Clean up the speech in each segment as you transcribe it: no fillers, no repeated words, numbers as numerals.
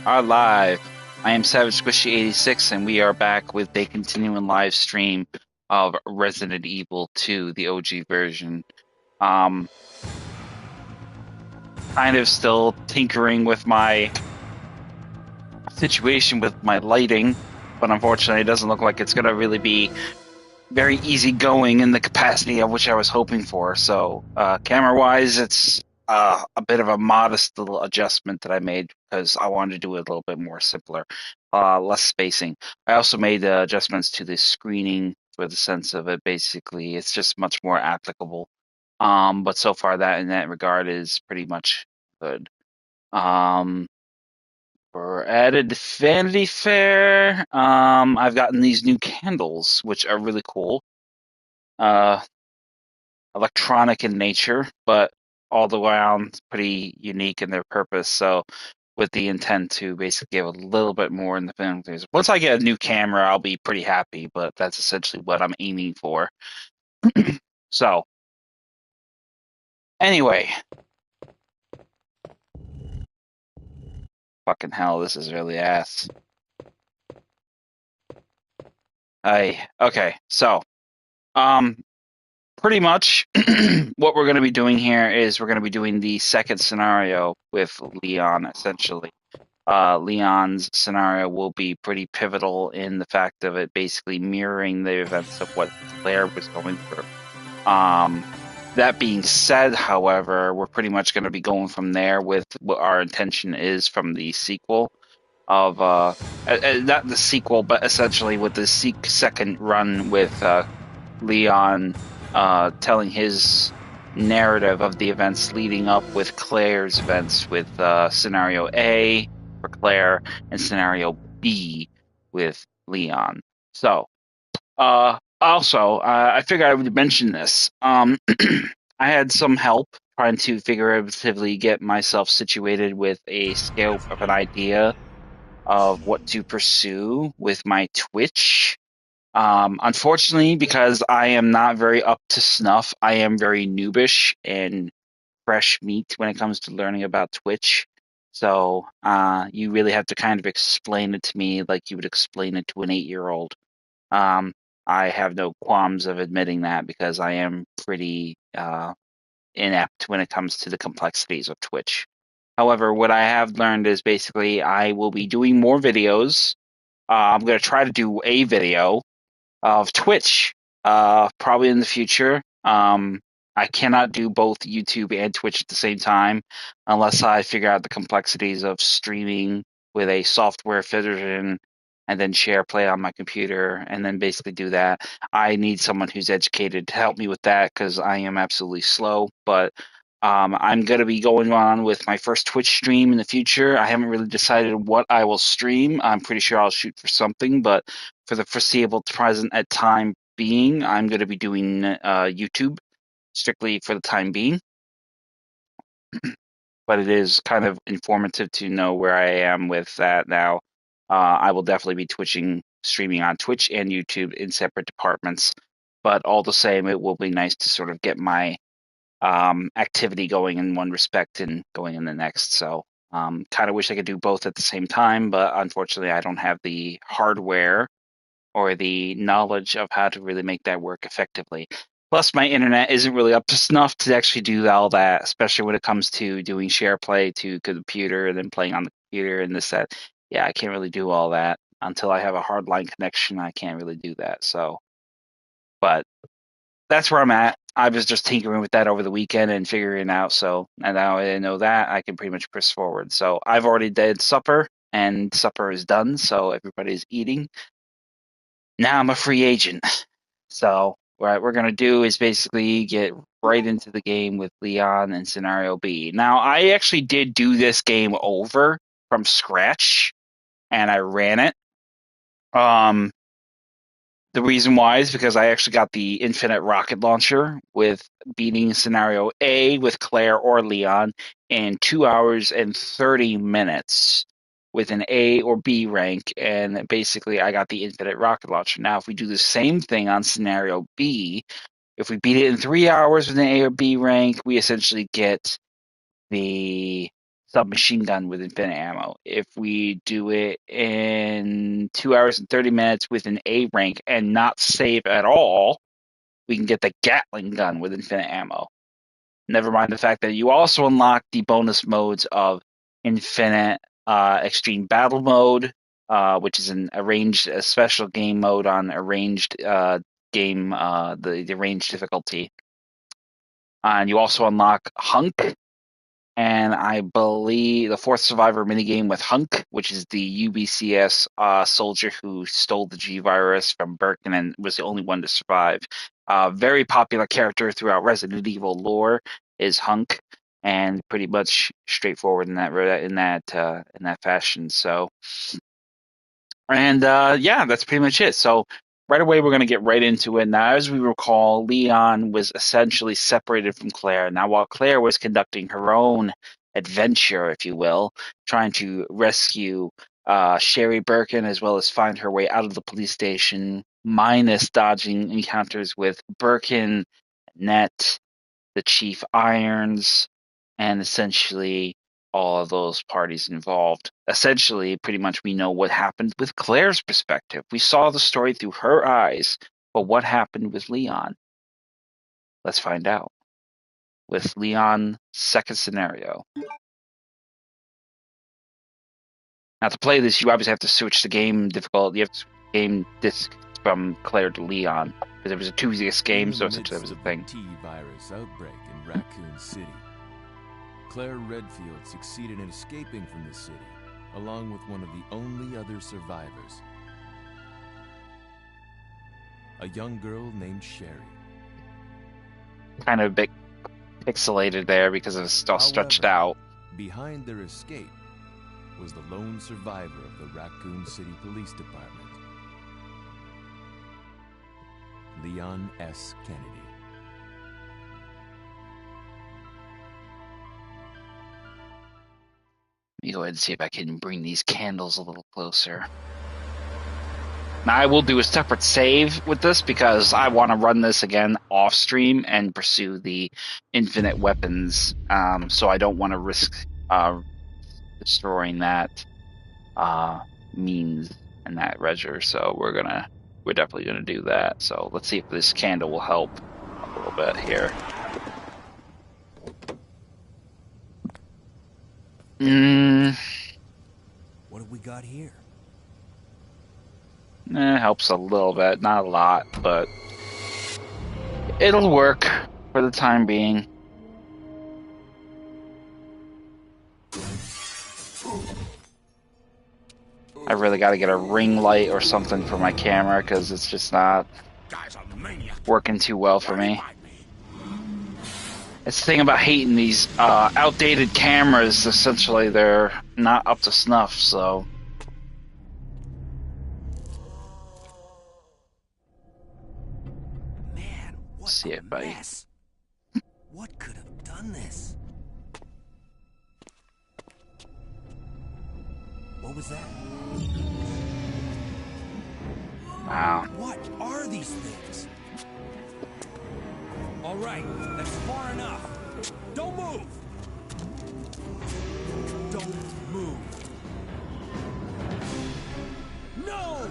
Are live. I am Savage Squishy 86, and we are back with a continuing live stream of Resident Evil 2, the OG version. Um, kind of still tinkering with my situation with my lighting, but unfortunately, it doesn't look like it's going to really be very easy going in the capacity of which I was hoping for. So, camera-wise, it's a bit of a modest little adjustment that I made because I wanted to do it a little bit more simpler, less spacing. I also made adjustments to the screening for the sense of it. Basically, it's just much more applicable. But so far, that in that regard is pretty much good. Um, for added Vanity Fair, I've gotten these new candles, which are really cool. Uh, Electronic in nature, but all the way around pretty unique in their purpose. So, with the intent to basically give a little bit more in the film. Once I get a new camera, I'll be pretty happy, but that's essentially what I'm aiming for. So, anyway, fucking hell, this is really ass. I okay, so um pretty much what we're going to be doing here is we're going to be doing the second scenario with Leon essentially. Leon's scenario will be pretty pivotal in the fact of it basically mirroring the events of what Claire was going through. Um, that being said, however, we're pretty much going to be going from there with what our intention is from the sequel of not the sequel, but essentially with the second run with Leon telling his narrative of the events leading up with Claire's events with scenario A for Claire and scenario B with Leon. So, I figured I would mention this. I had some help trying to figuratively get myself situated with a scope of an idea of what to pursue with my Twitch. Unfortunately, because I am not very up to snuff, I am very noobish and fresh meat when it comes to learning about Twitch. So, you really have to kind of explain it to me like you would explain it to an 8-year-old. Um, I have no qualms of admitting that because I am pretty inept when it comes to the complexities of Twitch. However, what I have learned is basically I will be doing more videos. I'm going to try to do a video of Twitch, probably in the future. I cannot do both YouTube and Twitch at the same time unless I figure out the complexities of streaming with a software version and then share play on my computer and then basically do that. I need someone who's educated to help me with that because I am absolutely slow. But I'm going to be going on with my first Twitch stream in the future. I haven't really decided what I will stream. I'm pretty sure I'll shoot for something, but for the foreseeable present at time being, I'm going to be doing YouTube strictly for the time being. But it is kind of informative to know where I am with that now. I will definitely be streaming on Twitch and YouTube in separate departments. But all the same, it will be nice to sort of get my activity going in one respect and going in the next. So, kind of wish I could do both at the same time, but unfortunately, I don't have the hardware or the knowledge of how to really make that work effectively. Plus, my internet isn't really up to snuff to actually do all that, especially when it comes to doing share play to computer and then playing on the computer and this, that. Yeah, I can't really do all that until I have a hardline connection. I can't really do that. So, but that's where I'm at. I was just tinkering with that over the weekend and figuring it out. So, and now I know that I can pretty much press forward. So, I've already did supper, and supper is done. So, everybody's eating. Now I'm a free agent. So what we're gonna do is basically get right into the game with Leon and scenario B. Now I actually did do this game over from scratch and I ran it. Um, the reason why is because I actually got the infinite rocket launcher with beating scenario A with Claire or Leon in 2 hours and 30 minutes with an A or B rank. And basically, I got the infinite rocket launcher. Now, if we do the same thing on scenario B, if we beat it in 3 hours with an A or B rank, we essentially get the submachine gun with infinite ammo. If we do it in 2 hours and 30 minutes with an A rank and not save at all, we can get the Gatling gun with infinite ammo. Never mind the fact that you also unlock the bonus modes of infinite extreme battle mode, which is a special game mode on arranged game, the arranged difficulty. And you also unlock Hunk, and I believe the fourth survivor minigame with Hunk, which is the UBCS soldier who stole the G virus from Birkin and was the only one to survive. Very popular character throughout Resident Evil lore is Hunk, and pretty much straightforward in that fashion. So. And yeah, that's pretty much it. So right away, we're going to get right into it. Now, as we recall, Leon was essentially separated from Claire. Now, while Claire was conducting her own adventure, if you will, trying to rescue Sherry Birkin as well as find her way out of the police station, minus dodging encounters with Birkin, Net, the Chief Irons, and essentially all of those parties involved. Essentially, pretty much we know what happened with Claire's perspective. We saw the story through her eyes, but what happened with Leon? Let's find out. With Leon's second scenario. Now, to play this, you obviously have to switch the game difficulty. You have to switch the game disc from Claire to Leon, because it was a 2-disc game, so essentially that was a thing. T-virus outbreak in Raccoon City. Claire Redfield succeeded in escaping from the city, along with one of the only other survivors, a young girl named Sherry. Kind of a bit pixelated there because it's all stretched out. Behind their escape was the lone survivor of the Raccoon City Police Department, Leon S. Kennedy. Let me go ahead and see if I can bring these candles a little closer. Now, I will do a separate save with this because I want to run this again off stream and pursue the infinite weapons. So I don't want to risk destroying that means and that treasure. So we're definitely gonna do that. So let's see if this candle will help a little bit here. What have we got here? Helps a little bit, not a lot, but it'll work for the time being. I really got to get a ring light or something for my camera because it's just not working too well for me. It's the thing about hating these outdated cameras. Essentially, they're not up to snuff, so. Man, what see it, buddy. Mess. What could have done this? What was that? Wow. What are these things? All right, that's far enough. Don't move. Don't move. No!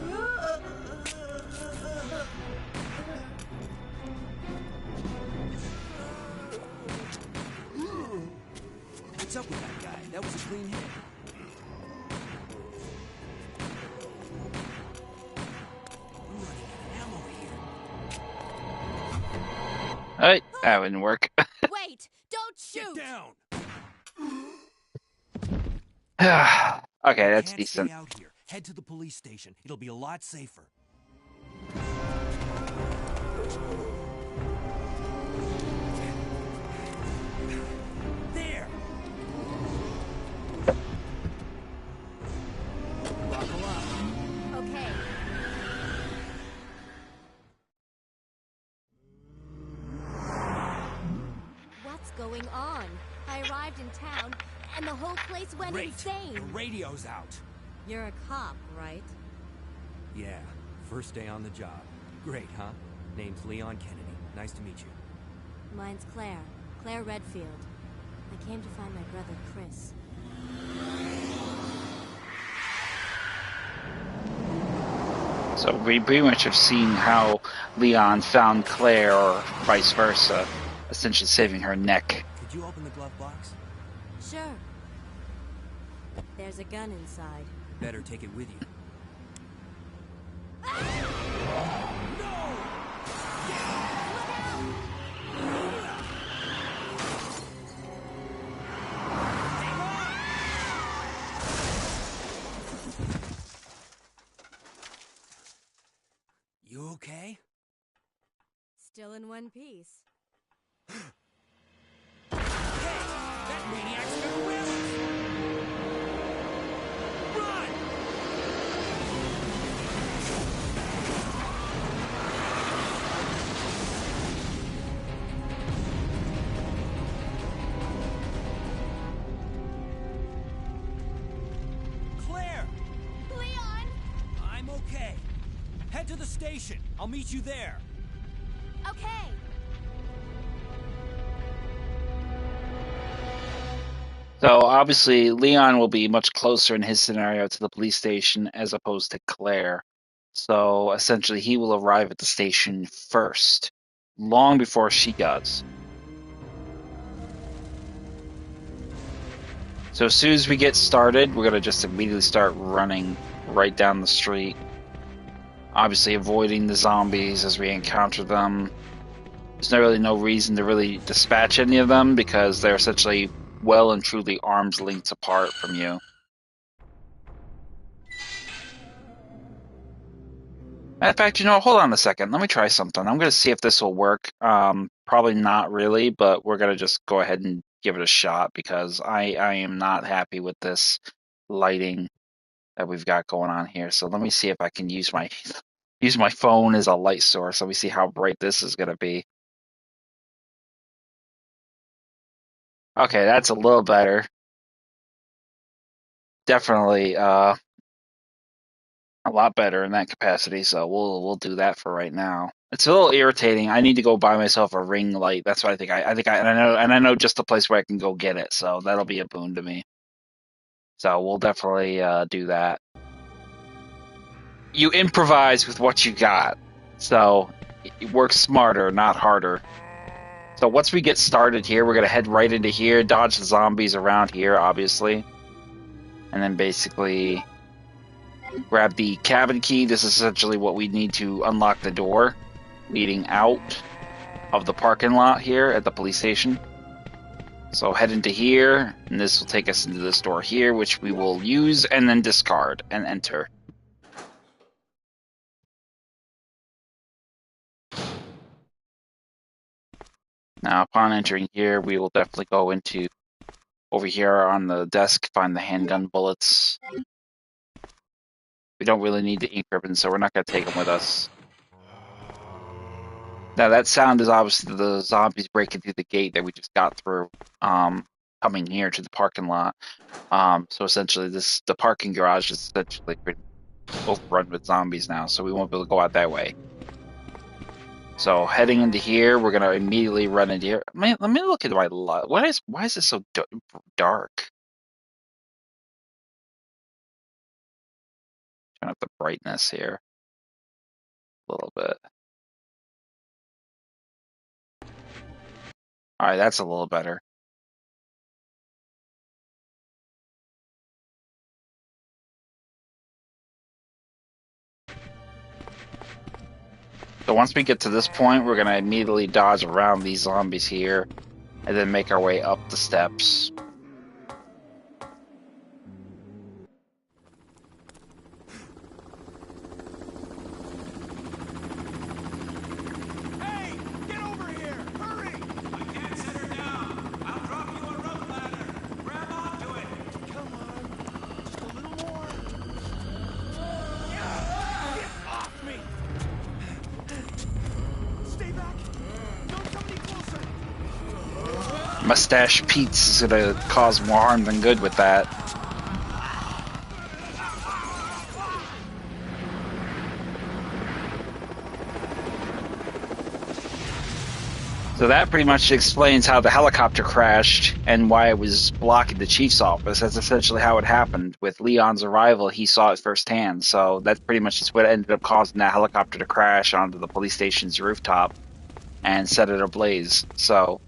What's up with that guy? That was a clean hit. I'm running out of ammo here. Alright, that wouldn't work. Wait! Don't shoot! Get down! Okay, that's Can't decent. Stay out here. Head to the police station. It'll be a lot safer. There. Buckle up. Okay. What's going on? I arrived in town, and the whole place went Great. insane. The radio's out. You're a cop, right? Yeah, first day on the job. Great, huh? Name's Leon Kennedy. Nice to meet you. Mine's Claire. Claire Redfield. I came to find my brother, Chris. So we pretty much have seen how Leon found Claire, or vice versa, essentially saving her neck. Could you open the glove box? Sure. There's a gun inside. Better take it with you. You okay? Still in one piece. That maniac's gonna win! Run! Claire! Leon! I'm okay. Head to the station. I'll meet you there. Okay. So obviously Leon will be much closer in his scenario to the police station as opposed to Claire. So essentially he will arrive at the station first, long before she does. So as soon as we get started, we're going to just immediately start running right down the street. Obviously avoiding the zombies as we encounter them. There's really no reason to really dispatch any of them because they're essentially well and truly arm's lengths apart from you. Matter of fact, hold on a second. Let me try something. I'm going to see if this will work. Probably not really, but we're going to just go ahead and give it a shot because I am not happy with this lighting that we've got going on here. So let me see if I can use my phone as a light source. Let me see how bright this is going to be. Okay, that's a little better. Definitely a lot better in that capacity, so we'll do that for right now. It's a little irritating. I need to go buy myself a ring light. That's what I think. And I know just the place where I can go get it, so that'll be a boon to me. So we'll definitely do that. You improvise with what you got, so it works smarter, not harder. So once we get started here, we're gonna head right into here, dodge the zombies around here, obviously, and then basically grab the cabin key. This is essentially what we need to unlock the door leading out of the parking lot here at the police station. So head into here, and this will take us into this door here, which we will use and then discard and enter. Now, upon entering here, we will definitely go into over here on the desk, find the handgun bullets. We don't really need the ink ribbons, so we're not going to take them with us. Now, that sound is obviously the zombies breaking through the gate that we just got through, coming here to the parking lot. So essentially, the parking garage is essentially overrun with zombies now, so we won't be able to go out that way. So heading into here, we're gonna immediately run into here. Man, let me look at my light. Why is this so dark? Turn up the brightness here a little bit. All right, that's a little better. So once we get to this point, we're gonna immediately dodge around these zombies here, and then make our way up the steps. Hey! Get over here! Hurry! I can't set her down. I'll drop you a rope ladder. Grab onto it. Come on. Just a little more. Get off me! Stay back! Don't come any closer! Mustache Pete's is gonna cause more harm than good with that. So that pretty much explains how the helicopter crashed and why it was blocking the chief's office. That's essentially how it happened. With Leon's arrival, he saw it firsthand. So that's pretty much just what ended up causing that helicopter to crash onto the police station's rooftop and set it ablaze. So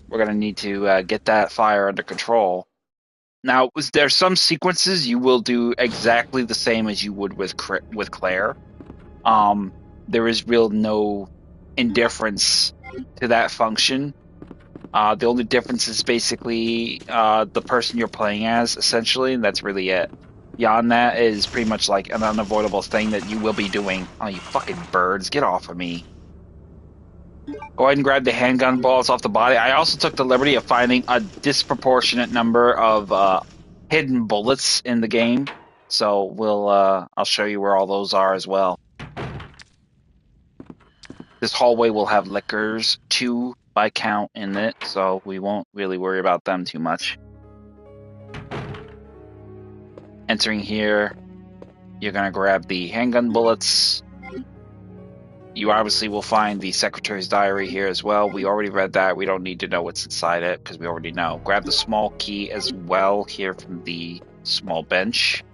we're going to need to get that fire under control. Now, there's some sequences you will do exactly the same as you would with Claire. There is real no indifference to that function. The only difference is basically the person you're playing as, essentially, and that's really it. Beyond that is pretty much like an unavoidable thing that you will be doing. Oh, you fucking birds, get off of me. Go ahead and grab the handgun balls off the body. I also took the liberty of finding a disproportionate number of hidden bullets in the game. So I'll show you where all those are as well. This hallway will have liquors, 2 by count in it, so we won't really worry about them too much. Entering here, you're going to grab the handgun bullets. You obviously will find the secretary's diary here as well. We already read that. We don't need to know what's inside it because we already know. Grab the small key as well here from the small bench.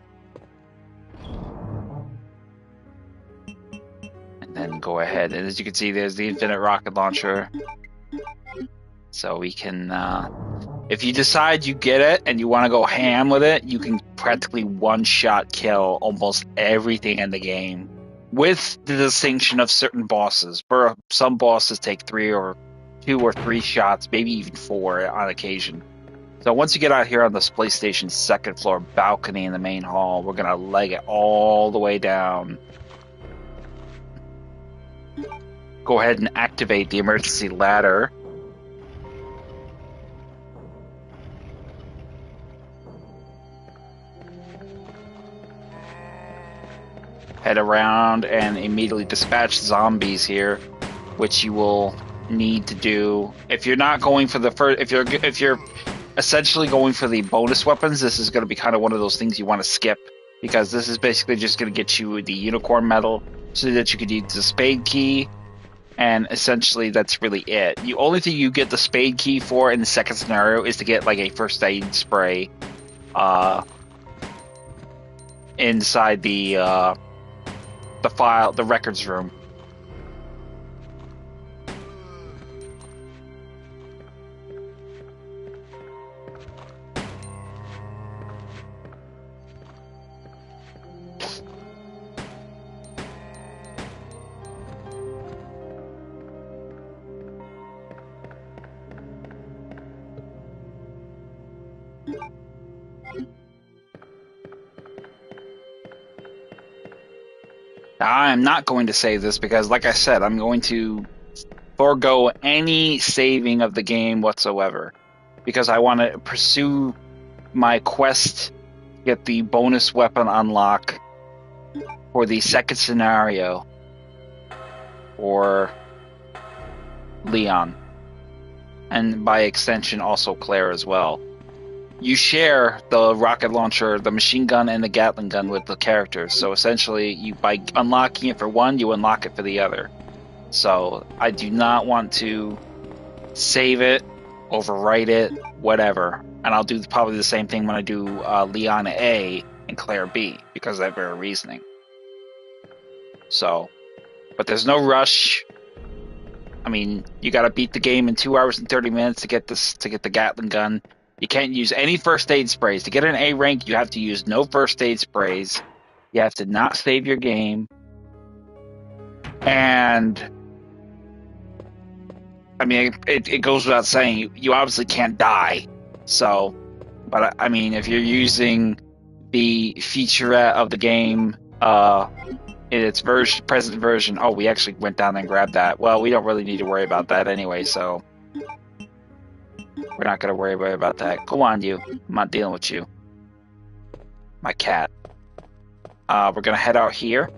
Then go ahead, and as you can see, there's the infinite rocket launcher. So we can, if you decide you get it and you want to go ham with it, you can practically one-shot kill almost everything in the game, with the distinction of certain bosses. Some bosses take 2 or 3 shots, maybe even 4 on occasion. So once you get out here on this PlayStation 2nd floor balcony in the main hall, we're going to leg it all the way down. Go ahead and activate the emergency ladder. Head around and immediately dispatch zombies here, which you will need to do. If you're not going for the first, if you're essentially going for the bonus weapons, this is going to be kind of one of those things you want to skip, because this is basically just going to get you the unicorn medal so that you could use the spade key. And essentially, that's really it. The only thing you get the spade key for in the second scenario is to get like a first aid spray inside the records room. I'm not going to save this because, like I said, I'm going to forego any saving of the game whatsoever because I want to pursue my quest to get the bonus weapon unlock for the second scenario for Leon, and by extension also Claire as well. You share the rocket launcher, the machine gun, and the Gatling gun with the characters. So essentially, by unlocking it for one, you unlock it for the other. So I do not want to save it, overwrite it, whatever. And I'll do probably the same thing when I do Leon A and Claire B, because of that very reasoning. So, but there's no rush. I mean, you got to beat the game in 2 hours and 30 minutes to get the Gatling gun. You can't use any first aid sprays. To get an A rank, you have to use no first aid sprays. You have to not save your game. And, I mean, it goes without saying, you obviously can't die. So, but I mean, if you're using the featurette of the game in its present version, oh, we actually went down and grabbed that. Well, we don't really need to worry about that anyway, so we're not going to worry about that. Go on, you. I'm not dealing with you. My cat. We're going to head out here.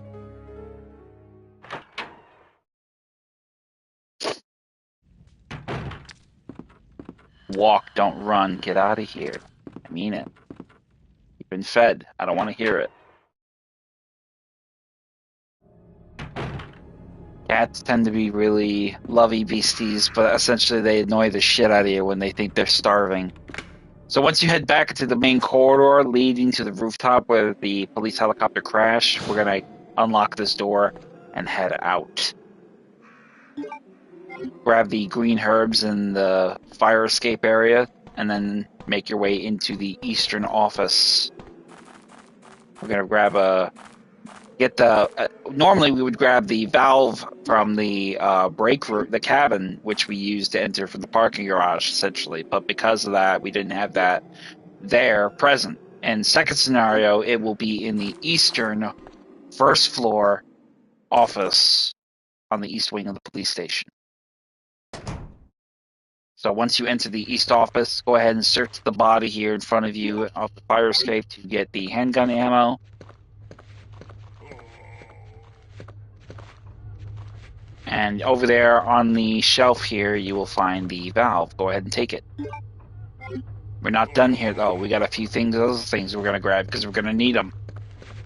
Walk, don't run. Get out of here. I mean it. You've been fed. I don't want to hear it. Cats tend to be really lovey beasties, but essentially they annoy the shit out of you when they think they're starving. So once you head back into the main corridor leading to the rooftop where the police helicopter crashed, we're going to unlock this door and head out. Grab the green herbs in the fire escape area, and then make your way into the eastern office. We're going to grab normally we would grab the valve from the break room, the cabin, which we used to enter from the parking garage, essentially. But because of that, we didn't have that there present. And second scenario, it will be in the eastern first floor office on the east wing of the police station. So once you enter the east office, go ahead and search the body here in front of you off the fire escape to get the handgun ammo. And over there on the shelf here, you will find the valve. Go ahead and take it. We're not done here, though. We got a few other things we're going to grab because we're going to need them.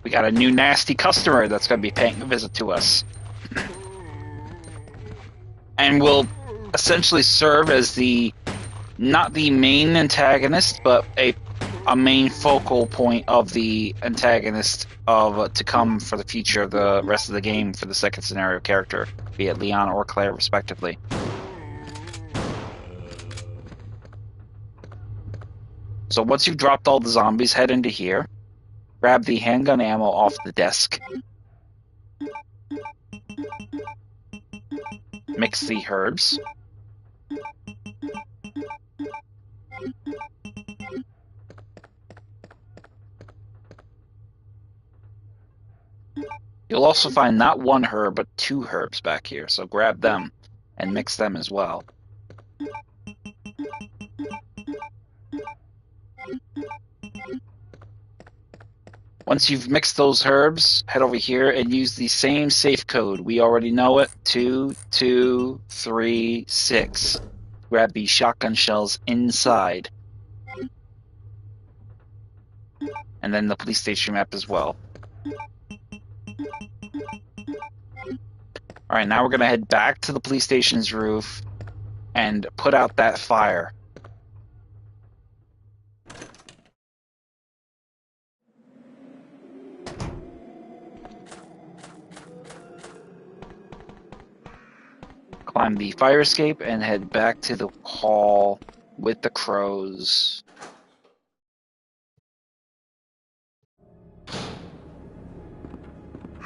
We got a new nasty customer that's going to be paying a visit to us. And will essentially serve as not the main antagonist, but a main focal point of the antagonist to come for the future of the rest of the game for the second scenario character, be it Leon or Claire, respectively. So once you've dropped all the zombies, head into here, grab the handgun ammo off the desk, mix the herbs, you'll also find not one herb, but 2 herbs back here, so grab them and mix them as well. Once you've mixed those herbs, head over here and use the same safe code. We already know it, 2236. Grab the shotgun shells inside. And then the police station map as well. Alright, now we're going to head back to the police station's roof and put out that fire. Climb the fire escape and head back to the hall with the crows.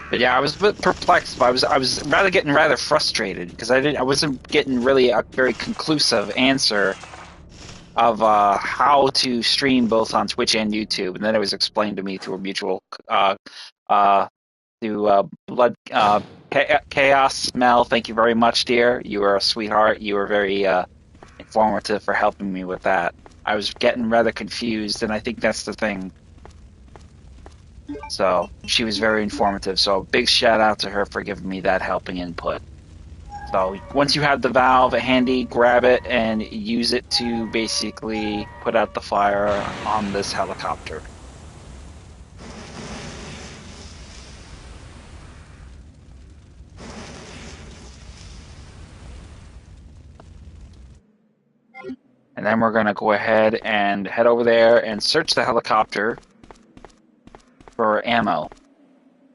But yeah, I was a bit perplexed. But I was getting rather frustrated because I wasn't getting really a very conclusive answer of how to stream both on Twitch and YouTube, and then it was explained to me through a mutual Blood Chaos Mel. Thank you very much, dear. You are a sweetheart. You were very informative for helping me with that. I was getting rather confused, and I think that's the thing. So she was very informative. So big shout out to her for giving me that helping input. So once you have the valve handy, grab it and use it to basically put out the fire on this helicopter. And then we're going to go ahead and head over there and search the helicopter for ammo.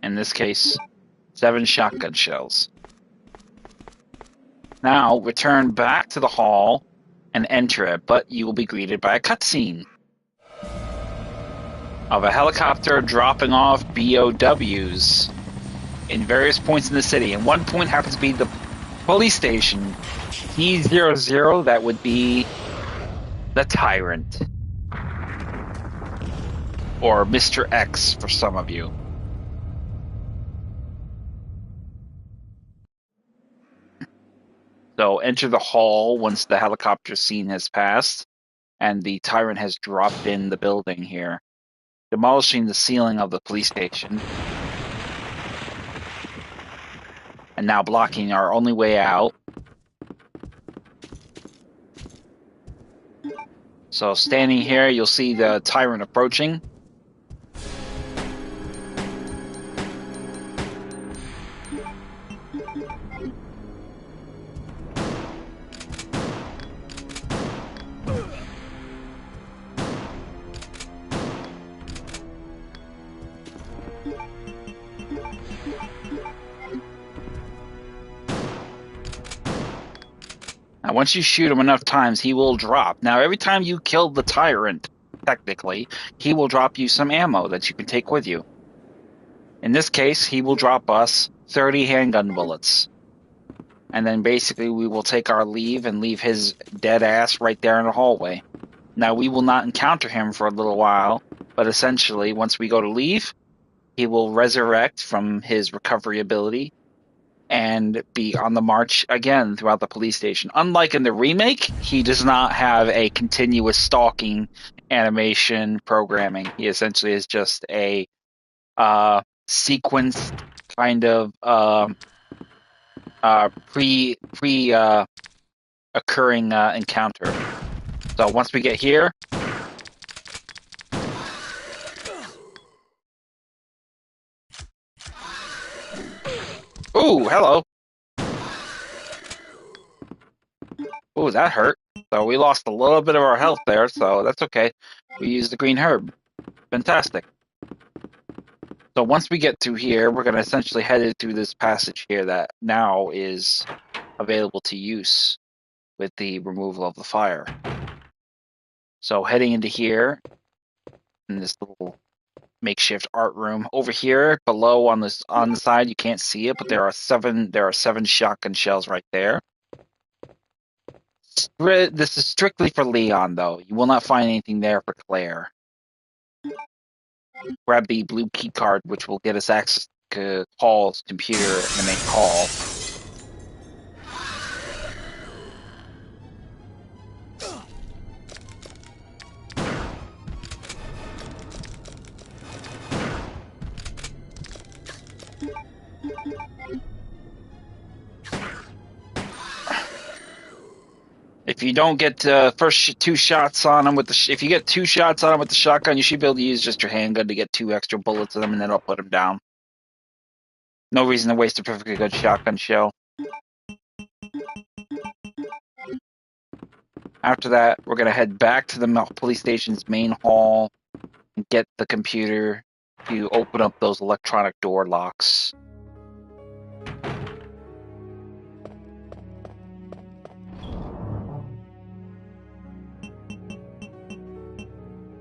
In this case, 7 shotgun shells. Now, return back to the hall and enter it, but you will be greeted by a cutscene of a helicopter dropping off BOWs in various points in the city. And one point happens to be the police station. T00, that would be the Tyrant. Or Mr. X for some of you. So enter the hall once the helicopter scene has passed and the Tyrant has dropped in the building here, demolishing the ceiling of the police station and now blocking our only way out. So standing here, you'll see the Tyrant approaching. Now, once you shoot him enough times, he will drop. Now, every time you kill the tyrant, technically, he will drop you some ammo that you can take with you. In this case, he will drop us 30 handgun bullets. And then basically we will take our leave and leave his dead ass right there in the hallway. Now, we will not encounter him for a little while, but essentially, once we go to leave, he will resurrect from his recovery ability and be on the march again throughout the police station. Unlike in the remake, he does not have a continuous stalking animation programming. He essentially is just a sequenced kind of pre occurring encounter. So once we get here, ooh, hello. Ooh, that hurt. So we lost a little bit of our health there, so that's okay. We used the green herb. Fantastic. So once we get through here, we're going to essentially head through this passage here that now is available to use with the removal of the fire. So heading into here, in this little makeshift art room. Over here, below on the side, you can't see it, but there are seven shotgun shells right there. This is strictly for Leon, though. You will not find anything there for Claire. Grab the blue key card, which will get us access to Paul's computer and make call. If you don't get first two shots on him with the, if you get 2 shots on him with the shotgun, you should be able to use just your handgun to get 2 extra bullets in him, and then it'll put him down. No reason to waste a perfectly good shotgun shell. After that, we're gonna head back to the police station's main hall and get the computer to open up those electronic door locks.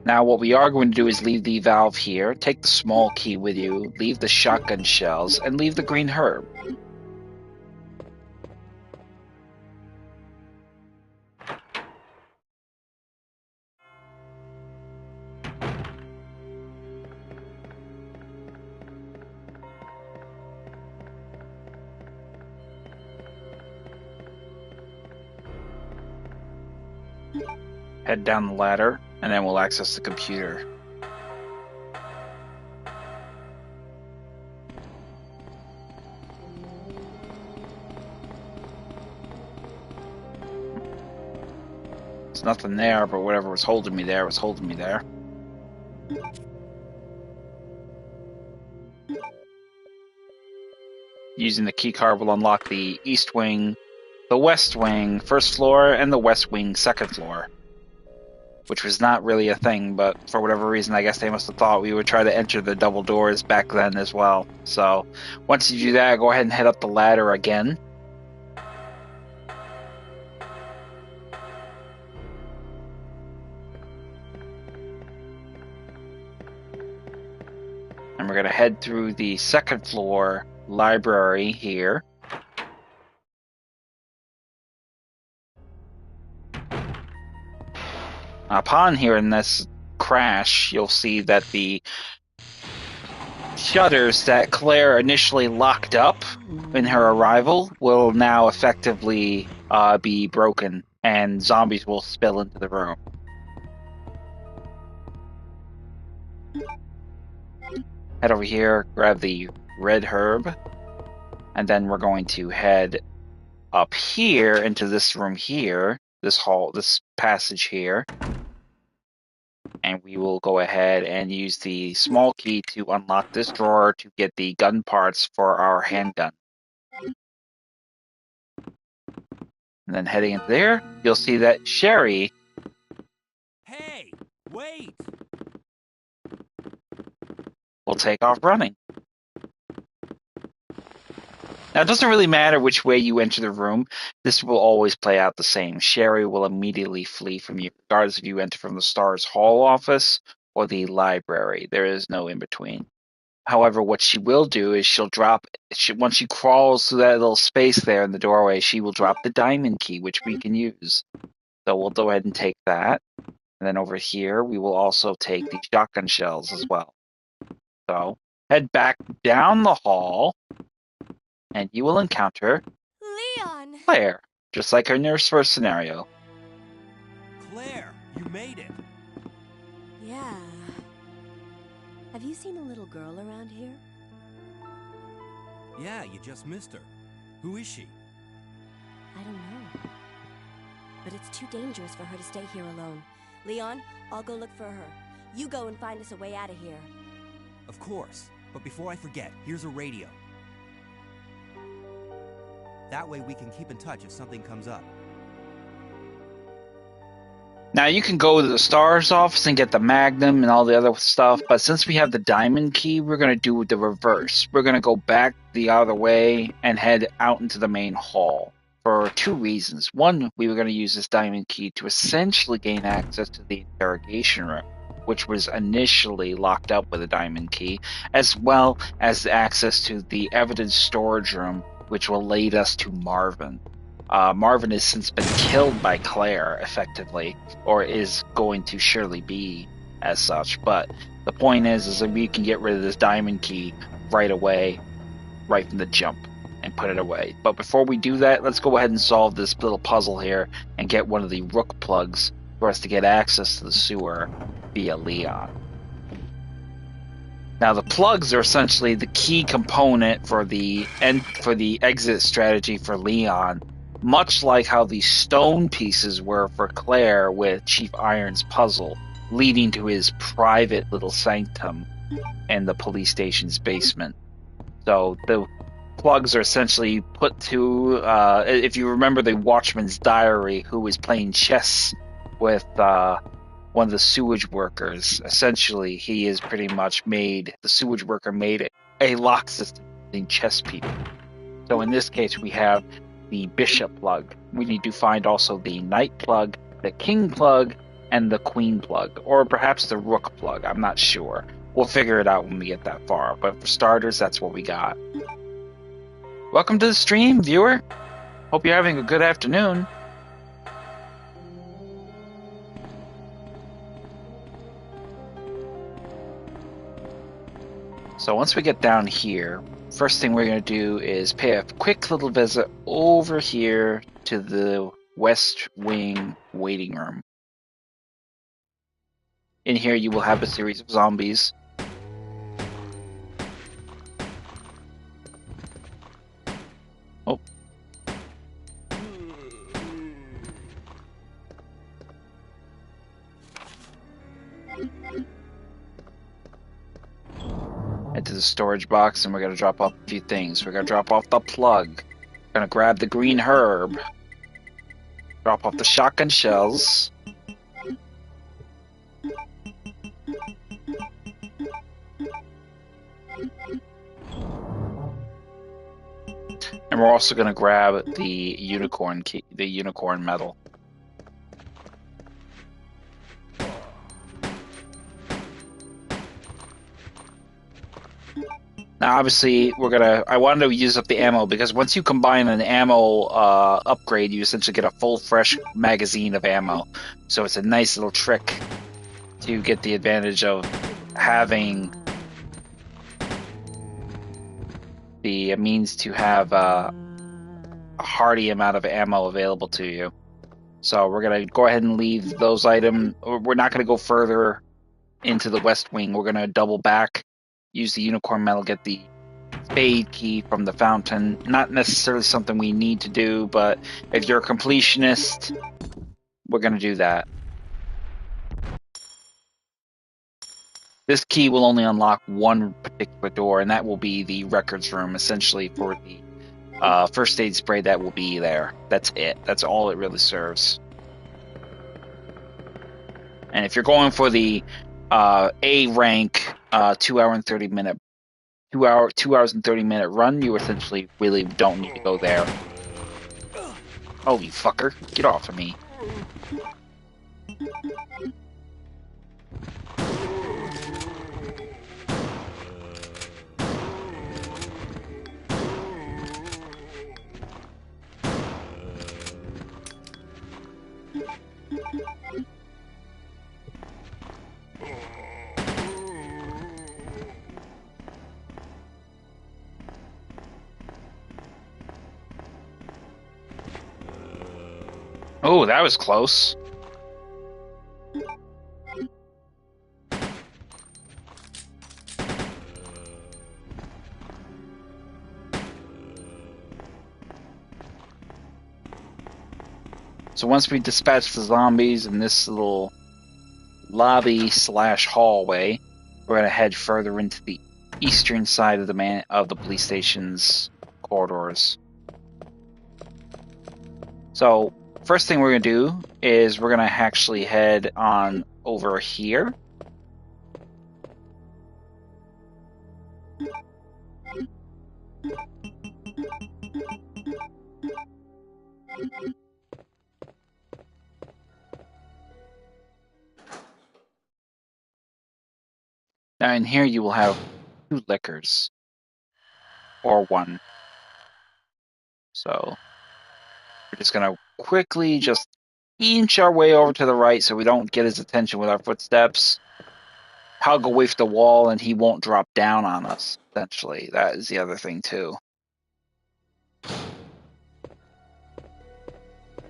Now, what we are going to do is leave the valve here, take the small key with you, leave the shotgun shells, and leave the green herb. Head down the ladder, and then we'll access the computer. There's nothing there, but whatever was holding me there was holding me there. Using the keycard will unlock the east wing, the west wing, first floor, and the west wing, second floor. Which was not really a thing, but for whatever reason, I guess they must have thought we would try to enter the double doors back then as well. So, once you do that, go ahead and head up the ladder again. And we're going to head through the second floor library here. Upon hearing this crash, you'll see that the shutters that Claire initially locked up in her arrival will now effectively be broken, and zombies will spill into the room. Head over here, grab the red herb, and then we're going to head up here into this room here, this hall, this passage here. And we will go ahead and use the small key to unlock this drawer to get the gun parts for our handgun. And then heading in there, you'll see that Sherry... Hey, wait! will take off running. Now, it doesn't really matter which way you enter the room. This will always play out the same. Sherry will immediately flee from you, regardless if you enter from the Stars Hall office or the library. There is no in between. However, what she will do is once she crawls through that little space there in the doorway, she will drop the diamond key, which we can use. So we'll go ahead and take that. And then over here, we will also take the shotgun shells as well. So head back down the hall, and you will encounter Leon! Claire, just like in your first scenario. Claire, you made it. Yeah. Have you seen a little girl around here? Yeah, you just missed her. Who is she? I don't know. But it's too dangerous for her to stay here alone. Leon, I'll go look for her. You go and find us a way out of here. Of course. But before I forget, here's a radio. That way we can keep in touch if something comes up. Now you can go to the Stars office and get the Magnum and all the other stuff, but since we have the diamond key, we're going to do the reverse. We're going to go back the other way and head out into the main hall for two reasons. One, we were going to use this diamond key to essentially gain access to the interrogation room, which was initially locked up with a diamond key, as well as access to the evidence storage room, which will lead us to Marvin. Marvin has since been killed by Claire, effectively, or is going to surely be as such. But the point is that we can get rid of this diamond key right away, right from the jump, and put it away. But before we do that, let's go ahead and solve this little puzzle here and get one of the rook plugs for us to get access to the sewer via Leon. Now, the plugs are essentially the key component for the exit strategy for Leon, much like how the stone pieces were for Claire with Chief Iron's puzzle, leading to his private little sanctum in the police station's basement. So the plugs are essentially put to, if you remember the Watchman's Diary, who was playing chess with one of the sewage workers. Essentially, he is pretty much the sewage worker made a lock system between chess people. So in this case, we have the bishop plug. We need to find also the knight plug, the king plug, and the queen plug, or perhaps the rook plug. I'm not sure. We'll figure it out when we get that far. But for starters, that's what we got. Welcome to the stream, viewer. Hope you're having a good afternoon. So once we get down here, first thing we're going to do is pay a quick little visit over here to the West Wing waiting room. In here you will have a series of zombies. Oh. Into the storage box, and we're going to drop off a few things. We're going to drop off the plug. We're going to grab the green herb. Drop off the shotgun shells. And we're also going to grab the unicorn key, the unicorn medal. Now, obviously, I wanted to use up the ammo because once you combine an ammo upgrade, you essentially get a full, fresh magazine of ammo. So it's a nice little trick to get the advantage of having the means to have a hearty amount of ammo available to you. So we're going to go ahead and leave those items. We're not going to go further into the West Wing. We're going to double back, use the unicorn medal, get the spade key from the fountain. Not necessarily something we need to do, but if you're a completionist, we're going to do that. This key will only unlock one particular door, and that will be the records room, essentially for the first aid spray that will be there. That's it. That's all it really serves. And if you're going for the A rank 2 hour and 30 minute 2 hours and 30-minute run, you essentially really don't need to go there. Oh, you fucker. Get off of me. Oh, that was close. So once we dispatch the zombies in this little lobby / hallway, we're gonna head further into the eastern side of the police station's corridors. So first thing we're gonna do is we're gonna actually head on over here. Now in here you will have 2 liquors. Or 1. So we're just gonna quickly just inch our way over to the right so we don't get his attention with our footsteps. Hug away from the wall and he won't drop down on us, essentially. That is the other thing too.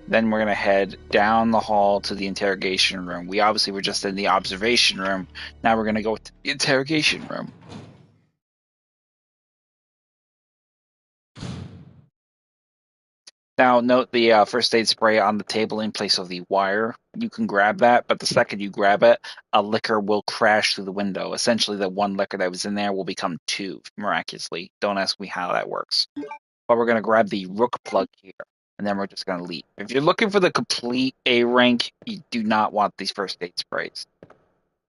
Then we're gonna head down the hall to the interrogation room. We obviously were just in the observation room. Now we're gonna go to the interrogation room. Now, note the first aid spray on the table in place of the wire. You can grab that, but the second you grab it, a liquor will crash through the window. Essentially, the 1 liquor that was in there will become 2, miraculously. Don't ask me how that works. But we're going to grab the rook plug here, and then we're just going to leave. If you're looking for the complete A rank, you do not want these first aid sprays.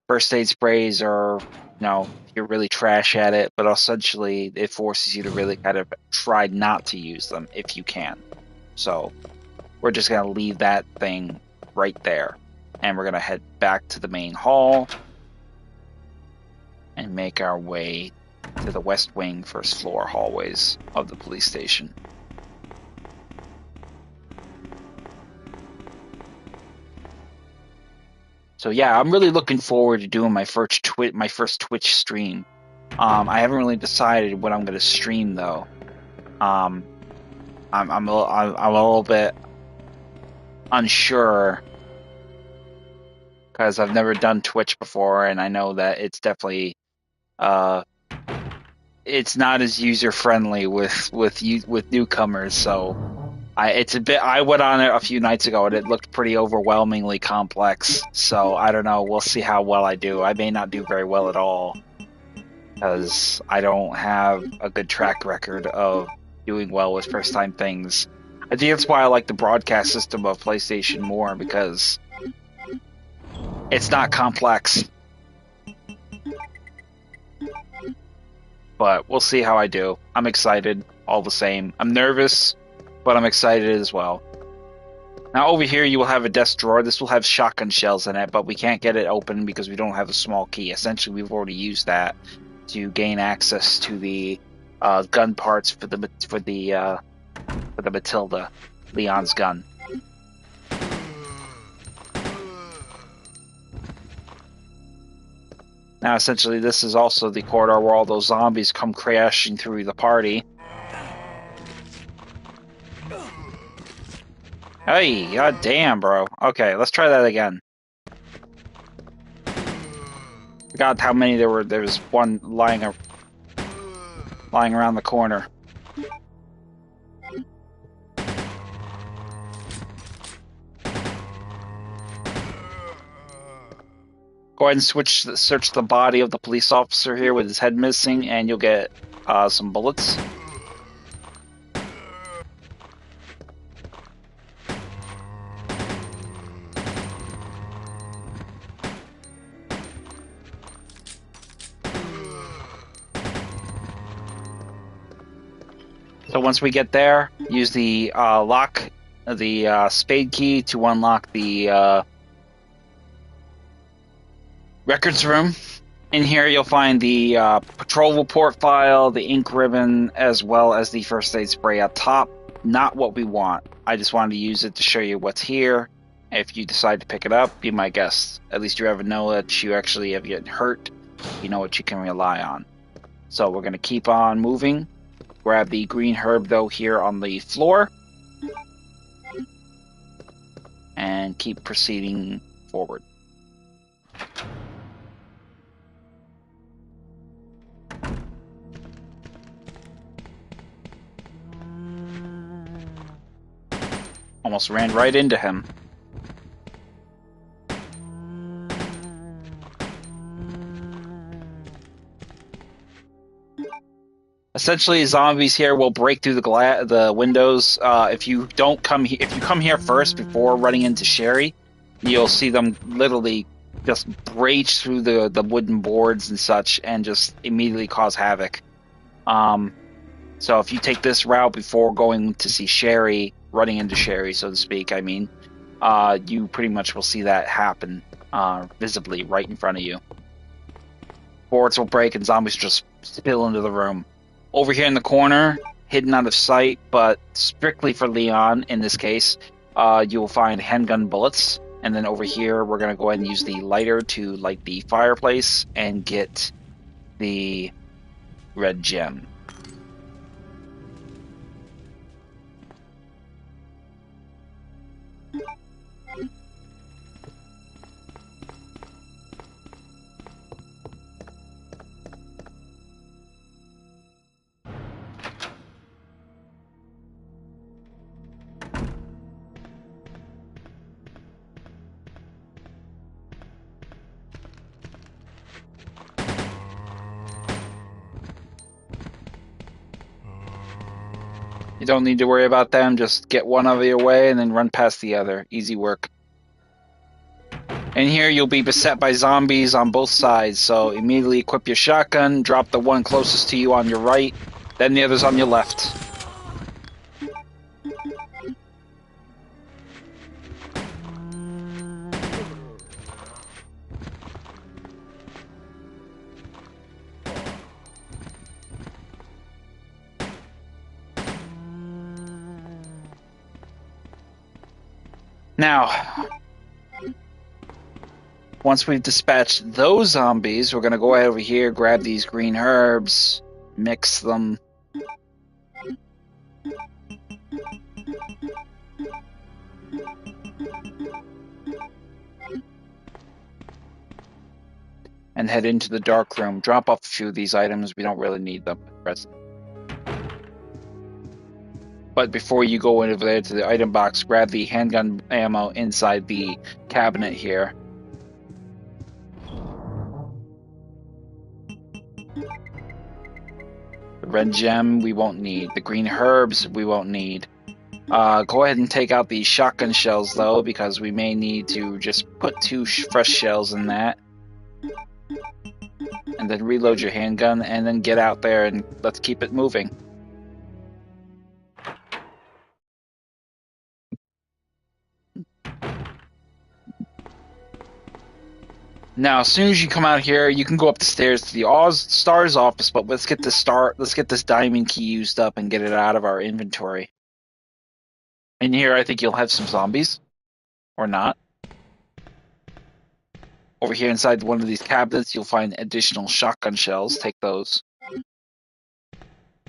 First aid sprays are, you're really trash at it, but essentially it forces you to really kind of try not to use them if you can. So we're just going to leave that thing right there. And we're going to head back to the main hall and make our way to the west wing first floor hallways of the police station. So yeah, I'm really looking forward to doing my first Twitch stream. I haven't really decided what I'm going to stream though. I'm a little bit unsure because I've never done Twitch before, and I know that it's definitely it's not as user friendly with newcomers. So I went on it a few nights ago and it looked pretty overwhelmingly complex. So I don't know. We'll see how well I do. I may not do very well at all because I don't have a good track record of doing well with first time things. I think that's why I like the broadcast system of PlayStation more, because it's not complex. But we'll see how I do. I'm excited all the same. I'm nervous, but I'm excited as well. Now over here you will have a desk drawer. This will have shotgun shells in it, but we can't get it open because we don't have a small key. Essentially, we've already used that to gain access to the gun parts for the Matilda, Leon's gun. Now, essentially, this is also the corridor where all those zombies come crashing through the party. Hey, god damn, bro. Okay, let's try that again. Forgot how many there were. There was one lying around the corner. Go ahead and search the body of the police officer here with his head missing, and you'll get some bullets. So once we get there, use the spade key to unlock the records room. In here, you'll find the patrol report file, the ink ribbon, as well as the first aid spray up top. Not what we want. I just wanted to use it to show you what's here. If you decide to pick it up, be my guest. At least you ever know that you actually have gotten hurt. You know what you can rely on. So we're going to keep on moving. Grab the green herb, though, here on the floor. And keep proceeding forward. Almost ran right into him. Essentially, zombies here will break through the windows. If you come here first before running into Sherry, you'll see them literally just breach through the wooden boards and such, and just immediately cause havoc. So if you take this route before going to see Sherry, running into Sherry, so to speak, I mean, you pretty much will see that happen visibly right in front of you. Boards will break and zombies just spill into the room. Over here in the corner, hidden out of sight, but strictly for Leon in this case, you will find handgun bullets. And then over here, we're going to go ahead and use the lighter to light the fireplace and get the red gem. You don't need to worry about them, just get one out of your way and then run past the other. Easy work. And here you'll be beset by zombies on both sides, so immediately equip your shotgun, drop the one closest to you on your right, then the others on your left. Now, once we've dispatched those zombies, we're going to go over here, grab these green herbs, mix them. And head into the dark room. Drop off a few of these items. We don't really need them at present. But before you go over there to the item box, grab the handgun ammo inside the cabinet here. The red gem we won't need. The green herbs we won't need. Go ahead and take out the shotgun shells though, because we may need to just put 2 fresh shells in that. And then reload your handgun and then get out there and let's keep it moving. Now, as soon as you come out here, you can go up the stairs to the Star's office, but let's get this diamond key used up and get it out of our inventory. In here, I think you'll have some zombies. Or not. Over here inside one of these cabinets, you'll find additional shotgun shells. Take those.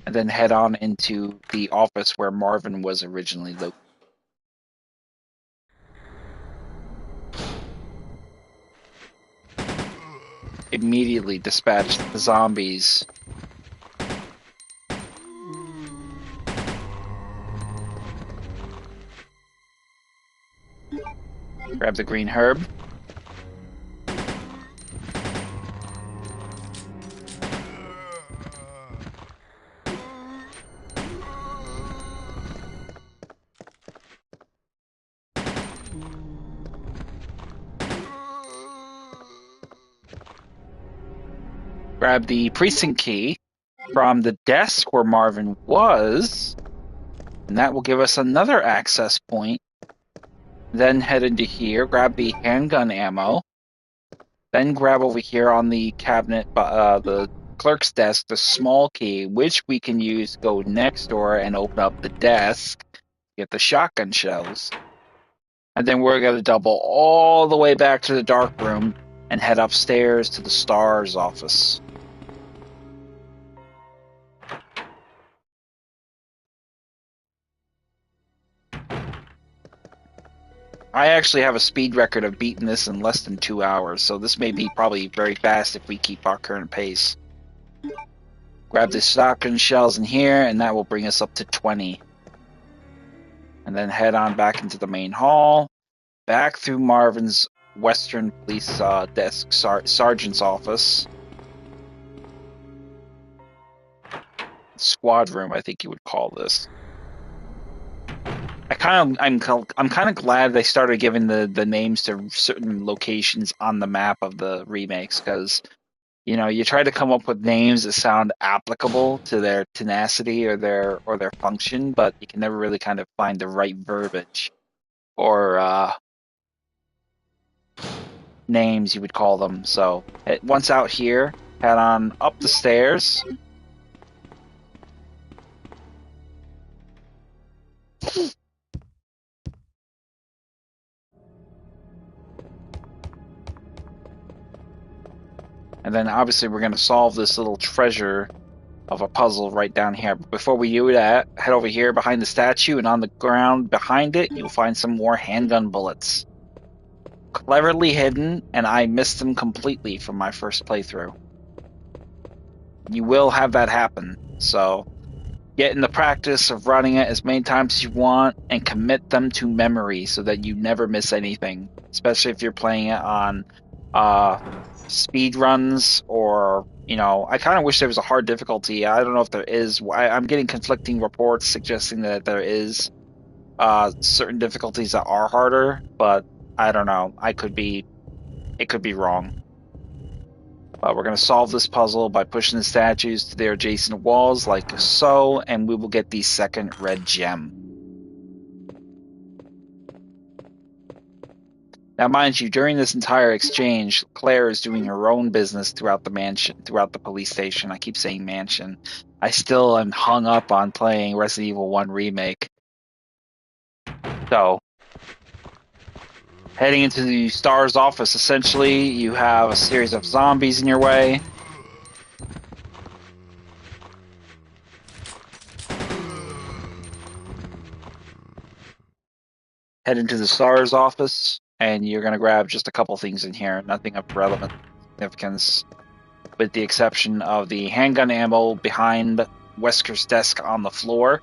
And then head on into the office where Marvin was originally located. Immediately dispatch the zombies. Grab the green herb. Grab the precinct key from the desk where Marvin was, and that will give us another access point. Then head into here, grab the handgun ammo, then grab over here on the cabinet, the clerk's desk, the small key, which we can use to go next door and open up the desk, get the shotgun shells. And then we're going to double all the way back to the dark room and head upstairs to the STARS office. I actually have a speed record of beating this in less than 2 hours, so this may be probably very fast if we keep our current pace. Grab the shotgun shells in here, and that will bring us up to 20. And then head on back into the main hall, back through Marvin's Western Police desk, sergeant's office. Squad room, I think you would call this. I'm kind of glad they started giving the names to certain locations on the map of the remakes, because you try to come up with names that sound applicable to their tenacity or their function, but you can never really kind of find the right verbiage or names you would call them. So once out here, head on up the stairs. And then obviously we're going to solve this little treasure of a puzzle right down here. But before we do that, head over here behind the statue, and on the ground behind it, you'll find some more handgun bullets. Cleverly hidden, and I missed them completely from my first playthrough. You will have that happen, so get in the practice of running it as many times as you want and commit them to memory so that you never miss anything, especially if you're playing it on speed runs, or I kind of wish there was a hard difficulty. I don't know if there is. I'm getting conflicting reports suggesting that there is certain difficulties that are harder, but I don't know. It could be wrong. We're going to solve this puzzle by pushing the statues to their adjacent walls like so, and we will get the second red gem. Now, mind you, during this entire exchange, Claire is doing her own business throughout the mansion, throughout the police station. I keep saying mansion. I still am hung up on playing Resident Evil 1 Remake. So, heading into the STARS office, essentially, you have a series of zombies in your way. Head into the STARS office, and you're going to grab just a couple things in here, nothing of relevant significance, with the exception of the handgun ammo behind Wesker's desk on the floor.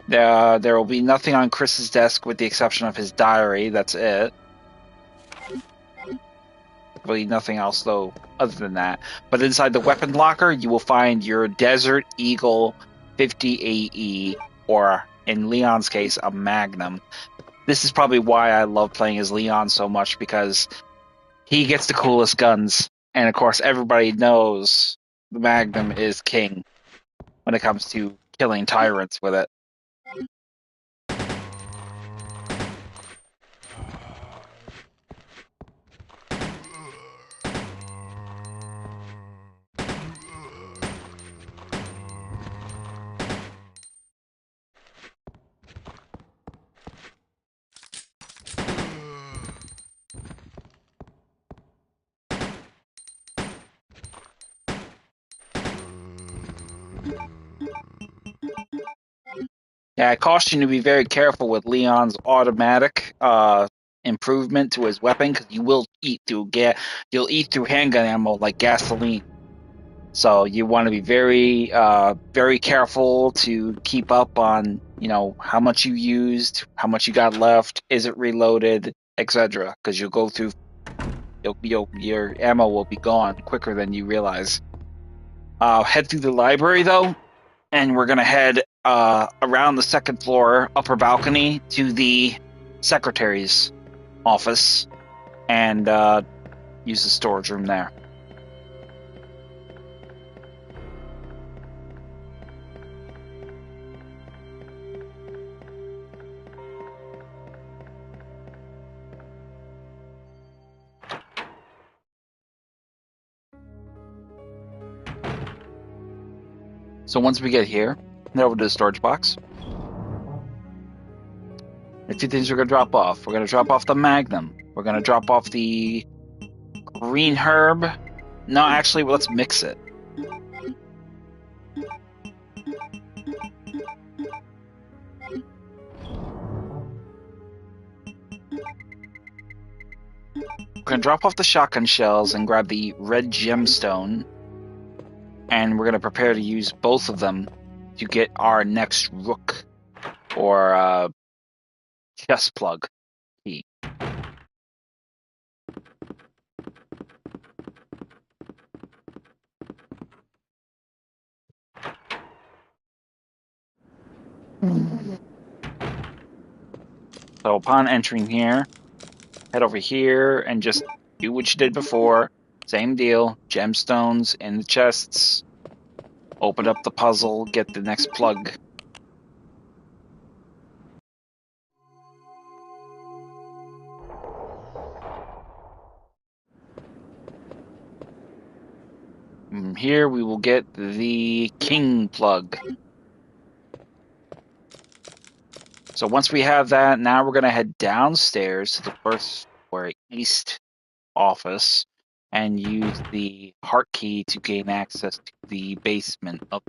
There will be nothing on Chris's desk with the exception of his diary. That's it. Really nothing else, though, other than that. But inside the weapon locker, you will find your Desert Eagle 50 AE, or in Leon's case, a Magnum. This is probably why I love playing as Leon so much, because he gets the coolest guns. And of course, everybody knows the Magnum is king when it comes to killing tyrants with it. Yeah, I caution you to be very careful with Leon's automatic improvement to his weapon, because you will eat through you'll eat through handgun ammo like gasoline. So you want to be very, very careful to keep up on, how much you used, how much you got left, is it reloaded, etc. Because you'll go through, your ammo will be gone quicker than you realize. Head through the library though, and we're gonna head around the second floor, upper balcony, to the secretary's office, and use the storage room there. So once we get here, head over to the storage box. The two things we're going to drop off. We're going to drop off the Magnum. We're going to drop off the green herb. No, actually, let's mix it. We're going to drop off the shotgun shells and grab the red gemstone. And we're going to prepare to use both of them to get our next rook or chest plug key. So upon entering here, head over here and just do what you did before. Same deal, gemstones in the chests. Open up the puzzle, get the next plug. From here we will get the king plug. So once we have that, now we're going to head downstairs to the first or east office and use the heart key to gain access to the basement up.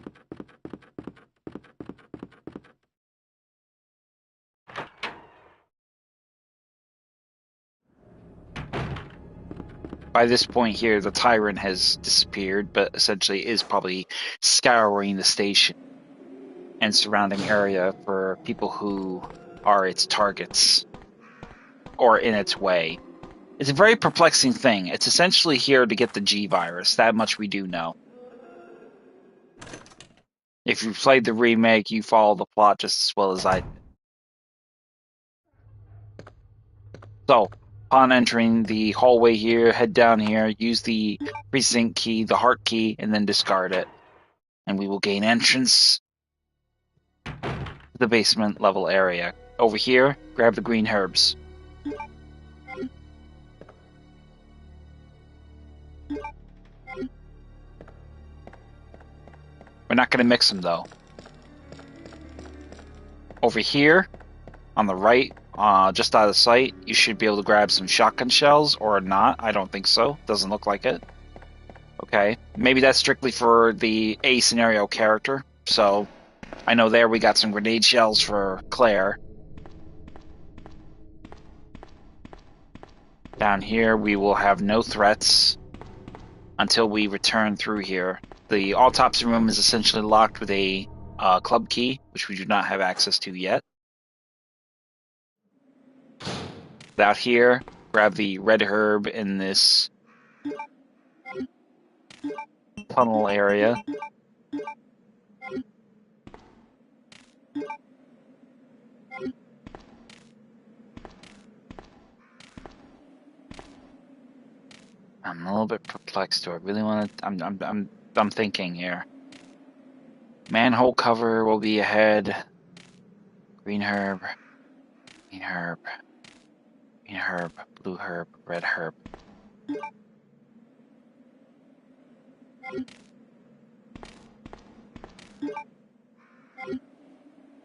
By this point here, the tyrant has disappeared, but essentially is probably scouring the station and surrounding area for people who are its targets or in its way. It's a very perplexing thing. It's essentially here to get the G virus. That much we do know. If you played the remake, you follow the plot just as well as I did. So, upon entering the hallway here, head down here, use the precinct key, the heart key, and then discard it. And we will gain entrance to the basement level area. Over here, grab the green herbs. We're not going to mix them though. Over here, on the right, just out of sight, you should be able to grab some shotgun shells, or not. I don't think so. Doesn't look like it. Okay, maybe that's strictly for the A scenario character. So, I know there we got some grenade shells for Claire. Down here, we will have no threats until we return through here. The autopsy room is essentially locked with a club key, which we do not have access to yet. Out here, grab the red herb in this tunnel area. I'm a little bit perplexed. Do I really want to? I'm thinking here. Manhole cover will be ahead. Green herb, green herb, green herb, blue herb, red herb.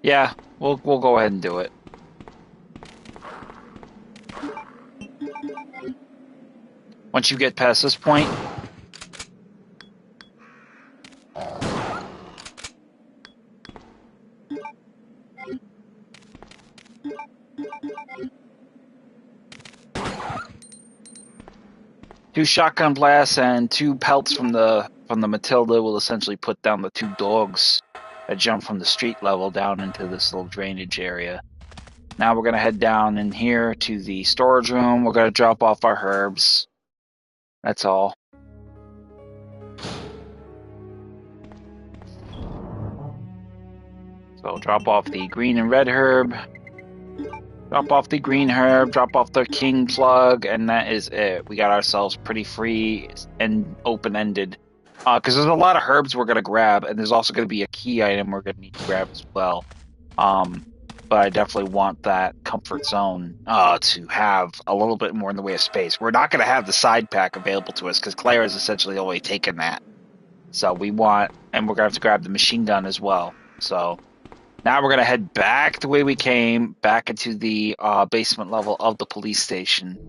Yeah, we'll go ahead and do it. Once you get past this point, two shotgun blasts and two pelts from the Matilda will essentially put down the two dogs that jump from the street level down into this little drainage area. Now we're going to head down in here to the storage room. We're going to drop off our herbs. That's all. So drop off the green and red herb. Drop off the green herb, drop off the king plug, and that is it. We got ourselves pretty free and open-ended. Because there's a lot of herbs we're going to grab, and there's also going to be a key item we're going to need to grab as well. But I definitely want that comfort zone to have a little bit more in the way of space. We're not going to have the side pack available to us because Claire has essentially already taken that. So we want, and we're going to have to grab the machine gun as well. So now we're going to head back the way we came, back into the basement level of the police station.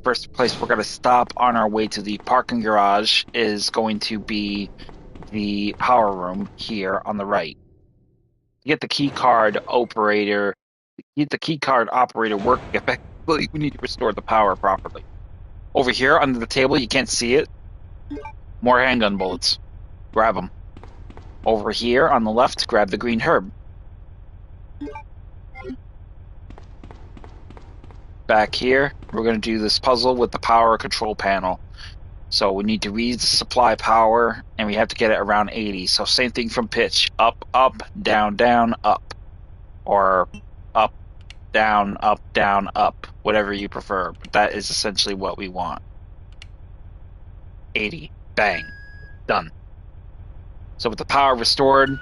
First place we're going to stop on our way to the parking garage is going to be the power room here on the right. To get the key card operator working effectively, we need to restore the power properly. Over here under the table, you can't see it. More handgun bullets. Grab them. Over here on the left, grab the green herb. Back here, we're going to do this puzzle with the power control panel. So we need to read the supply power, and we have to get it around 80. So same thing from pitch. Up, up, down, down, up. Or up, down, up. Whatever you prefer. But that is essentially what we want. 80. Bang. Done. So with the power restored,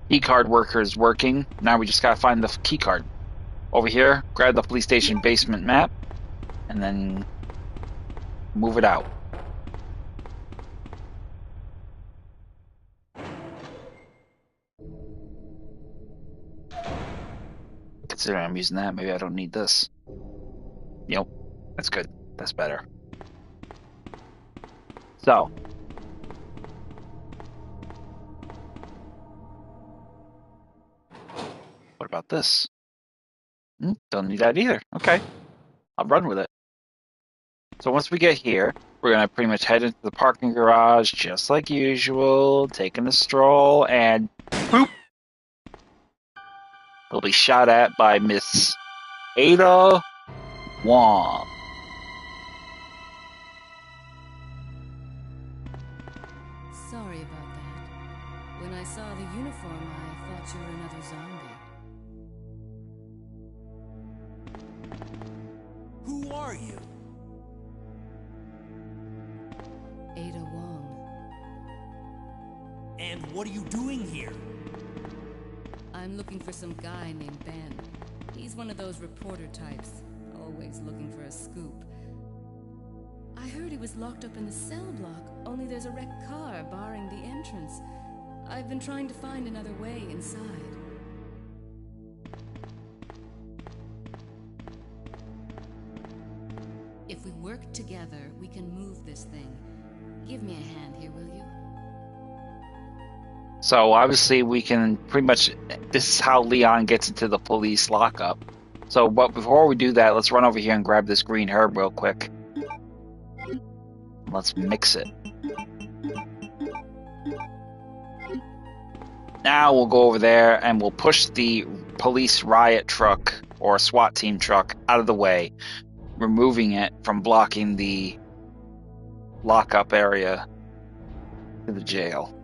keycard worker is working. Now we just got to find the keycard. Over here, grab the police station basement map, and then move it out. Considering I'm using that, maybe I don't need this. Yep, that's good. That's better. So. What about this? Don't need that either. Okay. I'll run with it. So once we get here, we're going to pretty much head into the parking garage just like usual, taking a stroll, and boop! We'll be shot at by Miss Ada Wong. Sorry about that. When I saw the uniform, I thought you were another zombie. Who are you? Ada Wong. And what are you doing here? I'm looking for some guy named Ben. He's one of those reporter types, always looking for a scoop. I heard he was locked up in the cell block, only there's a wrecked car barring the entrance. I've been trying to find another way inside. If we work together, we can move this thing. Give me a hand here, will you? So obviously we can pretty much, this is how Leon gets into the police lockup. So but before we do that, let's run over here and grab this green herb real quick. Let's mix it. Now we'll go over there and we'll push the police riot truck or SWAT team truck out of the way, removing it from blocking the lockup area to the jail.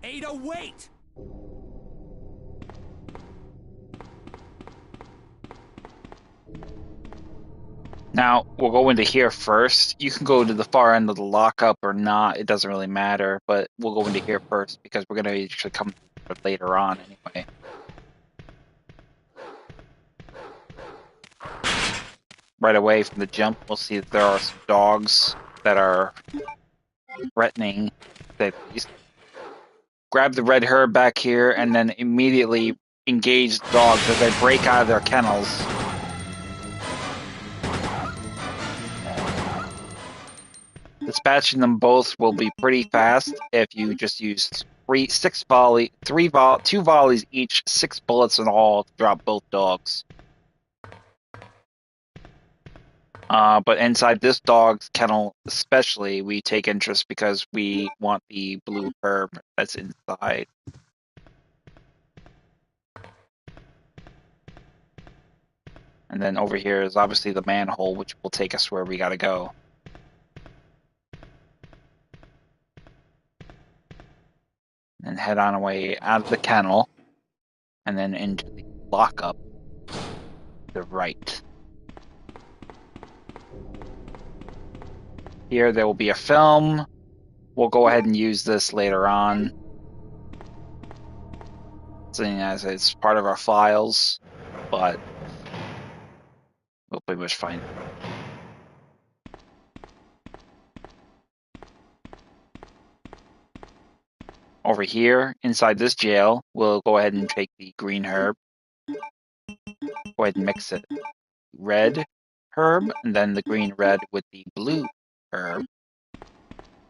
Ada, wait! Now, we'll go into here first. You can go to the far end of the lockup or not. It doesn't really matter, but we'll go into here first because we're going to actually come later on anyway. Right away from the jump, we'll see that there are some dogs that are threatening. That grab the red herb back here and then immediately engage the dogs as they break out of their kennels. Dispatching them both will be pretty fast if you just use two volleys each, 6 bullets in all to drop both dogs. But inside this dog's kennel especially, we take interest because we want the blue herb that's inside. And then over here is obviously the manhole, which will take us where we gotta go. And head on our way out of the kennel, and then into the lockup to the right. Here there will be a film. We'll go ahead and use this later on, seeing as it's part of our files, but we'll pretty much find it. Over here, inside this jail, we'll go ahead and take the green herb. Go ahead and mix it. Red herb, and then the green red with the blue herb.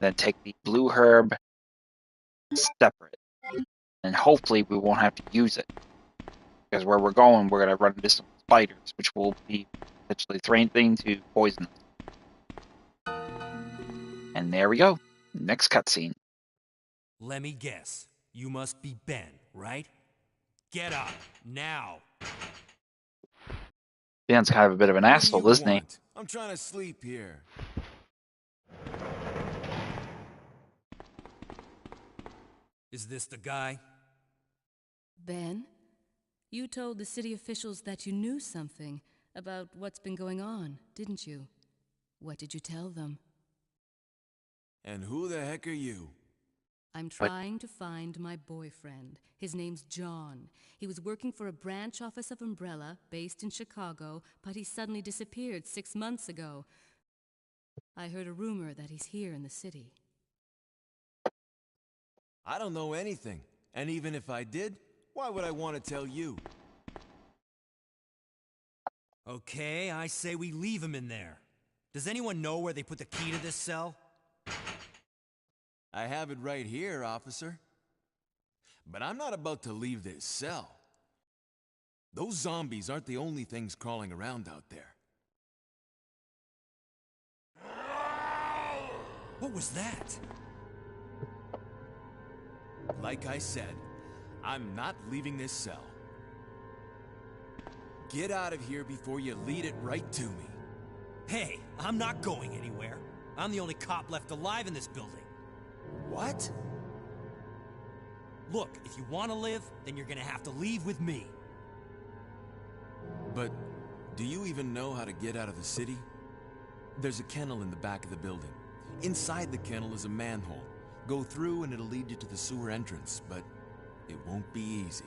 Then take the blue herb separate. And hopefully we won't have to use it. Because where we're going, we're going to run into some spiders, which will be potentially threatening to poison us. And there we go. Next cutscene. Let me guess. You must be Ben, right? Get up, now! Ben's kind of a bit of an What do asshole, you isn't he? want? I'm trying to sleep here. Is this the guy? Ben, you told the city officials that you knew something about what's been going on, didn't you? What did you tell them? And who the heck are you? I'm trying to find my boyfriend. His name's John. He was working for a branch office of Umbrella based in Chicago, but he suddenly disappeared 6 months ago. I heard a rumor that he's here in the city. I don't know anything. And even if I did, why would I want to tell you? Okay, I say we leave him in there. Does anyone know where they put the key to this cell? I have it right here, officer. But I'm not about to leave this cell. Those zombies aren't the only things crawling around out there. What was that? Like I said, I'm not leaving this cell. Get out of here before you lead it right to me. Hey, I'm not going anywhere. I'm the only cop left alive in this building. What? Look, if you want to live, then you're gonna have to leave with me. But do you even know how to get out of the city? There's a kennel in the back of the building. Inside the kennel is a manhole. Go through and it'll lead you to the sewer entrance, but it won't be easy.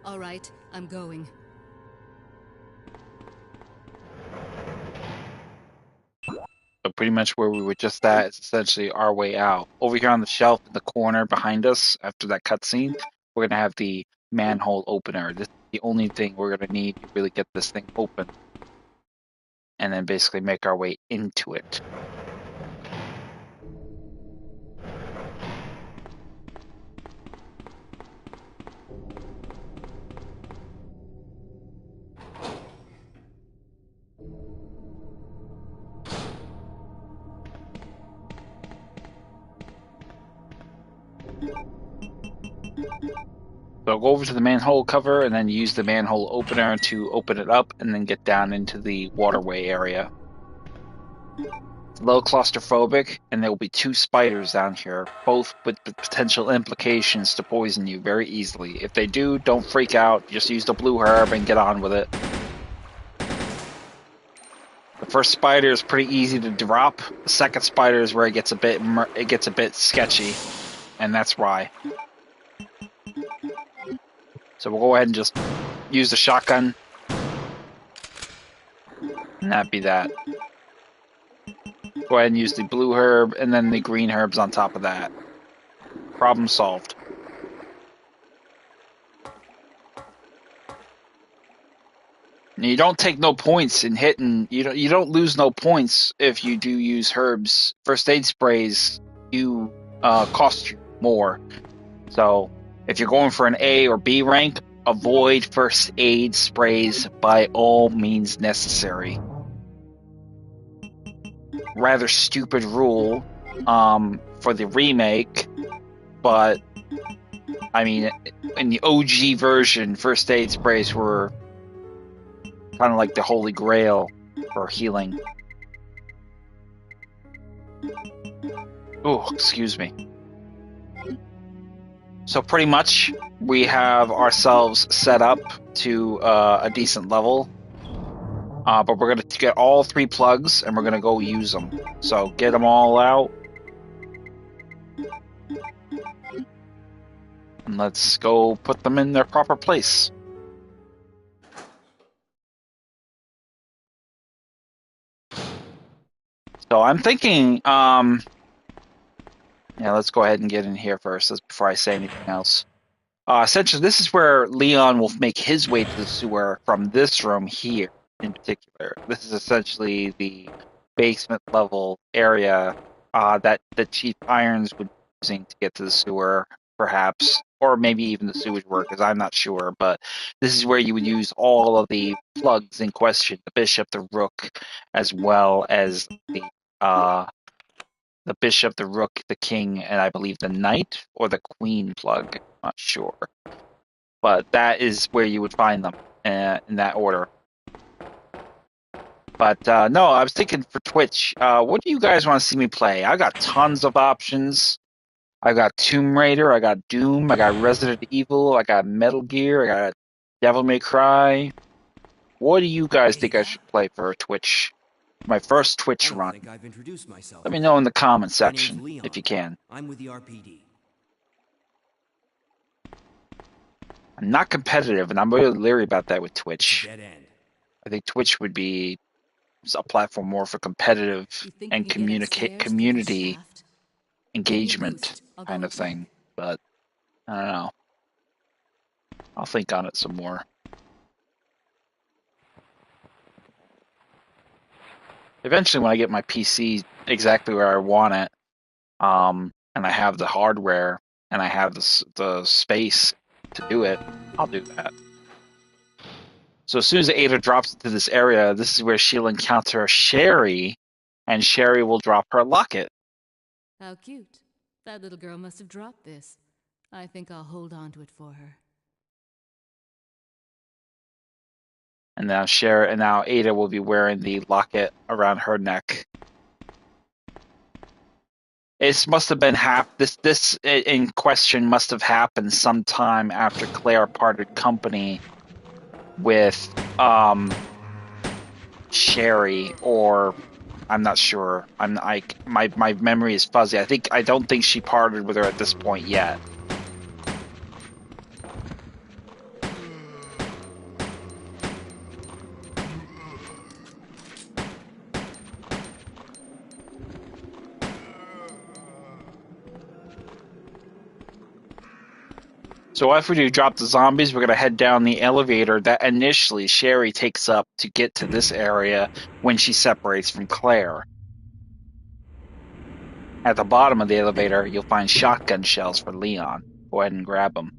All right, I'm going. So pretty much where we were just at is essentially our way out. Over here on the shelf in the corner behind us, after that cutscene, we're going to have the manhole opener. This is the only thing we're going to need to really get this thing open. And then basically make our way into it. So go over to the manhole cover and then use the manhole opener to open it up and then get down into the waterway area. It's a little claustrophobic, and there will be 2 spiders down here, both with potential implications to poison you very easily. If they do, don't freak out. Just use the blue herb and get on with it. The first spider is pretty easy to drop. The second spider is where it gets a bit sketchy, and that's why. So we'll go ahead and just use the shotgun. And that be that. Go ahead and use the blue herb and then the green herbs on top of that. Problem solved. And you don't take no points in hitting. You don't lose no points if you do use herbs. First aid sprays do cost you more. So if you're going for an A or B rank, avoid first aid sprays by all means necessary. Rather stupid rule for the remake, but I mean, in the OG version, first aid sprays were kind of like the holy grail for healing. Oh, excuse me. So pretty much we have ourselves set up to a decent level. But we're going to get all 3 plugs and we're going to go use them. So get them all out. And let's go put them in their proper place. So I'm thinking, yeah, let's go ahead and get in here first before I say anything else. Essentially, this is where Leon will make his way to the sewer from this room here in particular. This is essentially the basement level area that the Chief Irons would be using to get to the sewer, perhaps, or maybe even the sewage workers. I'm not sure, but this is where you would use all of the plugs in question: the bishop, the rook, as well as the bishop, the rook, the king, and I believe the knight or the queen plug. I'm not sure. But that is where you would find them in that order. But no, I was thinking for Twitch, what do you guys want to see me play? I got tons of options. I got Tomb Raider, I got Doom, I got Resident Evil, I got Metal Gear, I got Devil May Cry. What do you guys think I should play for Twitch? My first I Twitch don't run. think I've introduced myself. Let me know in the comment My name's section Leon. if you can. I'm with the RPD. I'm not competitive, and I'm really leery about that with It's a Twitch. dead end. I think Twitch would be a platform more for competitive You think and we could get upstairs through the community shaft? Give me a engagement boost. I'll go kind and of check. thing. But I don't know. I'll think on it some more. Eventually, when I get my PC exactly where I want it, and I have the hardware and I have the space to do it, I'll do that. So as soon as Ada drops into this area, this is where she'll encounter Sherry, and Sherry will drop her locket. How cute. That little girl must have dropped this. I think I'll hold on to it for her. And now Ada will be wearing the locket around her neck. It must have been this in question must have happened sometime after Claire parted company with Sherry, or I'm not sure. My memory is fuzzy. I don't think she parted with her at this point yet. So after we drop the zombies, we're going to head down the elevator that initially Sherry takes up to get to this area when she separates from Claire. At the bottom of the elevator, you'll find shotgun shells for Leon. Go ahead and grab them.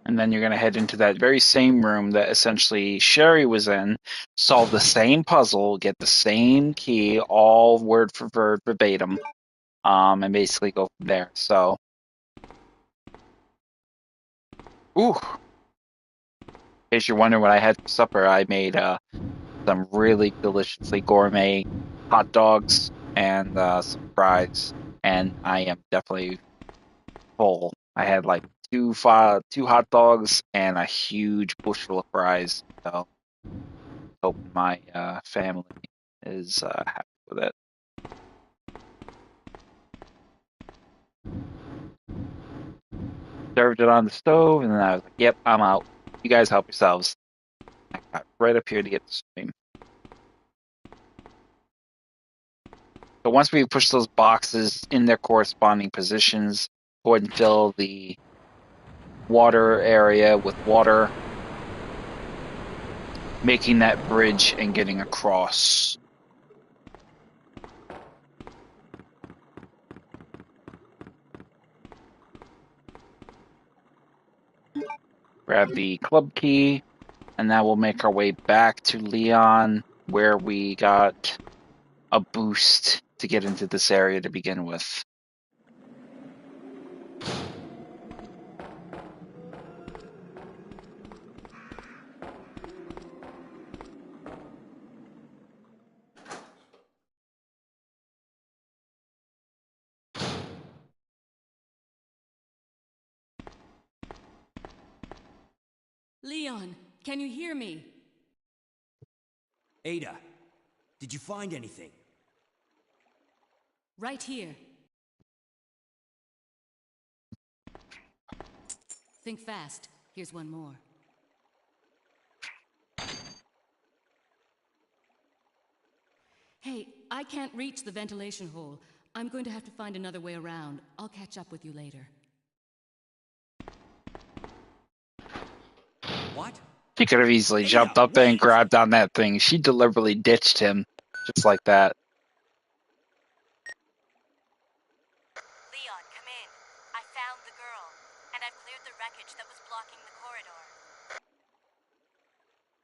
And then you're going to head into that very same room that essentially Sherry was in, solve the same puzzle, get the same key, all word for word verbatim, and basically go from there. So, ooh. In case you're wondering what I had for supper, I made some really deliciously gourmet hot dogs and some fries, and I am definitely full. I had like two hot dogs and a huge bushel of fries. So hope my family is happy with it. Served it on the stove, and then I was like, "Yep, I'm out. You guys help yourselves." I got right up here to get the stream. So once we push those boxes in their corresponding positions, go ahead and fill the water area with water, making that bridge and getting across. grab the club key, and now we'll make our way back to Leon, where we got a boost to get into this area to begin with. Leon, can you hear me? Ada, did you find anything? Right here. Think fast. Here's one more. Hey, I can't reach the ventilation hole. I'm going to have to find another way around. I'll catch up with you later. What? She could have easily Ada, jumped up there and wait! grabbed on that thing. She deliberately ditched him, just like that. Leon, come in. I found the girl, and I've cleared the wreckage that was blocking the corridor.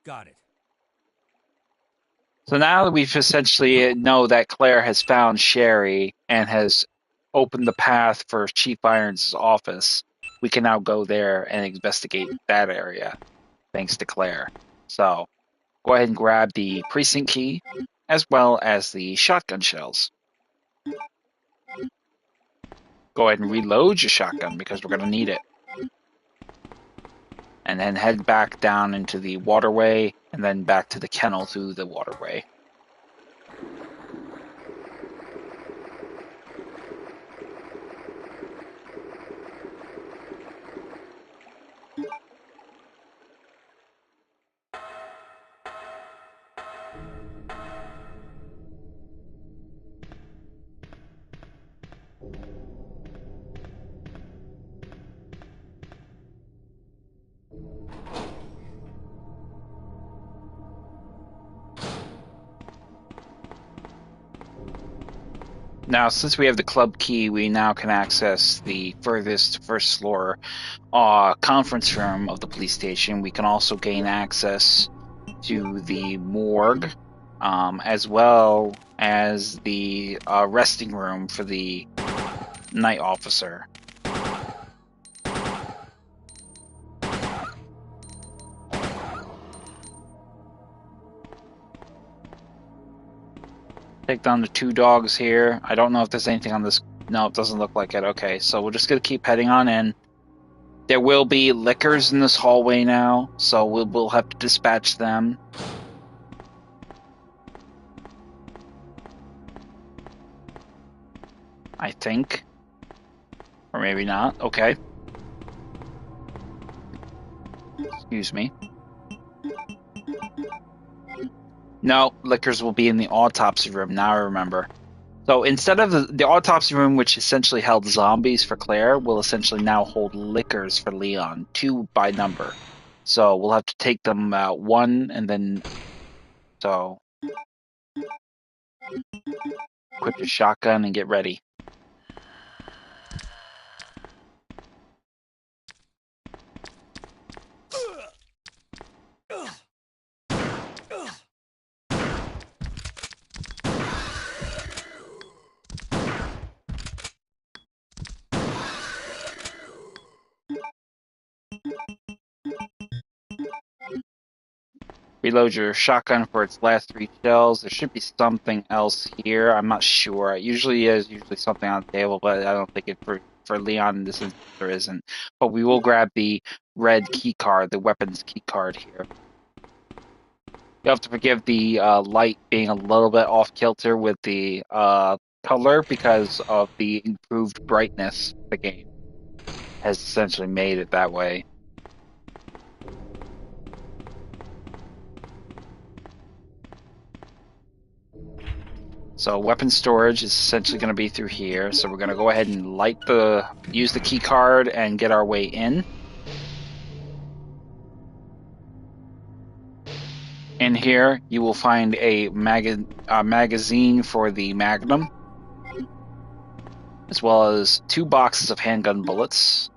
Got it. So now that we've essentially know that Claire has found Sherry and has opened the path for Chief Irons' office, we can now go there and investigate that area, thanks to Claire. So go ahead and grab the precinct key, as well as the shotgun shells. Go ahead and reload your shotgun, because we're going to need it. And then head back down into the waterway, and then back to the kennel through the waterway. Now, since we have the club key, we now can access the furthest first floor conference room of the police station. We can also gain access to the morgue, as well as the resting room for the night officer. Take down the two dogs here. I don't know if there's anything on this. No, it doesn't look like it. Okay, so we're just going to keep heading on in. There will be lickers in this hallway now, so we'll have to dispatch them. I think. Or maybe not. Okay. Excuse me. No, liquors will be in the autopsy room. Now I remember. So instead of the autopsy room, which essentially held zombies for Claire, will essentially now hold liquors for Leon, 2 by number. So we'll have to take them one, and then... So... equip your shotgun and get ready. Reload your shotgun for its last 3 shells. There should be something else here. I'm not sure. It usually is something on the table, but I don't think it for Leon in this instance there isn't. But we will grab the red key card, the weapons key card here. You have to forgive the light being a little bit off kilter with the color because of the improved brightness the game has essentially made it that way. So weapon storage is essentially going to be through here. So we're going to go ahead and use the key card and get our way in. In here, you will find a magazine for the Magnum, as well as 2 boxes of handgun bullets.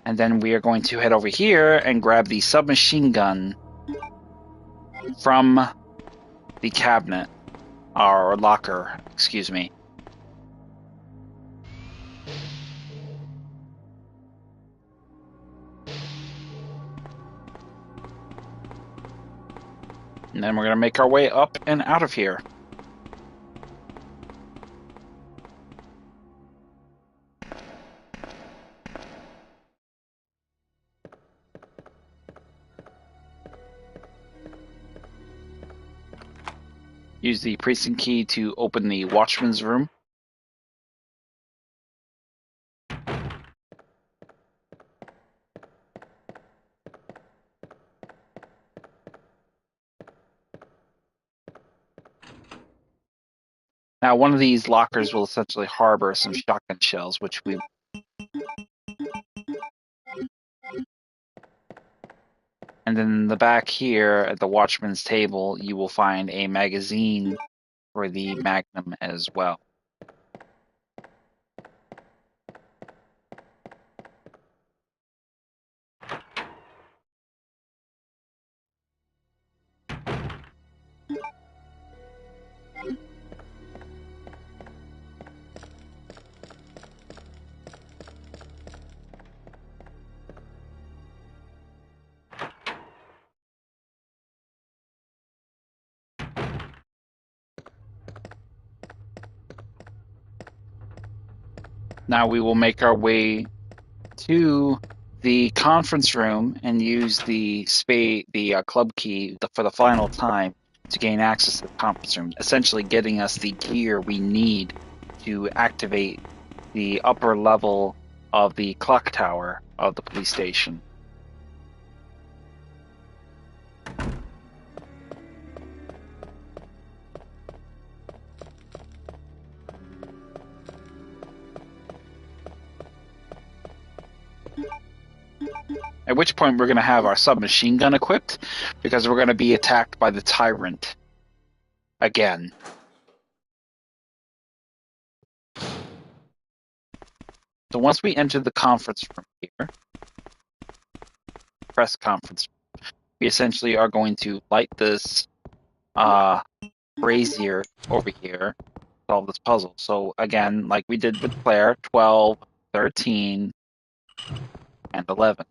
And then we are going to head over here and grab the submachine gun from the cabinet, or locker, excuse me. And then we're going to make our way up and out of here. Use the precinct key to open the watchman's room. Now, one of these lockers will essentially harbor some shotgun shells, which we... And then in the back here, at the watchman's table, you will find a magazine for the Magnum as well. Now we will make our way to the conference room and use the club key for the final time to gain access to the conference room, essentially getting us the gear we need to activate the upper level of the clock tower of the police station. At which point we're going to have our submachine gun equipped, because we're going to be attacked by the tyrant again. So once we enter the conference room here, press conference room, we essentially are going to light this brazier over here, solve this puzzle. So again, like we did with Claire, 12, 13, and 11.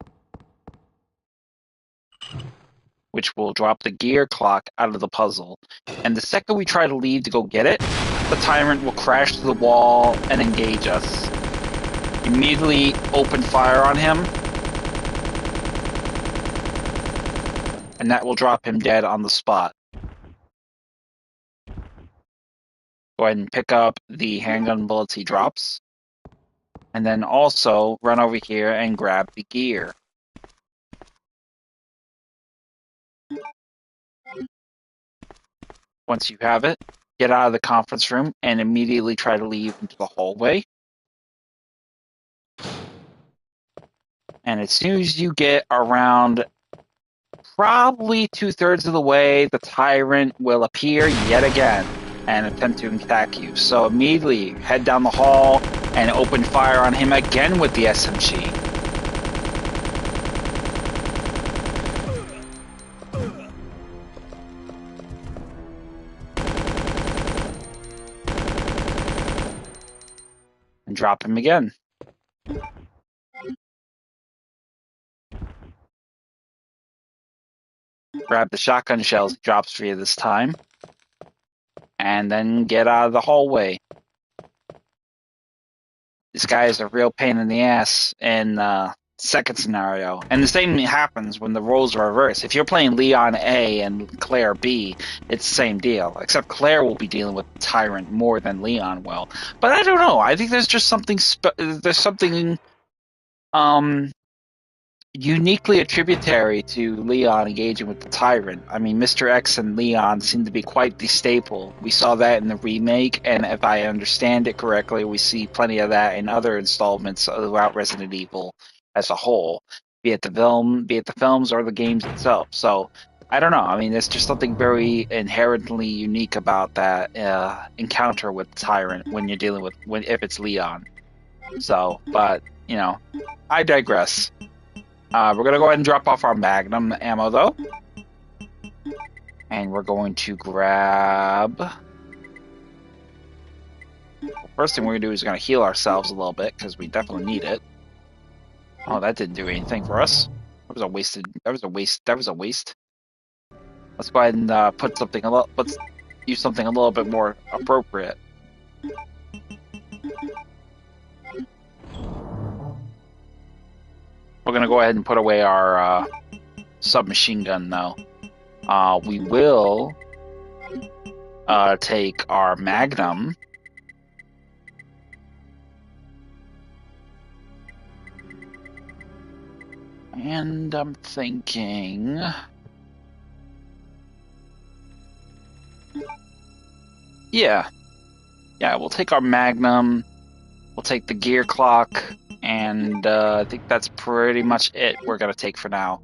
Which will drop the gear clock out of the puzzle. And the second we try to leave to go get it, the tyrant will crash to the wall and engage us. Immediately open fire on him, and that will drop him dead on the spot. Go ahead and pick up the handgun bullets he drops, and then also run over here and grab the gear. Once you have it, get out of the conference room and immediately try to leave into the hallway. And as soon as you get around probably 2/3 of the way, the tyrant will appear yet again and attempt to attack you. So immediately head down the hall and open fire on him again with the SMG. And drop him again. Grab the shotgun shells he drops for you this time. And then get out of the hallway. This guy is a real pain in the ass in second scenario. And the same happens when the roles are reversed. If you're playing Leon A and Claire B, it's the same deal. Except Claire will be dealing with the tyrant more than Leon will. But I don't know. I think there's just something uniquely attributary to Leon engaging with the tyrant. I mean, Mr. X and Leon seem to be quite the staple. We saw that in the remake, and if I understand it correctly, we see plenty of that in other installments throughout Resident Evil as a whole, be it the films or the games itself. So I don't know. I mean, there's just something very inherently unique about that encounter with the tyrant when you're dealing with if it's Leon. So, but you know, I digress. We're gonna go ahead and drop off our Magnum ammo though. And we're going to grab... First thing we're gonna do is gonna heal ourselves a little bit, because we definitely need it. Oh, that didn't do anything for us. That was a wasted... That was a waste. That was a waste. Let's go ahead and put something a little... Let's use something a little bit more appropriate. We're gonna go ahead and put away our submachine gun though. We will take our Magnum. And I'm thinking... Yeah, we'll take our Magnum, we'll take the gear clock, and I think that's pretty much it we're gonna take for now.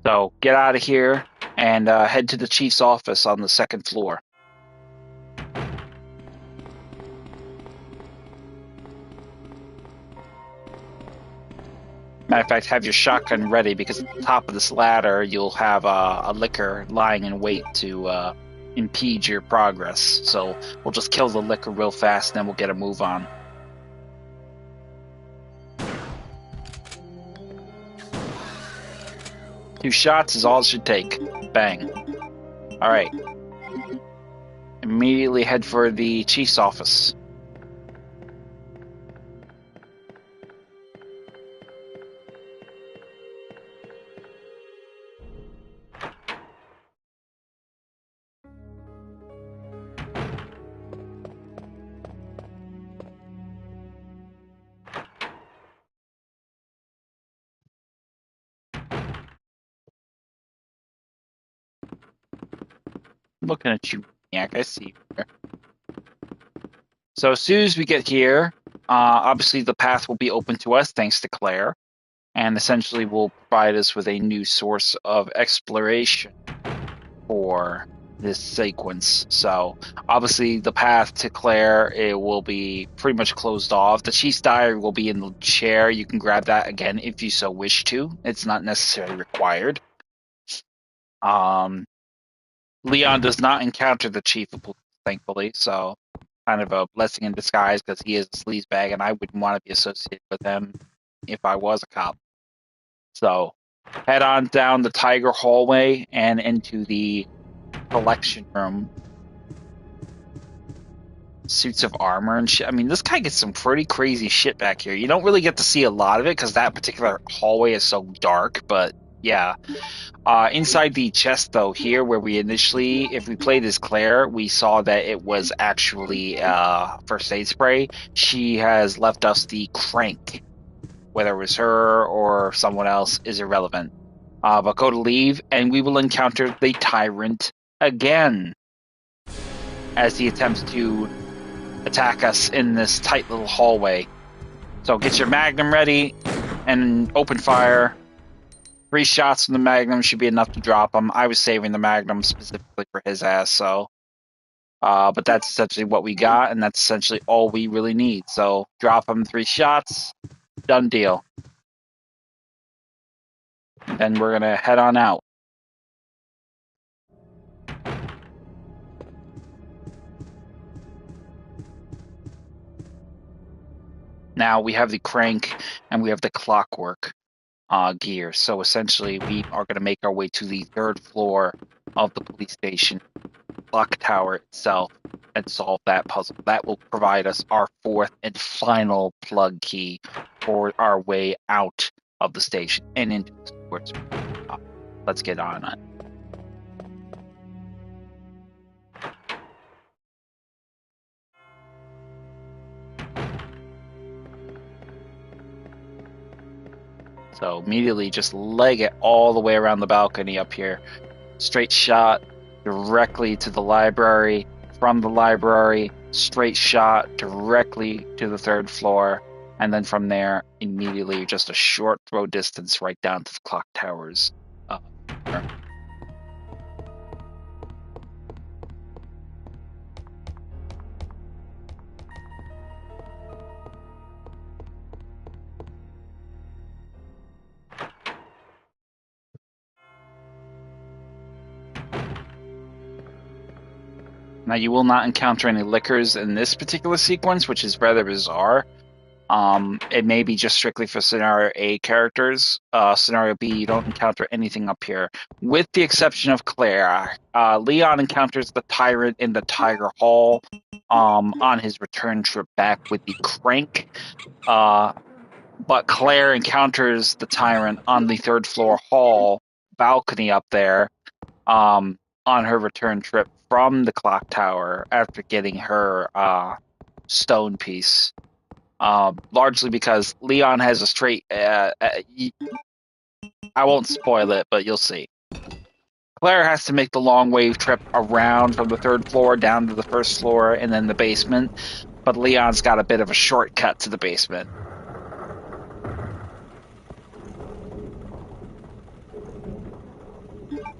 So get out of here and head to the chief's office on the second floor. Matter of fact, have your shotgun ready, because at the top of this ladder you'll have a licker lying in wait to impede your progress. So we'll just kill the licker real fast, and then we'll get a move on. Two shots is all it should take. Bang. Alright. Immediately head for the chief's office. Looking at you, maniac. I see you there. So as soon as we get here, obviously the path will be open to us thanks to Claire, and essentially will provide us with a new source of exploration for this sequence. So obviously the path to Claire, it will be pretty much closed off. The Chief's Diary will be in the chair. You can grab that again if you so wish to. It's not necessarily required. Leon does not encounter the chief of police, thankfully, so kind of a blessing in disguise, because he is a sleazebag, and I wouldn't want to be associated with him if I was a cop. So head on down the tiger hallway and into the collection room. Suits of armor and shit. I mean, this guy gets some pretty crazy shit back here. You don't really get to see a lot of it because that particular hallway is so dark, but yeah. Inside the chest, though, here where we initially, if we played as Claire, we saw that it was actually first aid spray. She has left us the crank. Whether it was her or someone else is irrelevant. But go to leave, and we will encounter the tyrant again as he attempts to attack us in this tight little hallway. So get your Magnum ready and open fire. 3 shots from the Magnum should be enough to drop him. I was saving the Magnum specifically for his ass, so... but that's essentially what we got, and that's essentially all we really need. So drop him 3 shots, done deal. And then we're gonna head on out. Now we have the crank and we have the clockwork gear. So essentially we are going to make our way to the 3rd floor of the police station, clock tower itself, and solve that puzzle. That will provide us our 4th and final plug key for our way out of the station and into the sports. Let's get on it. So immediately just leg it all the way around the balcony up here. Straight shot directly to the library. From the library, straight shot directly to the 3rd floor. And then from there, immediately just a short throw distance right down to the clock towers. Now, you will not encounter any liquors in this particular sequence, which is rather bizarre. It may be just strictly for Scenario A characters. Scenario B, you don't encounter anything up here, with the exception of Claire. Leon encounters the Tyrant in the Tiger Hall on his return trip back with the Crank. But Claire encounters the Tyrant on the third floor hall balcony up there on her return trip from the clock tower after getting her stone piece. Largely because Leon has a straight. I won't spoil it, but you'll see. Claire has to make the long wave trip around from the third floor down to the first floor and then the basement, but Leon's got a bit of a shortcut to the basement.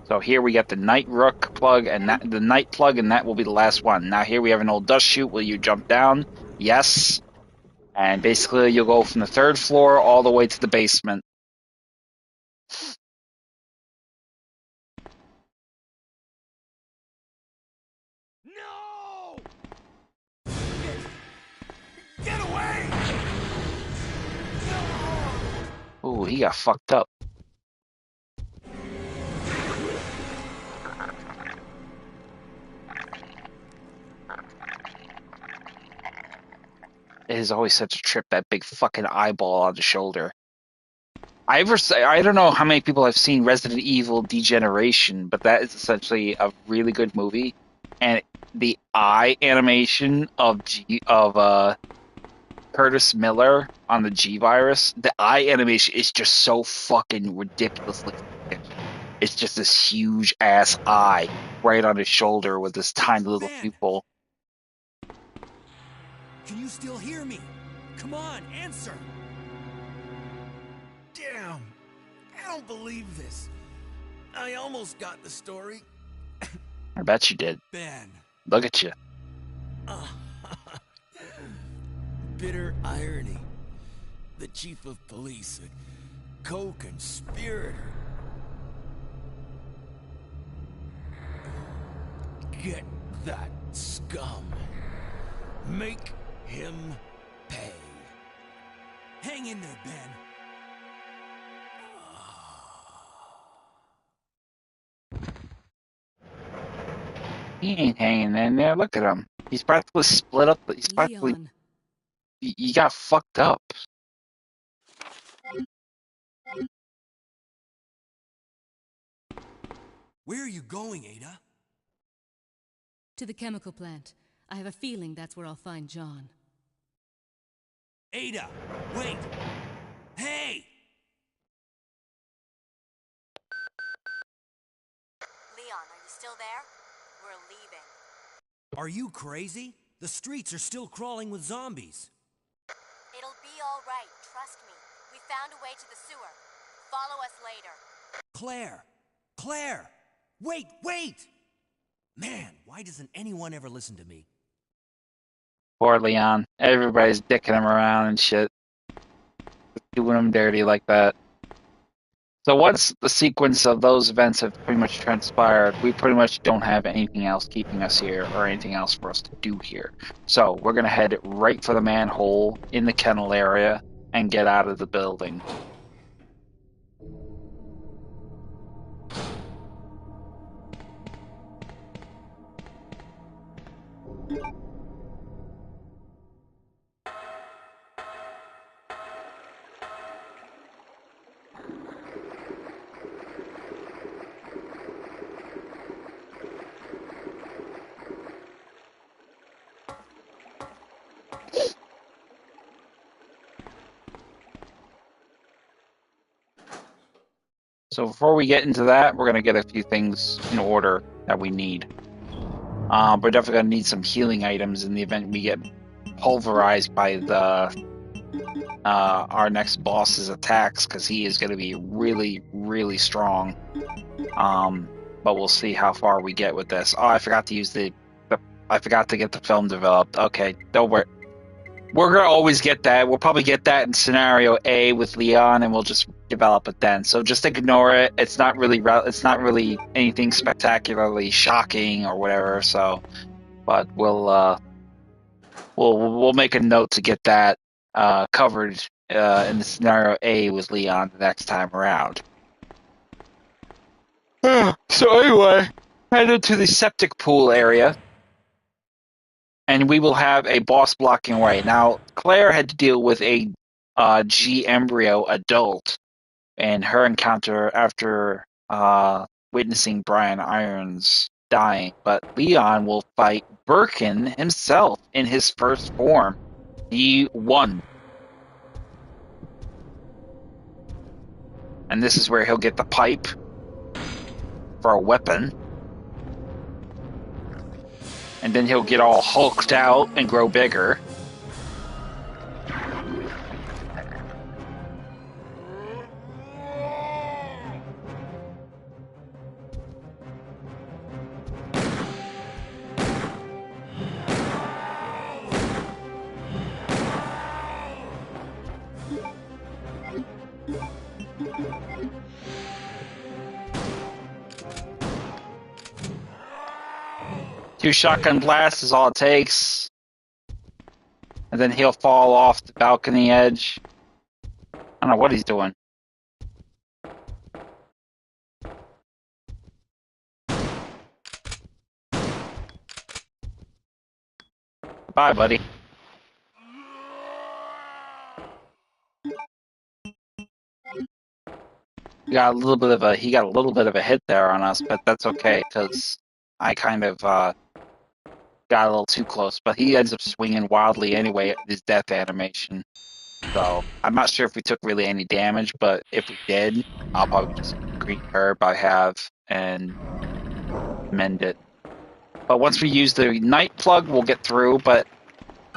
So here we got the night rook plug and the night plug, and that will be the last one. Now here we have an old dust chute. Will you jump down? Yes. And basically you'll go from the third floor all the way to the basement. No! Get away! Ooh, he got fucked up. It is always such a trip, that big fucking eyeball on the shoulder. I don't know how many people have seen Resident Evil Degeneration, but that is essentially a really good movie. And the eye animation of Curtis Miller on the G virus, the eye animation is just so fucking ridiculously. It's just this huge ass eye right on his shoulder with this tiny little pupil. Can you still hear me? Come on, answer! Damn! I don't believe this. I almost got the story. I bet you did. Ben. Look at you. Bitter irony. The chief of police, a co-conspirator. Get that scum. Make him pay. Hang in there, Ben. He ain't hanging in there. Look at him. He's practically split up. He's practically. Leon. He got fucked up. Where are you going, Ada? To the chemical plant. I have a feeling that's where I'll find John. Ada, wait! Hey! Leon, are you still there? We're leaving. Are you crazy? The streets are still crawling with zombies. It'll be all right, trust me. We found a way to the sewer. Follow us later. Claire! Claire! Wait, wait! Man, why doesn't anyone ever listen to me? Poor Leon. Everybody's dicking him around and shit. Doing him dirty like that. So once the sequence of those events have pretty much transpired, we pretty much don't have anything else keeping us here or anything else for us to do here. So we're going to head right for the manhole in the kennel area and get out of the building. So before we get into that, we're going to get a few things in order that we need. We're definitely going to need some healing items in the event we get pulverized by our next boss's attacks, because he is going to be really, really strong. But we'll see how far we get with this. Oh, I forgot to use I forgot to get the film developed. Okay, don't worry. We're gonna always get that. We'll probably get that in scenario A with Leon, and we'll just develop it then. So just ignore it. It's not really anything spectacularly shocking or whatever. So but we'll make a note to get that covered in the scenario A with Leon the next time around. So anyway, headed to the septic pool area, and we will have a boss blocking away. Now, Claire had to deal with a G embryo adult and her encounter after witnessing Brian Irons dying, but Leon will fight Birkin himself in his first form. He won. And this is where he'll get the pipe for a weapon. And then he'll get all hulked out and grow bigger. Two shotgun blasts is all it takes. And then he'll fall off the balcony edge. I don't know what he's doing. Bye, buddy. He got a little bit of a hit there on us, but that's okay because I kind of got a little too close. But he ends up swinging wildly anyway at his death animation. So I'm not sure if we took really any damage, but if we did, I'll probably just green herb I have and mend it. But once we use the night plug, we'll get through. But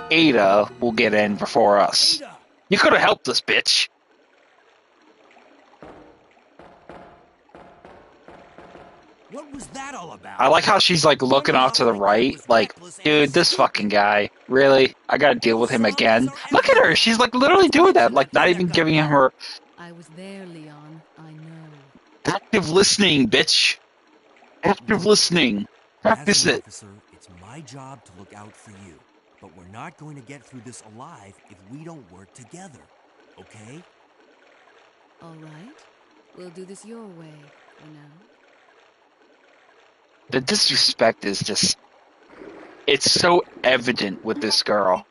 Ada will get in before us. You could have helped us, bitch. What was that all about? I like how she's like looking off to the right, like, dude, this fucking guy, really? I gotta deal with him again. Look at her, she's like literally doing that, like not even giving him her I was there, Leon. I know. active listening, bitch. Active listening. Practice As an it. officer, it's my job to look out for you. But we're not going to get through this alive if we don't work together. Okay? All right. We'll do this your way for now. The disrespect is just, it's so evident with this girl.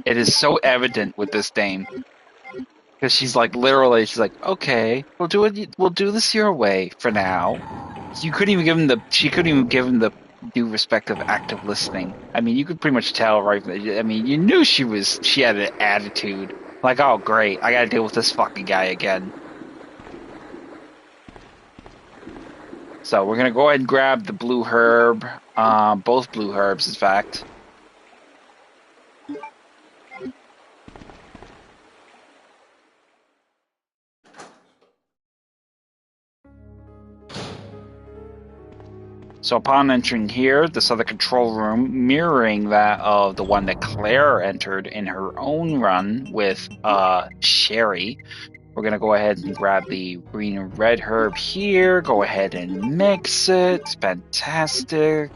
It is so evident with this dame. Because she's like, literally, she's like, okay, we'll do this your way for now. You couldn't even give him she couldn't even give him the due respect of active listening. I mean, you could pretty much tell, right? I mean, you knew she had an attitude. Like, oh, great, I gotta deal with this fucking guy again. So we're gonna go ahead and grab the blue herb, both blue herbs, in fact. So upon entering here, this other control room, mirroring that of the one that Claire entered in her own run with Sherry, we're going to go ahead and grab the green and red herb here, go ahead and mix it. It's fantastic.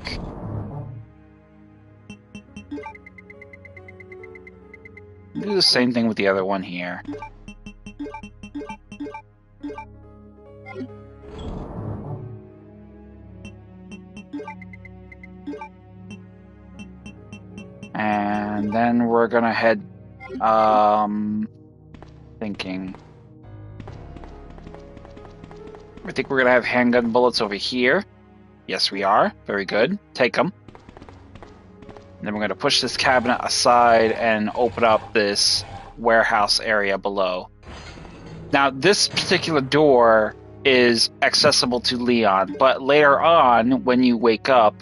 Do the same thing with the other one here. And then we're gonna head, thinking. I think we're gonna have handgun bullets over here. Yes, we are. Very good. Take them. And then we're gonna push this cabinet aside and open up this warehouse area below. Now, this particular door is accessible to Leon, but later on, when you wake up,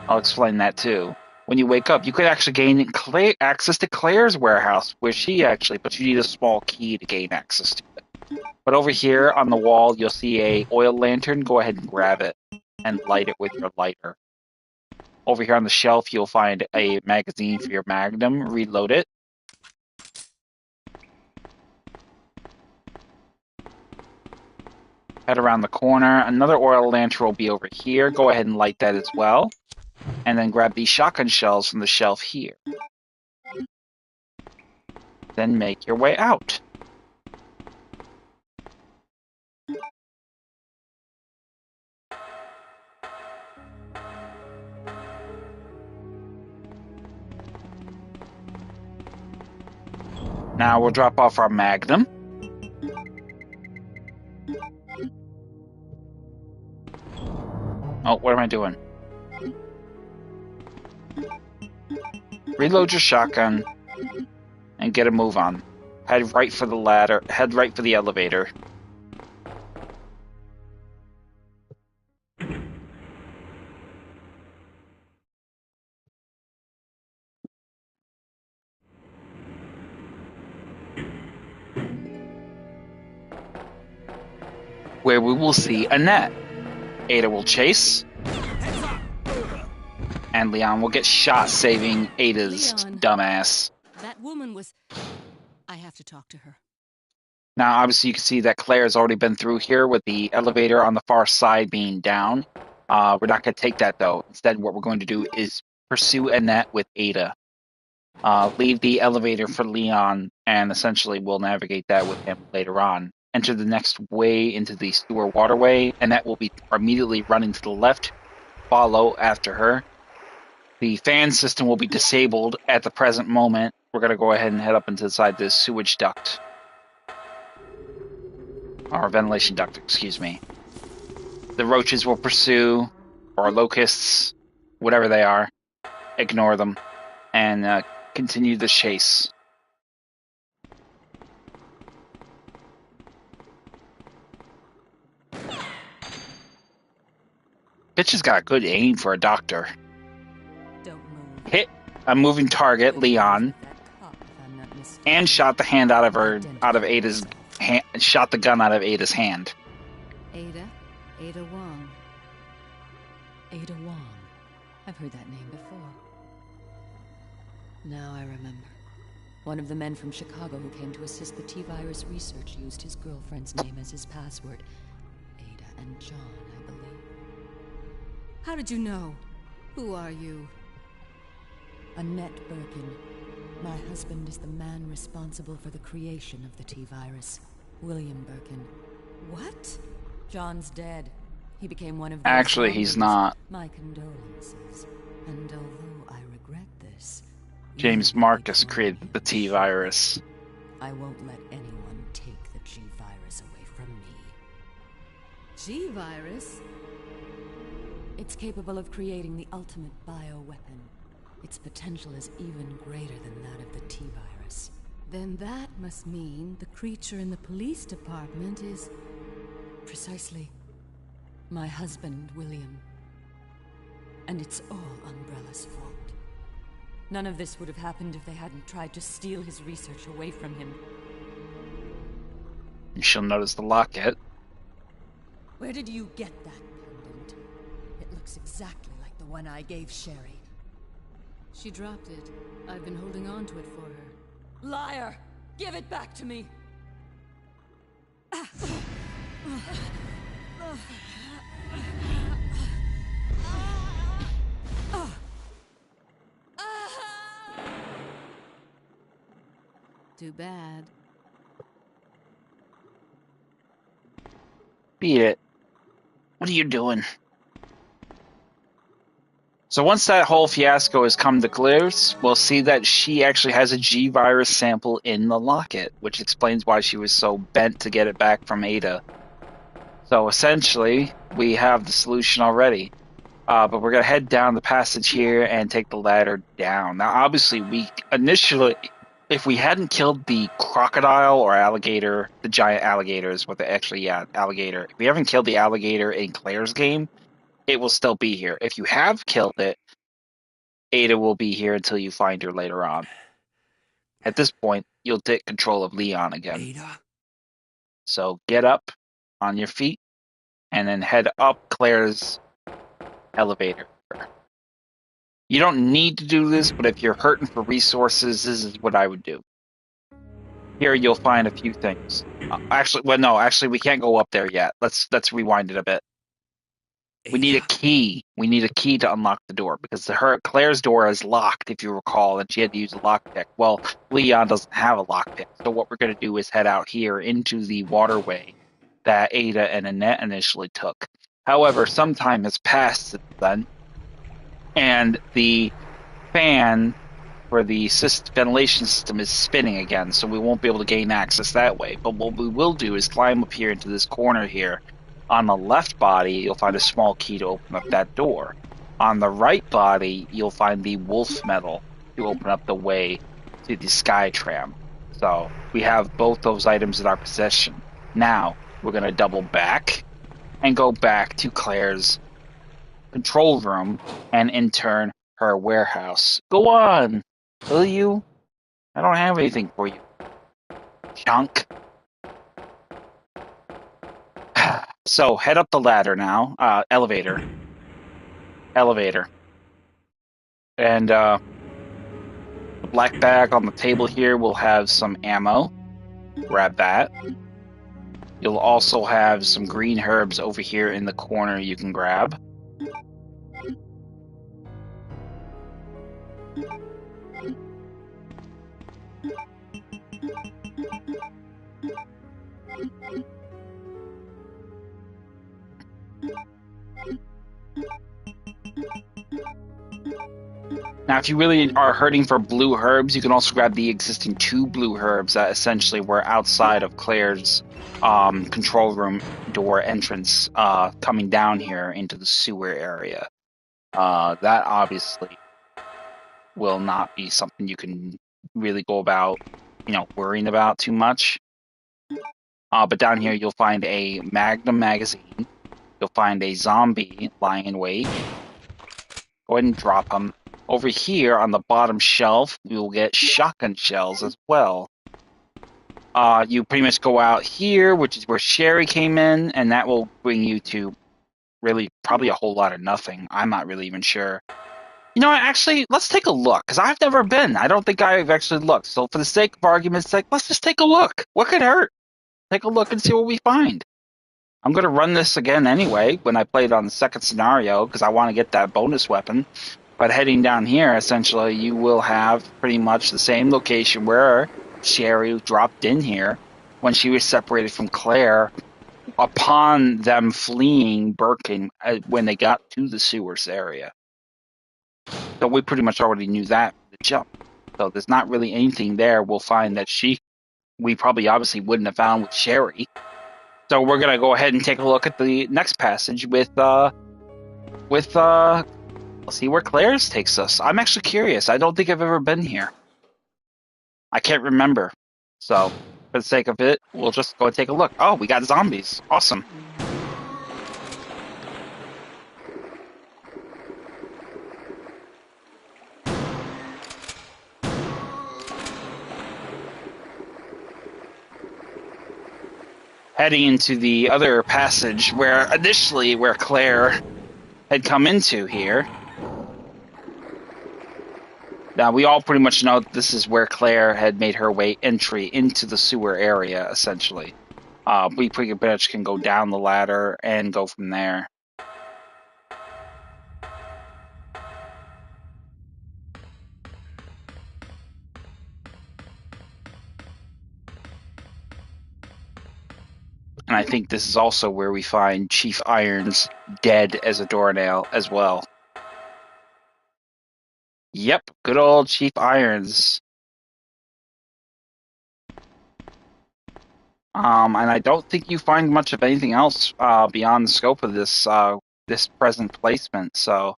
I'll explain that too. When you wake up, you could actually gain access to Claire's warehouse, but you need a small key to gain access to it. But over here on the wall, you'll see a oil lantern. Go ahead and grab it and light it with your lighter. Over here on the shelf, you'll find a magazine for your Magnum. Reload it. Head around the corner. Another oil lantern will be over here. Go ahead and light that as well. And then grab these shotgun shells from the shelf here. Then make your way out. Now we'll drop off our Magnum. Oh, what am I doing? Reload your shotgun and get a move on. Head right for the ladder. Head right for the elevator. Where we will see Annette. Ada will chase. And Leon will get shot saving Ada's Leon. dumbass. That woman was... I have to talk to her. Now, obviously, you can see that Claire's already been through here with the elevator on the far side being down. We're not going to take that, though. Instead, what we're going to do is pursue Annette with Ada. Leave the elevator for Leon, and essentially we'll navigate that with him later on. Enter the next way into the sewer waterway. Annette will be immediately running to the left. Follow after her. The fan system will be disabled at the present moment. We're going to go ahead and head up inside this sewage duct. Or ventilation duct, excuse me. The roaches will pursue, or locusts, whatever they are. Ignore them. And continue the chase. Bitch has got a good aim for a doctor. Don't move. Hit a moving target, Leon, and shot the hand out of Ada's hand. Shot the gun out of Ada's hand. Ada Wong. Ada Wong. I've heard that name before. Now I remember. One of the men from Chicago who came to assist the T-virus research used his girlfriend's name as his password. Ada and John, I believe. How did you know? Who are you? Annette Birkin. My husband is the man responsible for the creation of the T-virus. William Birkin. What? John's dead. He became one of those Actually, he's zombies. not. My condolences. And although I regret this, James you will be Marcus created the forgiven. T-virus. I won't let anyone take the G-virus away from me. G-virus? It's capable of creating the ultimate bioweapon. Its potential is even greater than that of the T-virus. Then that must mean the creature in the police department is... precisely my husband, William. And it's all Umbrella's fault. None of this would have happened if they hadn't tried to steal his research away from him. She'll notice the locket. Where did you get that pendant? It looks exactly like the one I gave Sherry. She dropped it. I've been holding on to it for her. Liar! Give it back to me! Too bad. Beat it. What are you doing? So once that whole fiasco has come to clears, we'll see that she actually has a G-virus sample in the locket, which explains why she was so bent to get it back from Ada. So essentially, we have the solution already. But we're going to head down the passage here and take the ladder down. Now, obviously, we initially... If we hadn't killed the crocodile or alligator, the giant alligators, alligator. If we haven't killed the alligator in Claire's game, it will still be here. If you have killed it, Ada will be here until you find her later on. At this point, you'll take control of Leon again. Ada? So get up on your feet and then head up Claire's elevator. You don't need to do this, but if you're hurting for resources, this is what I would do. Here you'll find a few things. Actually, well, no, actually, we can't go up there yet. Let's rewind it a bit. We need a Ava? key. We need a key to unlock the door because Claire's door is locked, if you recall, and she had to use a lockpick. Well, Leon doesn't have a lockpick, so what we're going to do is head out here into the waterway that Ada and Annette initially took. However, some time has passed since then, and the fan for the ventilation system is spinning again, so we won't be able to gain access that way. But what we will do is climb up here into this corner here. On the left body, you'll find a small key to open up that door. On the right body, you'll find the wolf medal to open up the way to the sky tram. So we have both those items in our possession. Now, we're going to double back and go back to Claire's control room and in turn her warehouse. Go on, will you? I don't have anything for you, chunk. So head up the ladder now. Elevator. And the black bag on the table here will have some ammo. Grab that. You'll also have some green herbs over here in the corner you can grab. Now, if you really are hurting for blue herbs, you can also grab the existing 2 blue herbs that essentially were outside of Claire's control room door entrance coming down here into the sewer area. That obviously will not be something you can really go about, worrying about too much. But down here you'll find a Magnum magazine. You'll find a zombie lying in wait. Go ahead and drop them. Over here on the bottom shelf, we will get shotgun shells as well. You pretty much go out here, which is where Sherry came in, and that will bring you to really probably a whole lot of nothing. I'm not really even sure. Actually, let's take a look, because I've never been. I don't think I've actually looked. So for the sake of argument's sake, let's just take a look. What could hurt? Take a look and see what we find. I'm going to run this again anyway when I play it on the second scenario, because I want to get that bonus weapon. But heading down here, essentially, you will have pretty much the same location where Sherry dropped in here when she was separated from Claire upon them fleeing Birkin when they got to the sewers area. So we pretty much already knew that from the jump. So there's not really anything there we'll find that we probably obviously wouldn't have found with Sherry. So we're going to go ahead and take a look at the next passage with let's see where Claire's takes us. I'm actually curious. I don't think I've ever been here. I can't remember. So, for the sake of it, we'll just go and take a look. Oh, we got zombies. Awesome. Heading into the other passage where Claire had come into here. Now, we all pretty much know that this is where Claire had made her entry into the sewer area, essentially. We pretty much can go down the ladder and go from there. And I think this is also where we find Chief Irons dead as a doornail as well. Yep, good old Chief Irons. And I don't think you find much of anything else beyond the scope of this present placement, so...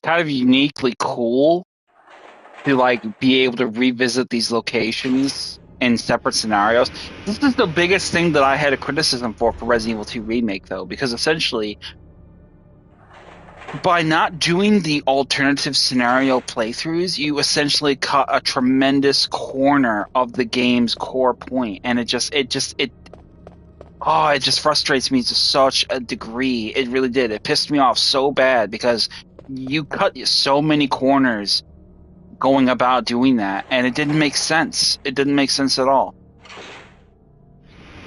kind of uniquely cool to be able to revisit these locations in separate scenarios. This is the biggest thing that I had a criticism for Resident Evil 2 Remake, though, because essentially by not doing the alternative scenario playthroughs, you essentially cut a tremendous corner of the game's core point, and it just frustrates me to such a degree. It really did. It pissed me off so bad because you cut so many corners going about doing that, and it didn't make sense. It didn't make sense at all.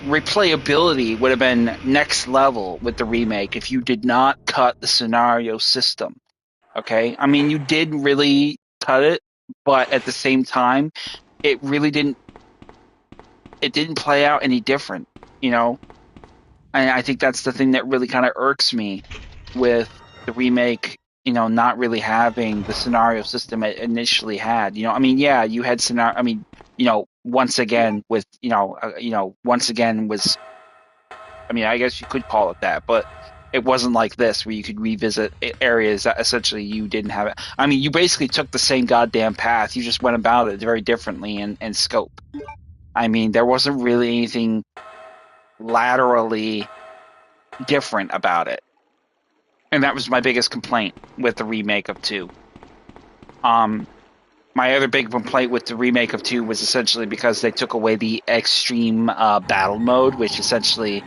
Replayability would have been next level with the remake if you did not cut the scenario system. Okay? I mean, you did really cut it, but at the same time, it really didn't play out any different, you know? And I think that's the thing that really kind of irks me with the remake, not really having the scenario system it initially had. I mean, yeah, you had scenario. I mean, once again with, once again was. I mean, I guess you could call it that, but it wasn't like this where you could revisit areas that essentially you didn't have it. I mean, you basically took the same goddamn path. You just went about it very differently in scope. I mean, there wasn't really anything laterally different about it. And that was my biggest complaint with the remake of 2. My other big complaint with the remake of 2 was essentially because they took away the extreme battle mode, which essentially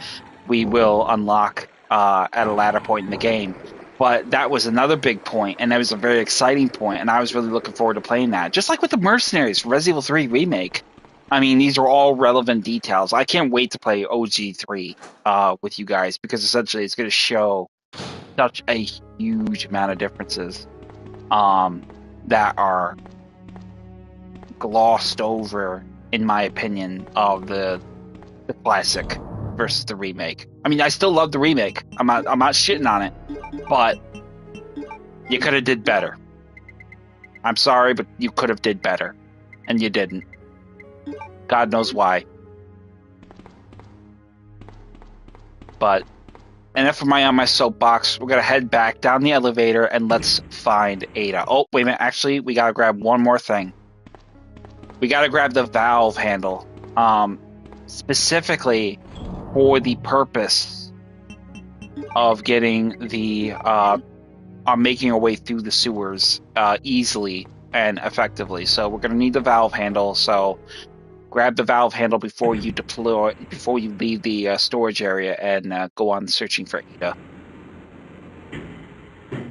we will unlock at a later point in the game. But that was another big point, and that was a very exciting point, and I was really looking forward to playing that. Just like with the Mercenaries, Resident Evil 3 remake. I mean, these are all relevant details. I can't wait to play OG3 with you guys, because essentially it's going to show such a huge amount of differences that are glossed over, in my opinion, of the classic versus the remake. I mean, I still love the remake. I'm not shitting on it, but you could have did better. I'm sorry, but you could have did better, and you didn't. God knows why. But enough of my on my soapbox. We're gonna head back down the elevator and let's find Ada. Oh, wait a minute. Actually, we gotta grab one more thing. We gotta grab the valve handle, specifically for the purpose of getting the making our way through the sewers easily and effectively. So we're gonna need the valve handle. So grab the valve handle before you leave the storage area and go on searching for Ada.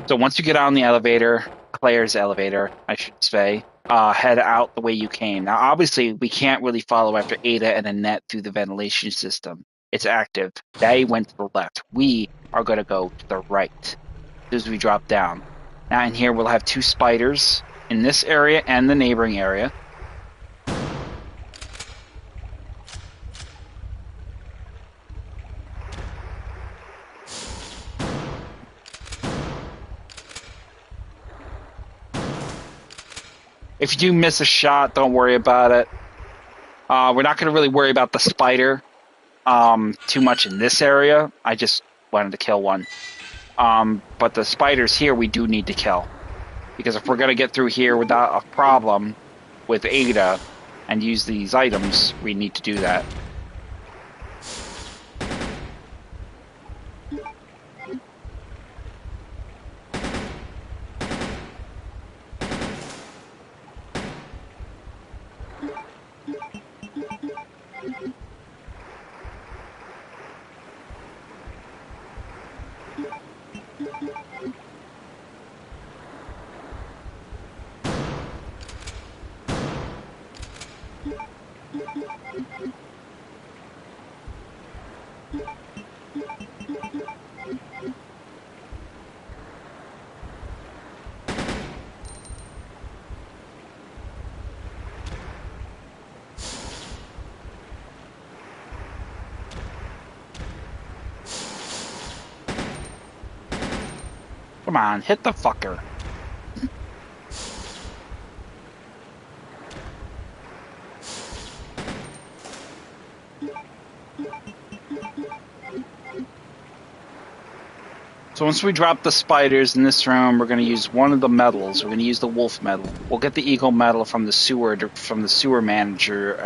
So once you get on the elevator, Claire's elevator, I should say, head out the way you came. Now, obviously, we can't really follow after Ada and Annette through the ventilation system. It's active. They went to the left. We are going to go to the right as we drop down. Now, in here, we'll have 2 spiders in this area and the neighboring area. If you do miss a shot, don't worry about it. We're not going to really worry about the spider too much in this area. I just wanted to kill one. But the spiders here we do need to kill. Because if we're going to get through here without a problem with Ada and use these items, we need to do that. Come on, hit the fucker. So once we drop the spiders in this room, we're going to use one of the medals. We're going to use the wolf medal. We'll get the eagle medal from the sewer manager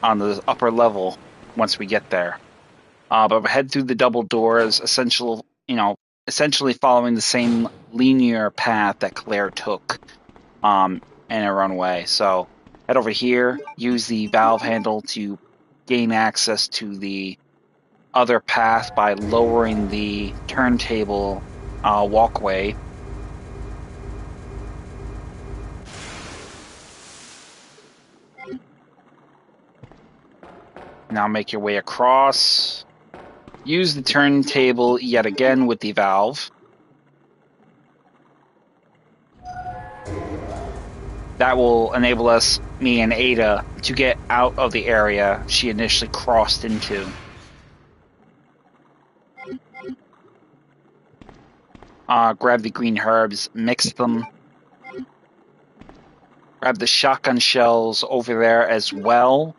on the upper level once we get there. But we'll head through the double doors, essentially following the same linear path that Claire took in her own way. So head over here, use the valve handle to gain access to the other path by lowering the turntable walkway. Now make your way across. Use the turntable yet again with the valve. That will enable us, me and Ada, to get out of the area she initially crossed into. Grab the green herbs, mix them. Grab the shotgun shells over there as well.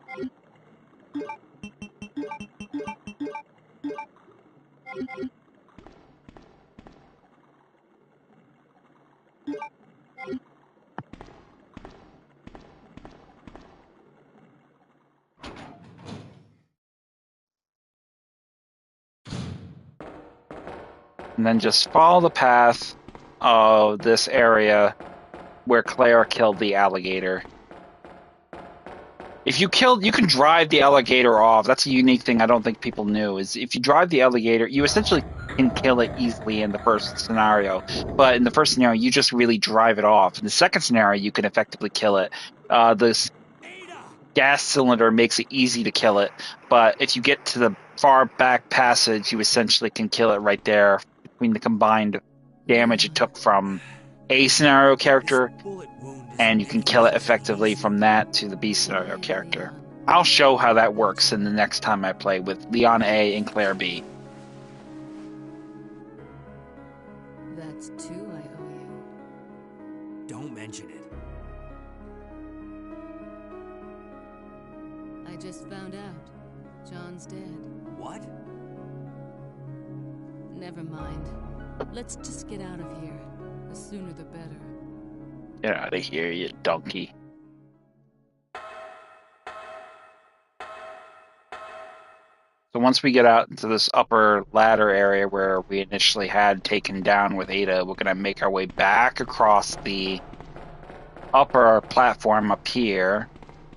And then just follow the path of this area where Claire killed the alligator. If you can drive the alligator off. That's a unique thing I don't think people knew, is if you drive the alligator, you essentially can kill it easily in the first scenario. But in the first scenario, you just really drive it off. In the second scenario, you can effectively kill it. This gas cylinder makes it easy to kill it. But if you get to the far back passage, you essentially can kill it right there between the combined damage it took from A scenario character, and you can kill it effectively from that to the B scenario character. I'll show how that works in the next time I play with Leon A and Claire B. That's 2 I owe you. Don't mention it. I just found out. John's dead. What? Never mind. Let's just get out of here. The sooner the better. Get out of here, you donkey. So once we get out into this upper ladder area where we initially had taken down with Ada, we're going to make our way back across the upper platform up here.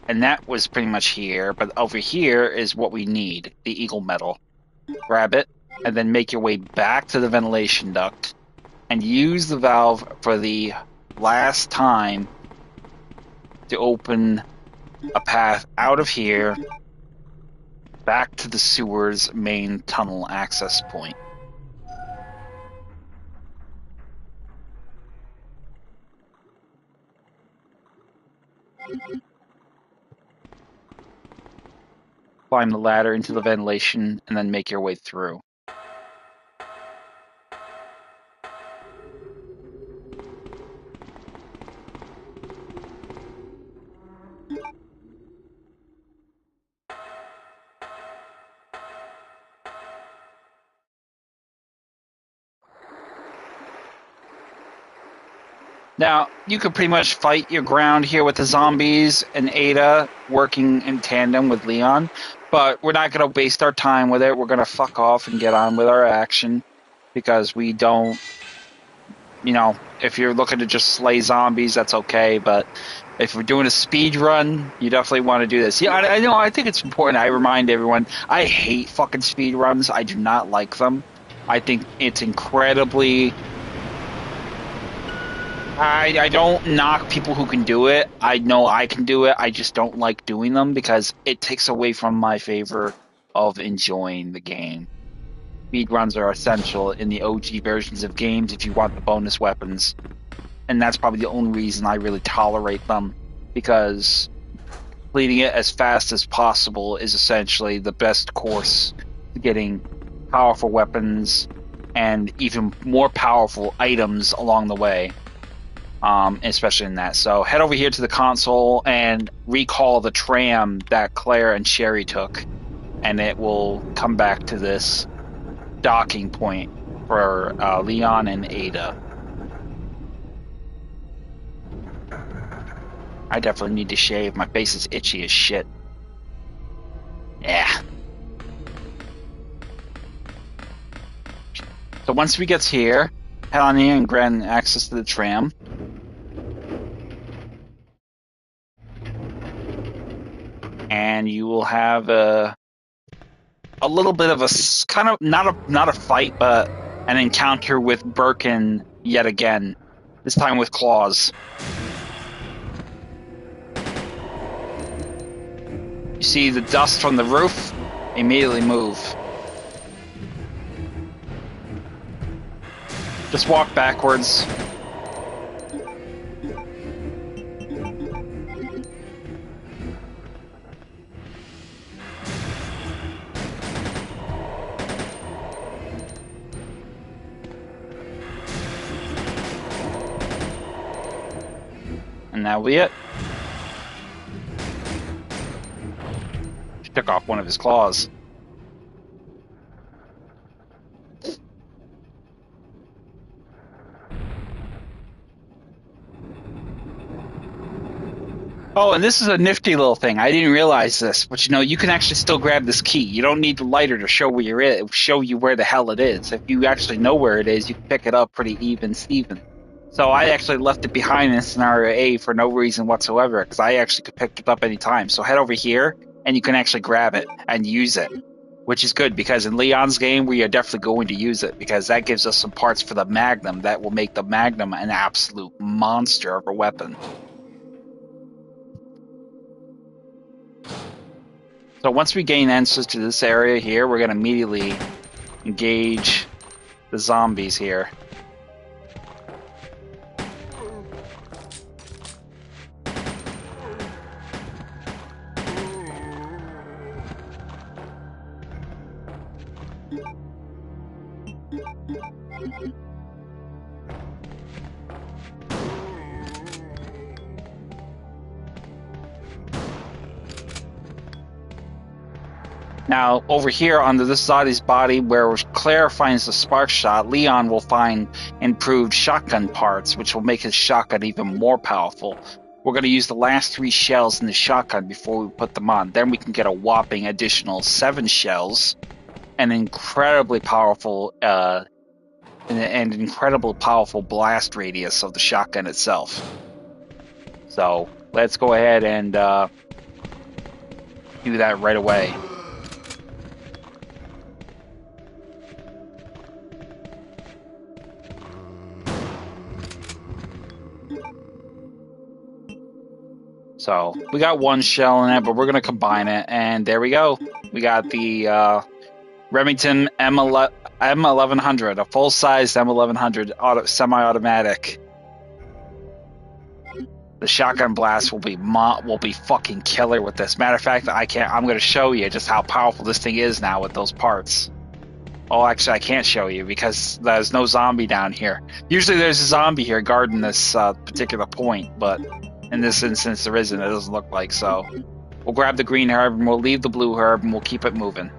And that was pretty much here, but over here is what we need, the eagle metal. Grab it, and then make your way back to the ventilation duct, and use the valve for the last time to open a path out of here back to the sewer's main tunnel access point. Climb the ladder into the ventilation and then make your way through. Now, you could pretty much fight your ground here with the zombies and Ada working in tandem with Leon, but we're not going to waste our time with it. We're going to fuck off and get on with our action, because we don't, if you're looking to just slay zombies, that's okay, but if we're doing a speed run, you definitely want to do this. Yeah, I know, I think it's important I remind everyone, I hate fucking speed runs. I do not like them. I think it's incredibly... I don't knock people who can do it. I know I can do it. I just don't like doing them because it takes away from my favor of enjoying the game. Speedruns are essential in the OG versions of games if you want the bonus weapons. And that's probably the only reason I really tolerate them, because completing it as fast as possible is essentially the best course to getting powerful weapons and even more powerful items along the way. Especially in that. So head over here to the console and recall the tram that Claire and Sherry took, and it will come back to this docking point for Leon and Ada. I definitely need to shave. My face is itchy as shit. Yeah. So So once we get here, head on in and grant access to the tram. And you will have a little bit of a kind of not a fight, but an encounter with Birkin yet again. This time with claws. You see the dust from the roof? Immediately move. Just walk backwards. And that'll be it. She took off one of his claws. Oh, and this is a nifty little thing. I didn't realize this, but you know, you can actually still grab this key. You don't need the lighter to show where you're at, show you where the hell it is. If you actually know where it is, you can pick it up pretty even Steven. So I actually left it behind in scenario A for no reason whatsoever, because I actually could pick it up anytime. So head over here, and you can actually grab it and use it, which is good, because in Leon's game, we are definitely going to use it, because that gives us some parts for the Magnum that will make the Magnum an absolute monster of a weapon. So once we gain access to this area here, we're going to immediately engage the zombies here. Now, over here on this side of his body, where Claire finds the spark shot, Leon will find improved shotgun parts, which will make his shotgun even more powerful. We're going to use the last 3 shells in the shotgun before we put them on. Then we can get a whopping additional 7 shells, an incredibly powerful, and incredibly powerful blast radius of the shotgun itself. So let's go ahead and do that right away. So we got 1 shell in it, but we're going to combine it. And there we go. We got the Remington M1100, a full-size M1100 semi-automatic. The shotgun blast will be fucking killer with this. Matter of fact, I'm going to show you just how powerful this thing is now with those parts. Oh, actually, I can't show you because there's no zombie down here. Usually there's a zombie here guarding this particular point, but in this instance there isn't. It doesn't look like so. We'll grab the green herb and we'll leave the blue herb and we'll keep it moving.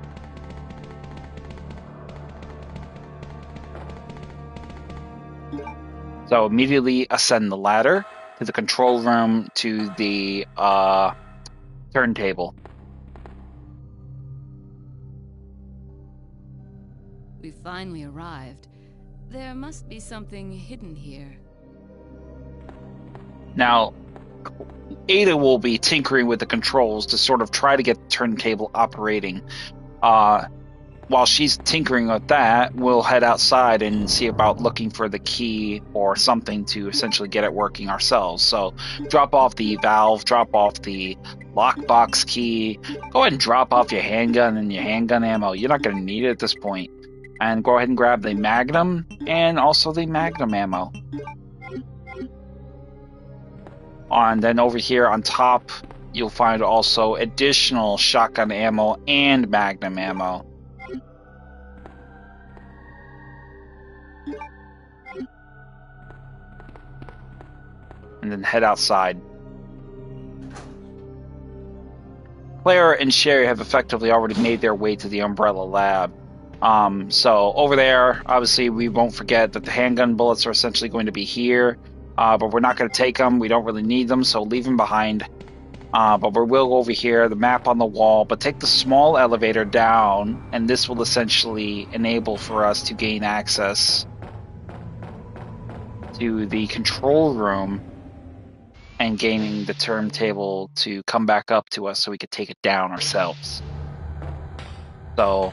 So immediately ascend the ladder to the control room to the turntable. We finally arrived. There must be something hidden here. Now, Ada will be tinkering with the controls to sort of try to get the turntable operating. While she's tinkering with that, we'll head outside and see about looking for the key or something to essentially get it working ourselves. So drop off the valve, drop off the lockbox key, go ahead and drop off your handgun and your handgun ammo. You're not going to need it at this point. And go ahead and grab the Magnum and also the Magnum ammo. And then over here on top, you'll find also additional shotgun ammo and Magnum ammo. And then head outside. Claire and Sherry have effectively already made their way to the Umbrella Lab. So over there, obviously, we won't forget that the handgun bullets are essentially going to be here. But we're not going to take them. We don't really need them, so leave them behind. But we will go over here, the map on the wall, but take the small elevator down, and this will essentially enable for us to gain access to the control room and gaining the turntable to come back up to us so we could take it down ourselves. So,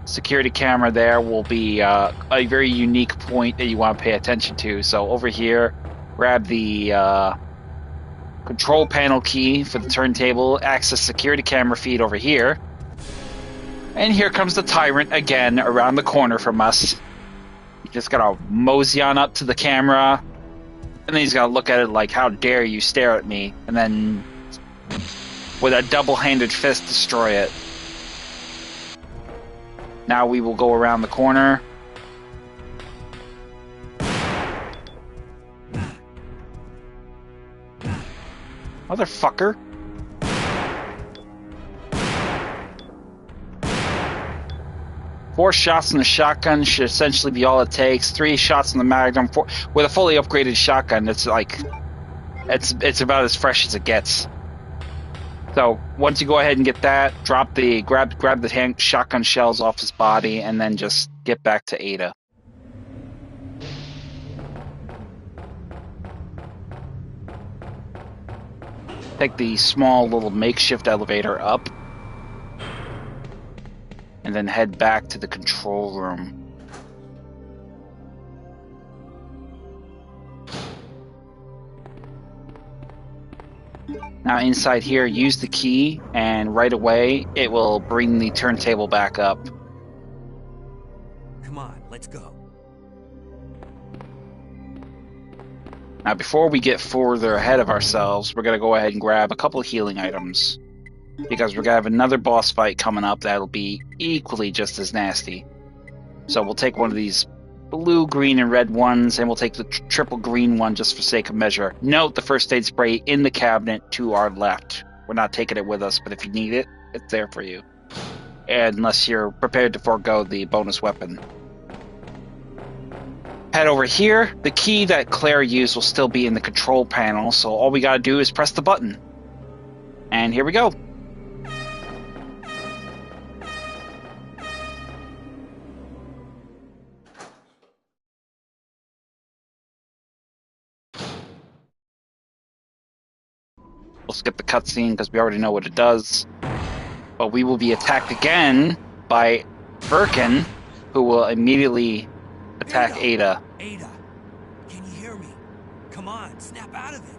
security camera there will be a very unique point that you want to pay attention to. So over here, grab the control panel key for the turntable, access security camera feed over here. And here comes the tyrant again around the corner from us. You just gotta mosey on up to the camera, and then he's gonna look at it like, how dare you stare at me, and then with a double-handed fist destroy it. Now we will go around the corner. Motherfucker. Four shots in the shotgun should essentially be all it takes. 3 shots in the Magnum. With a fully upgraded shotgun, it's like... It's about as fresh as it gets. So, once you go ahead and get that, grab the shotgun shells off his body, and then just get back to Ada. Take the small little makeshift elevator up, and then head back to the control room. Now inside here, use the key, and right away, it will bring the turntable back up. Come on, let's go. Now before we get further ahead of ourselves, we're going to go ahead and grab a couple of healing items. Because we're going to have another boss fight coming up that'll be equally just as nasty. So we'll take one of these blue, green, and red ones, and we'll take the triple green one just for sake of measure. Note the first aid spray in the cabinet to our left. We're not taking it with us, but if you need it, it's there for you. And unless you're prepared to forego the bonus weapon. Head over here. The key that Claire used will still be in the control panel, so all we gotta do is press the button. And here we go. We'll skip the cutscene because we already know what it does. But we will be attacked again by Birkin, who will immediately attack Ada. Ada, can you hear me? Come on, snap out of it.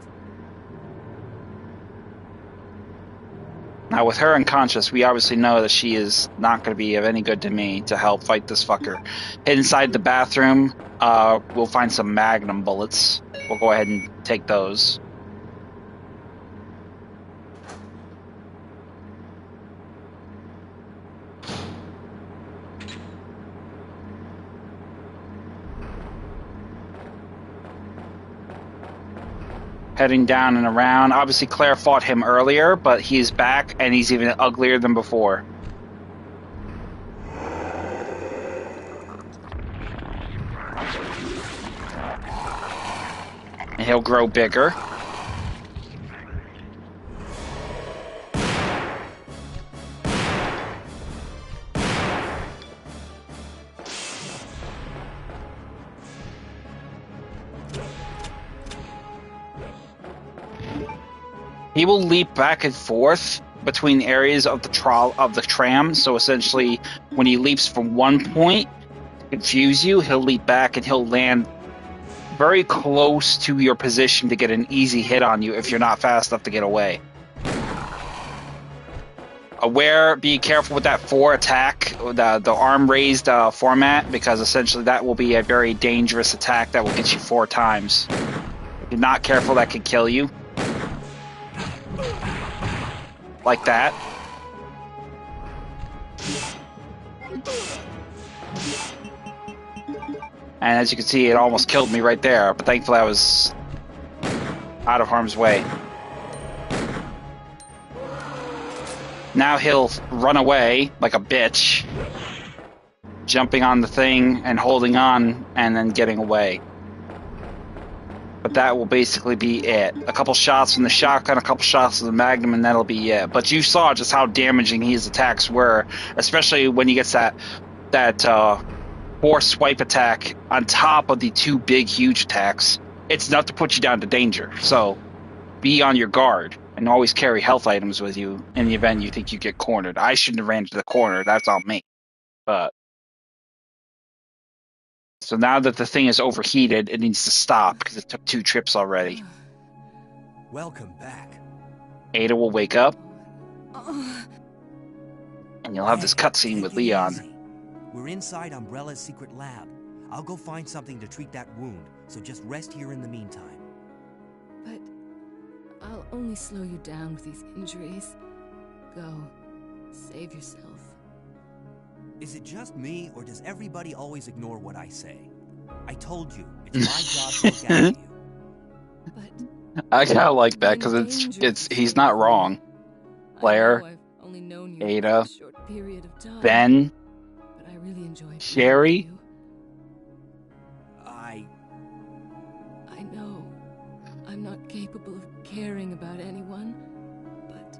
Now, with her unconscious, we obviously know that she is not going to be of any good to me to help fight this fucker. Inside the bathroom, we'll find some Magnum bullets. We'll go ahead and take those. Heading down and around. Obviously, Claire fought him earlier, but he's back, and he's even uglier than before. And he'll grow bigger. He will leap back and forth between areas of the tram. So essentially, when he leaps from one point to confuse you, he'll leap back and he'll land very close to your position to get an easy hit on you if you're not fast enough to get away. Be careful with that 4 attack, the arm raised format, because essentially that will be a very dangerous attack that will get you 4 times. If you're not careful, that could kill you. Like that. And as you can see, it almost killed me right there, but thankfully I was out of harm's way. Now he'll run away like a bitch, jumping on the thing and holding on and then getting away. but that will basically be it. A couple shots from the shotgun, a couple shots of the Magnum, and that'll be it. But you saw just how damaging his attacks were, especially when he gets that force swipe attack on top of the two big, huge attacks. It's enough to put you down to danger. So be on your guard and always carry health items with you in the event you think you get cornered. I shouldn't have ran to the corner. That's on me. But so now that the thing is overheated, it needs to stop because it took 2 trips already. Welcome back. Ada will wake up, and you'll have this cutscene Take with it Leon. easy. We're inside Umbrella's secret lab. I'll go find something to treat that wound, so just rest here in the meantime. But I'll only slow you down with these injuries. Go. Save yourself. Is it just me, or does everybody always ignore what I say? I told you, it's my job to look after you. But I kind of like that because he's not wrong. Claire, I know I've only known you Ada, for a short period of time, Ben, but I really enjoyed Sherry. being with you. I know I'm not capable of caring about anyone, but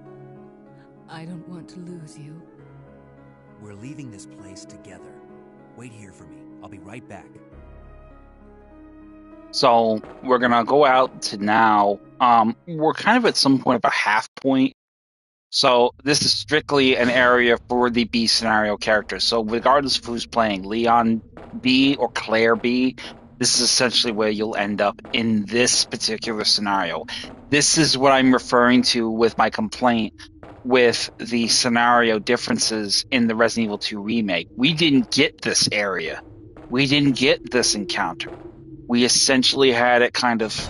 I don't want to lose you. We're leaving this place together. Wait here for me. I'll be right back. So we're gonna go out to now. We're kind of at some point of a half point. So this is strictly an area for the B scenario characters. So regardless of who's playing, Leon B or Claire B, this is essentially where you'll end up in this particular scenario. This is what I'm referring to with my complaint with the scenario differences in the Resident Evil 2 remake. We didn't get this area. We didn't get this encounter. We essentially had it kind of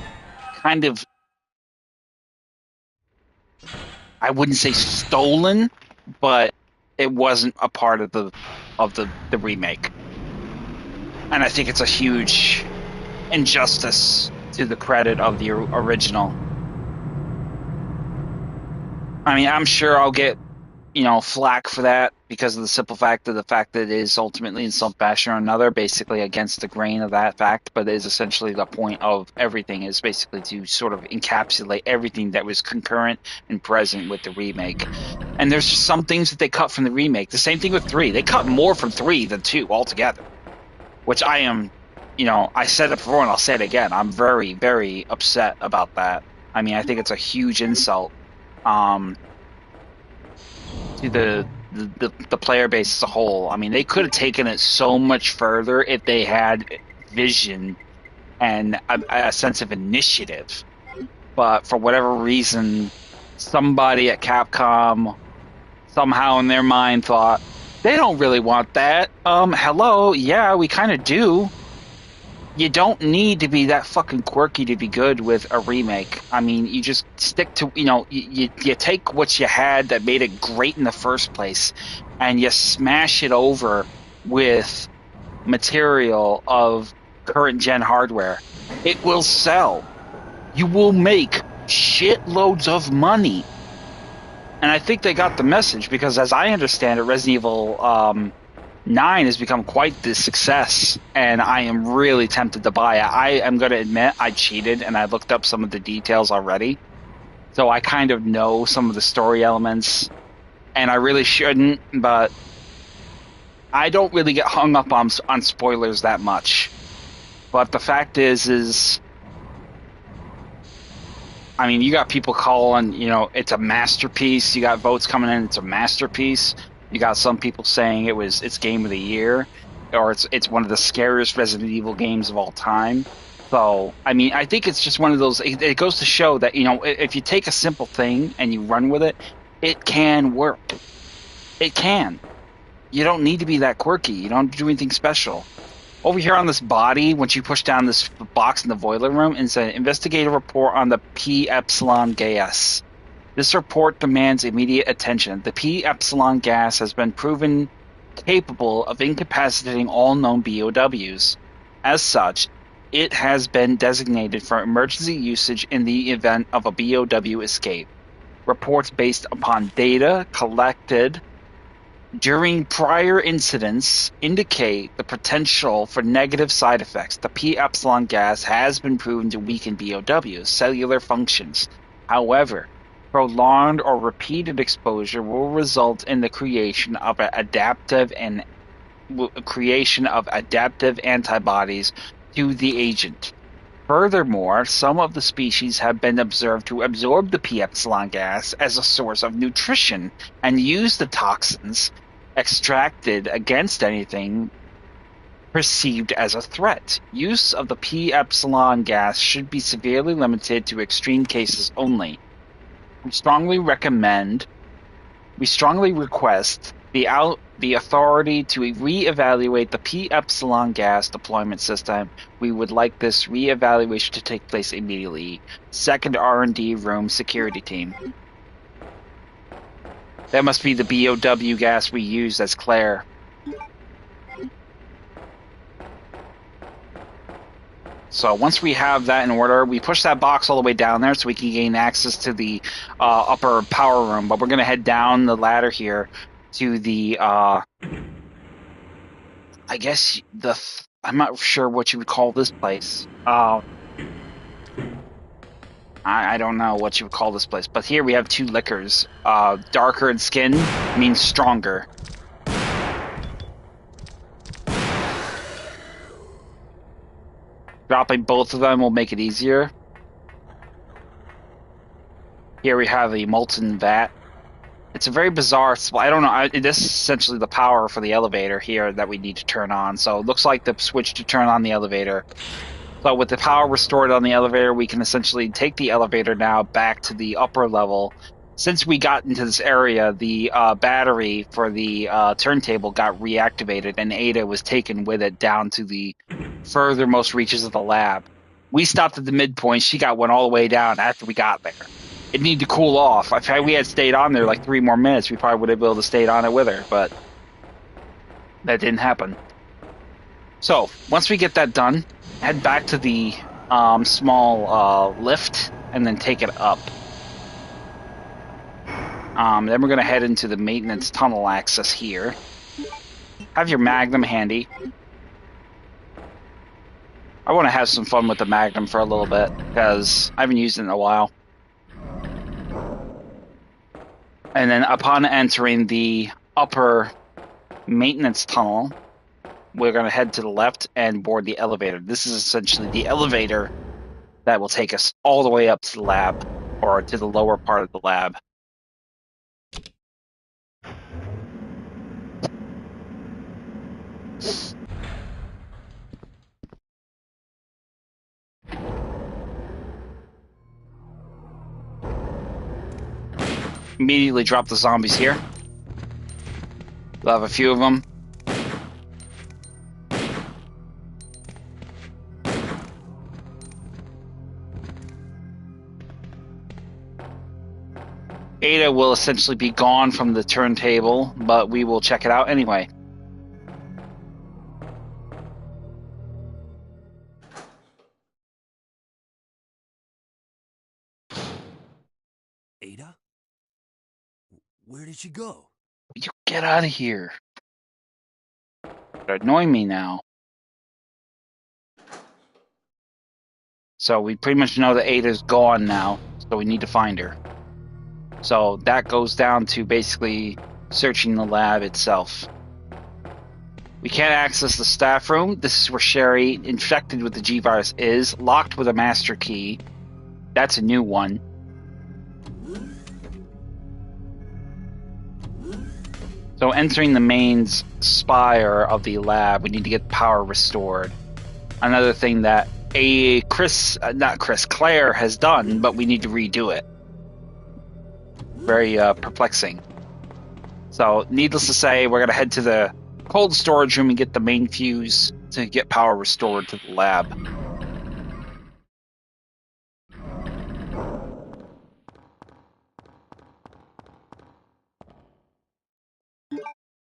I wouldn't say stolen, but it wasn't a part of the remake. And I think it's a huge injustice to the credit of the original. I mean, I'm sure I'll get, flack for that because of the simple fact that it is ultimately in some fashion or another basically against the grain of that fact, but it is essentially the point of everything is basically to sort of encapsulate everything that was concurrent and present with the remake. And there's just some things that they cut from the remake. The same thing with 3. They cut more from 3 than 2 altogether, which I am, I said it before and I'll say it again. I'm very, very upset about that. I mean, I think it's a huge insult to the player base as a whole. I mean, they could have taken it so much further if they had vision and a sense of initiative. But for whatever reason, somebody at Capcom somehow in their mind thought, they don't really want that. Hello, yeah, we kind of do. You don't need to be that fucking quirky to be good with a remake. I mean, you just stick to, you take what you had that made it great in the first place, and you smash it over with material of current gen hardware. It will sell. You will make shitloads of money. And I think they got the message because, as I understand it, Resident Evil 9 has become quite the success, and I am really tempted to buy it. I am going to admit I cheated, and I looked up some of the details already. So I kind of know some of the story elements, and I really shouldn't, but I don't really get hung up on spoilers that much. But the fact is I mean, you got people calling, it's a masterpiece. You got votes coming in, it's a masterpiece. You got some people saying it's game of the year, or it's one of the scariest Resident Evil games of all time. So, I mean, I think it's just one of those. It goes to show that if you take a simple thing and you run with it, it can work. It can. You don't need to be that quirky. You don't do anything special. Over here on this body, once you push down this box in the boiler room, it says investigate a report on the P Epsilon gas. This report demands immediate attention. The P Epsilon gas has been proven capable of incapacitating all known BOWs. As such, it has been designated for emergency usage in the event of a BOW escape. Reports based upon data collected during prior incidents indicate the potential for negative side effects. The P epsilon gas has been proven to weaken BOW's cellular functions. However, prolonged or repeated exposure will result in the creation of adaptive antibodies to the agent. Furthermore, some of the species have been observed to absorb the P epsilon gas as a source of nutrition and use the toxins extracted against anything perceived as a threat. Use of the P epsilon gas should be severely limited to extreme cases only. We strongly request the authority to re-evaluate the P epsilon gas deployment system. We would like this re-evaluation to take place immediately. Second R&D room security team. That must be the BOW gas we use as Claire. So once we have that in order, we push that box all the way down there so we can gain access to the upper power room. But we're going to head down the ladder here to the, I guess, I'm not sure what you would call this place. I don't know what you would call this place. But here we have two liquors. Darker in skin means stronger. Dropping both of them will make it easier. Here we have a molten vat. It's a very bizarre. I don't know. This is essentially the power for the elevator here that we need to turn on. So it looks like the switch to turn on the elevator. So with the power restored on the elevator, we can essentially take the elevator now back to the upper level. Since we got into this area, the battery for the turntable got reactivated, and Ada was taken with it down to the furthermost reaches of the lab. We stopped at the midpoint. She got one all the way down after we got there. It needed to cool off. If we had stayed on there like 3 more minutes, we probably would have been able to stay on it with her, but that didn't happen. So once we get that done, head back to the small lift and then take it up. Then we're going to head into the maintenance tunnel access here. Have your Magnum handy. I want to have some fun with the Magnum for a little bit because I haven't used it in a while. And then upon entering the upper maintenance tunnel, we're going to head to the left and board the elevator. This is essentially the elevator that will take us all the way up to the lab, or to the lower part of the lab. Immediately drop the zombies here. We'll have a few of them. Ada will essentially be gone from the turntable, but we will check it out anyway. Ada? Where did she go? You get out of here. You're annoying me now. So we pretty much know that Ada's gone now, so we need to find her. So that goes down to basically searching the lab itself. We can't access the staff room. This is where Sherry, infected with the G-Virus, is, locked with a master key. That's a new one. So entering the main spire of the lab, we need to get power restored. Another thing that Claire has done, but we need to redo it. Very perplexing. So, needless to say, we're going to head to the cold storage room and get the main fuse to get power restored to the lab.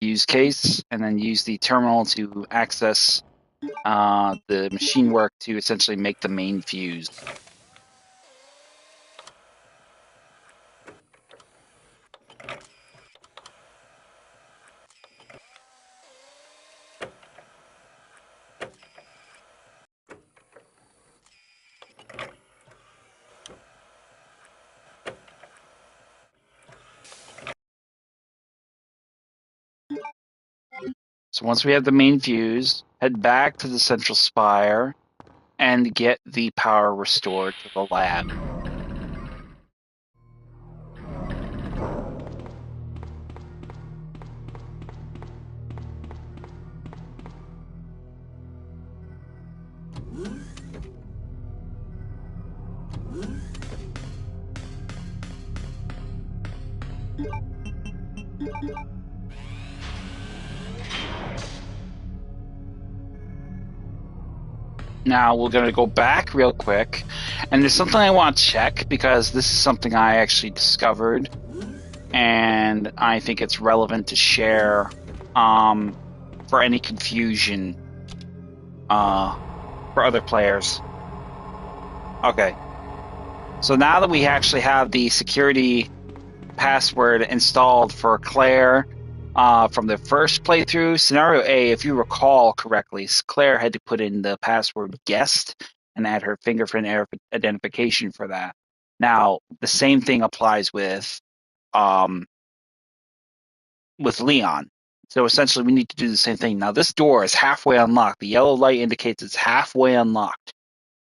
Use case, and then use the terminal to access the machine work to essentially make the main fuse. So once we have the main fuse, head back to the central spire and get the power restored to the lab. Now we're going to go back real quick, and there's something I want to check because this is something I actually discovered, and I think it's relevant to share for any confusion for other players. Okay, so now that we actually have the security password installed for Claire from the first playthrough, scenario A, if you recall correctly, Claire had to put in the password guest and add her fingerprint identification for that. Now, the same thing applies with Leon. So essentially, we need to do the same thing. Now, this door is halfway unlocked. The yellow light indicates it's halfway unlocked.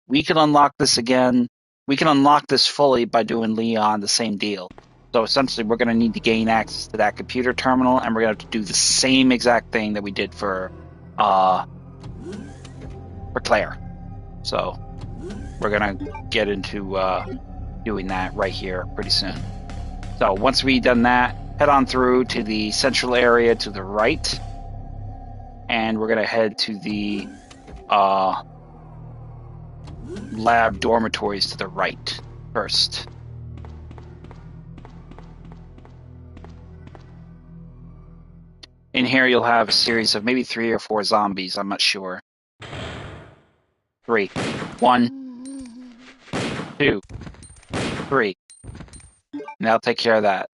We can unlock this again. We can unlock this fully by doing Leon the same deal. So essentially, we're going to need to gain access to that computer terminal, and we're going to have to do the same exact thing that we did for Claire. So we're going to get into doing that right here pretty soon. So once we've done that, head on through to the central area to the right, and we're going to head to the lab dormitories to the right first. In here, you'll have a series of maybe 3 or 4 zombies. I'm not sure. 3. 1, 2, 3. And that'll take care of that.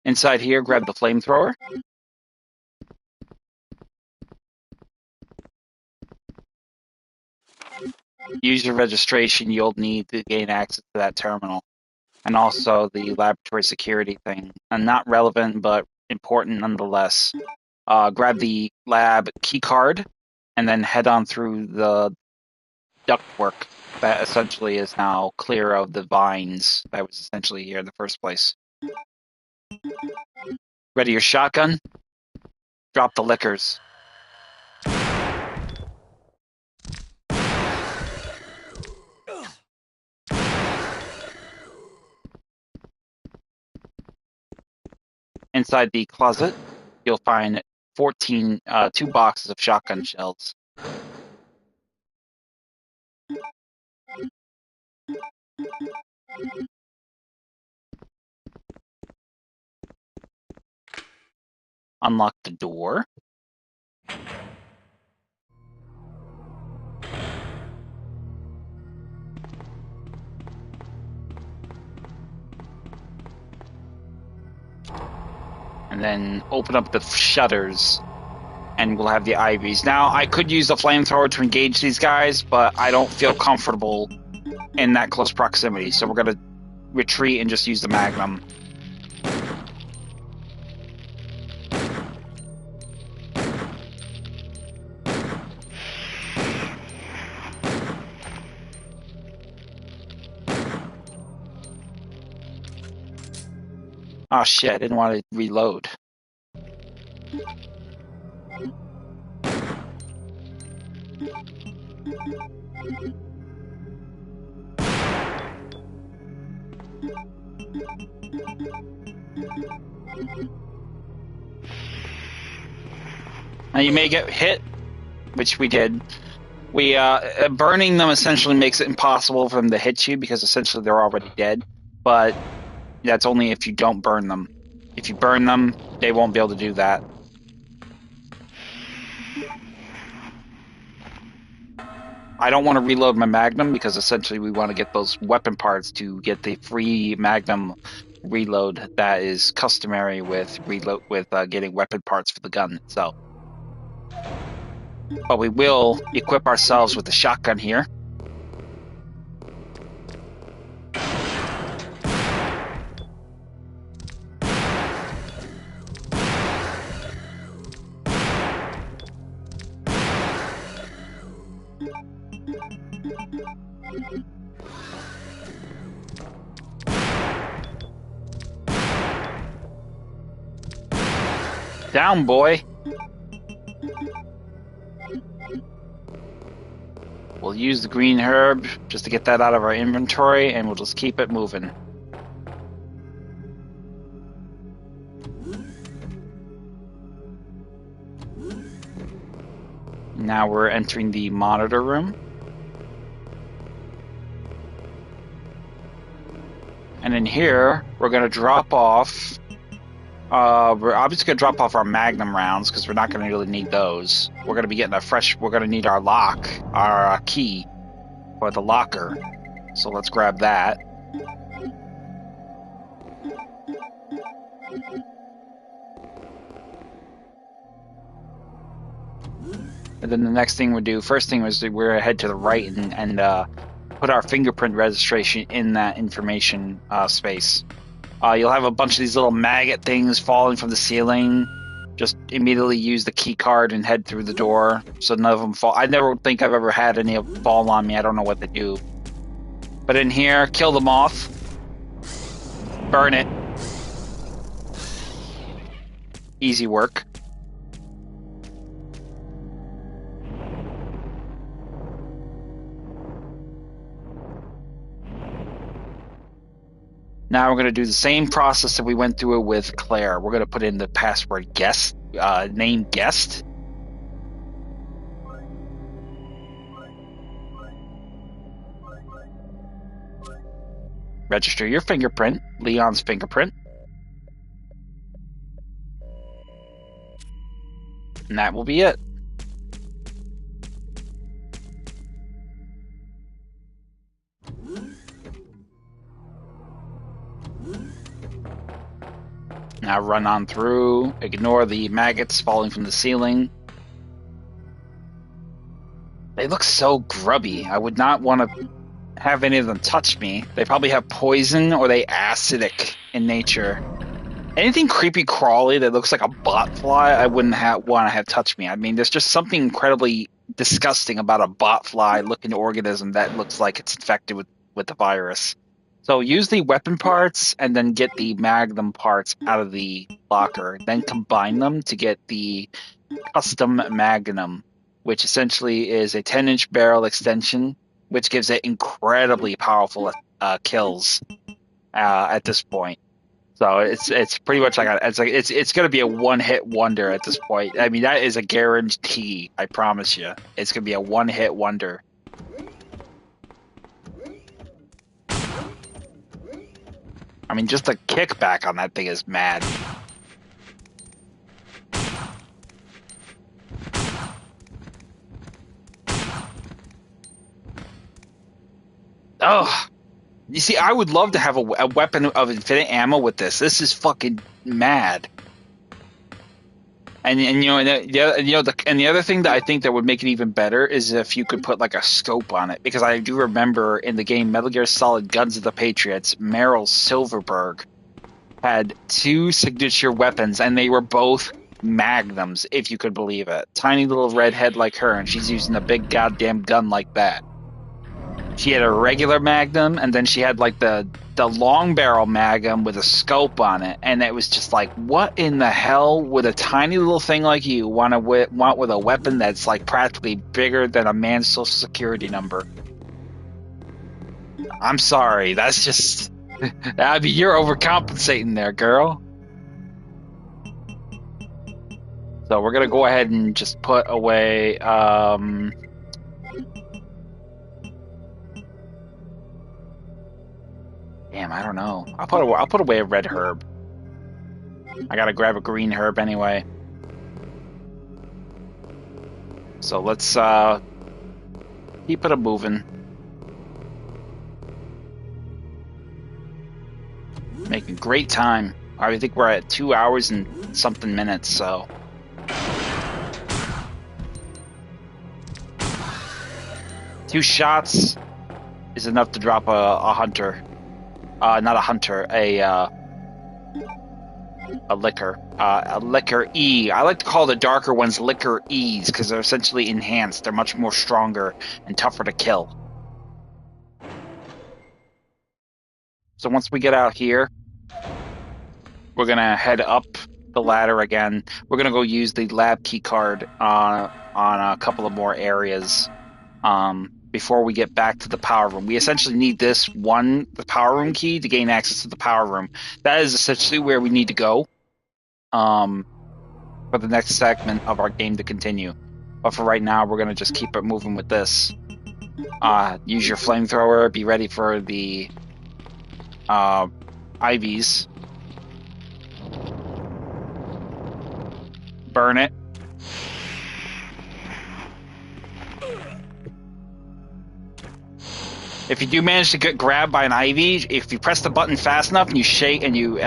Inside here, grab the flamethrower. Use your registration. You'll need to gain access to that terminal. And also the laboratory security thing. And not relevant, but important nonetheless. Grab the lab key card and then head on through the ductwork that essentially is now clear of the vines that was essentially here in the first place. Ready your shotgun? Drop the liquors. Inside the closet, you'll find 2 boxes of shotgun shells. Unlock the door. And then open up the shutters, and we'll have the IVs. Now, I could use the flamethrower to engage these guys, but I don't feel comfortable in that close proximity, so we're going to retreat and just use the Magnum. Oh shit, I didn't want to reload. Now you may get hit, which we did. Burning them essentially makes it impossible for them to hit you because essentially they're already dead, but that's only if you don't burn them. If you burn them, they won't be able to do that. I don't want to reload my Magnum because essentially we want to get those weapon parts to get the free Magnum reload that is customary with getting weapon parts for the gun itself. But we will equip ourselves with the shotgun here. Down, boy. We'll use the green herb just to get that out of our inventory, and we'll just keep it moving. Now we're entering the monitor room. And in here, we're going to drop off... I'm just going to drop off our Magnum rounds, because we're not going to really need those. We're going to be getting we're going to need our lock, our key for the locker. So let's grab that. And then the next thing we do, first thing was we're gonna head to the right and put our fingerprint registration in that information space. You'll have a bunch of these little maggot things falling from the ceiling. Just immediately use the key card and head through the door, so none of them fall. I never think I've ever had any of them fall on me. I don't know what they do. But in here, kill the moth. Burn it. Easy work. Now we're going to do the same process that we went through it with Claire. We're going to put in the password guest, name guest. Register your fingerprint, Leon's fingerprint. And that will be it. Now run on through, ignore the maggots falling from the ceiling. They look so grubby. I would not want to have any of them touch me. They probably have poison or they acidic in nature. Anything creepy crawly that looks like a botfly, I wouldn't want to have touch me. I mean, there's just something incredibly disgusting about a botfly looking organism that looks like it's infected with the virus. So use the weapon parts and then get the magnum parts out of the locker. Then combine them to get the custom magnum, which essentially is a 10-inch barrel extension, which gives it incredibly powerful kills at this point. So it's pretty much like it's going to be a one-hit wonder at this point. I mean, that is a guarantee. I promise you, it's going to be a one-hit wonder. I mean, just the kickback on that thing is mad. Oh, you see, I would love to have a weapon of infinite ammo with this. This is fucking mad. And you know, the other thing that I think that would make it even better is if you could put like a scope on it, because I do remember in the game Metal Gear Solid: Guns of the Patriots, Meryl Silverberg had 2 signature weapons, and they were both magnums, if you could believe it. Tiny little redhead like her, and she's using a big goddamn gun like that. She had a regular magnum, and then she had like the long barrel magnum with a scope on it, and it was just like, what in the hell would a tiny little thing like you want with a weapon that's like practically bigger than a man's social security number? I'm sorry, that's just... I mean, you're overcompensating there, girl. So we're gonna go ahead and just put away... Damn, I don't know. I'll put away a red herb. I gotta grab a green herb anyway. So let's keep it moving. Making great time. I think we're at 2 hours and something minutes, so. Two shots is enough to drop a hunter. Not a hunter, a liquor. A liquor E. I like to call the darker ones liquor E's because they're essentially enhanced. They're much more stronger and tougher to kill. So once we get out here, we're gonna head up the ladder again. We're gonna go use the lab key card on a couple of more areas before we get back to the power room. We essentially need the power room key to gain access to the power room. That is essentially where we need to go for the next segment of our game to continue. But for right now, we're gonna just keep it moving with this. Use your flamethrower. Be ready for the IVs. Burn it. If you do manage to get grabbed by an IV, if you press the button fast enough and you shake and you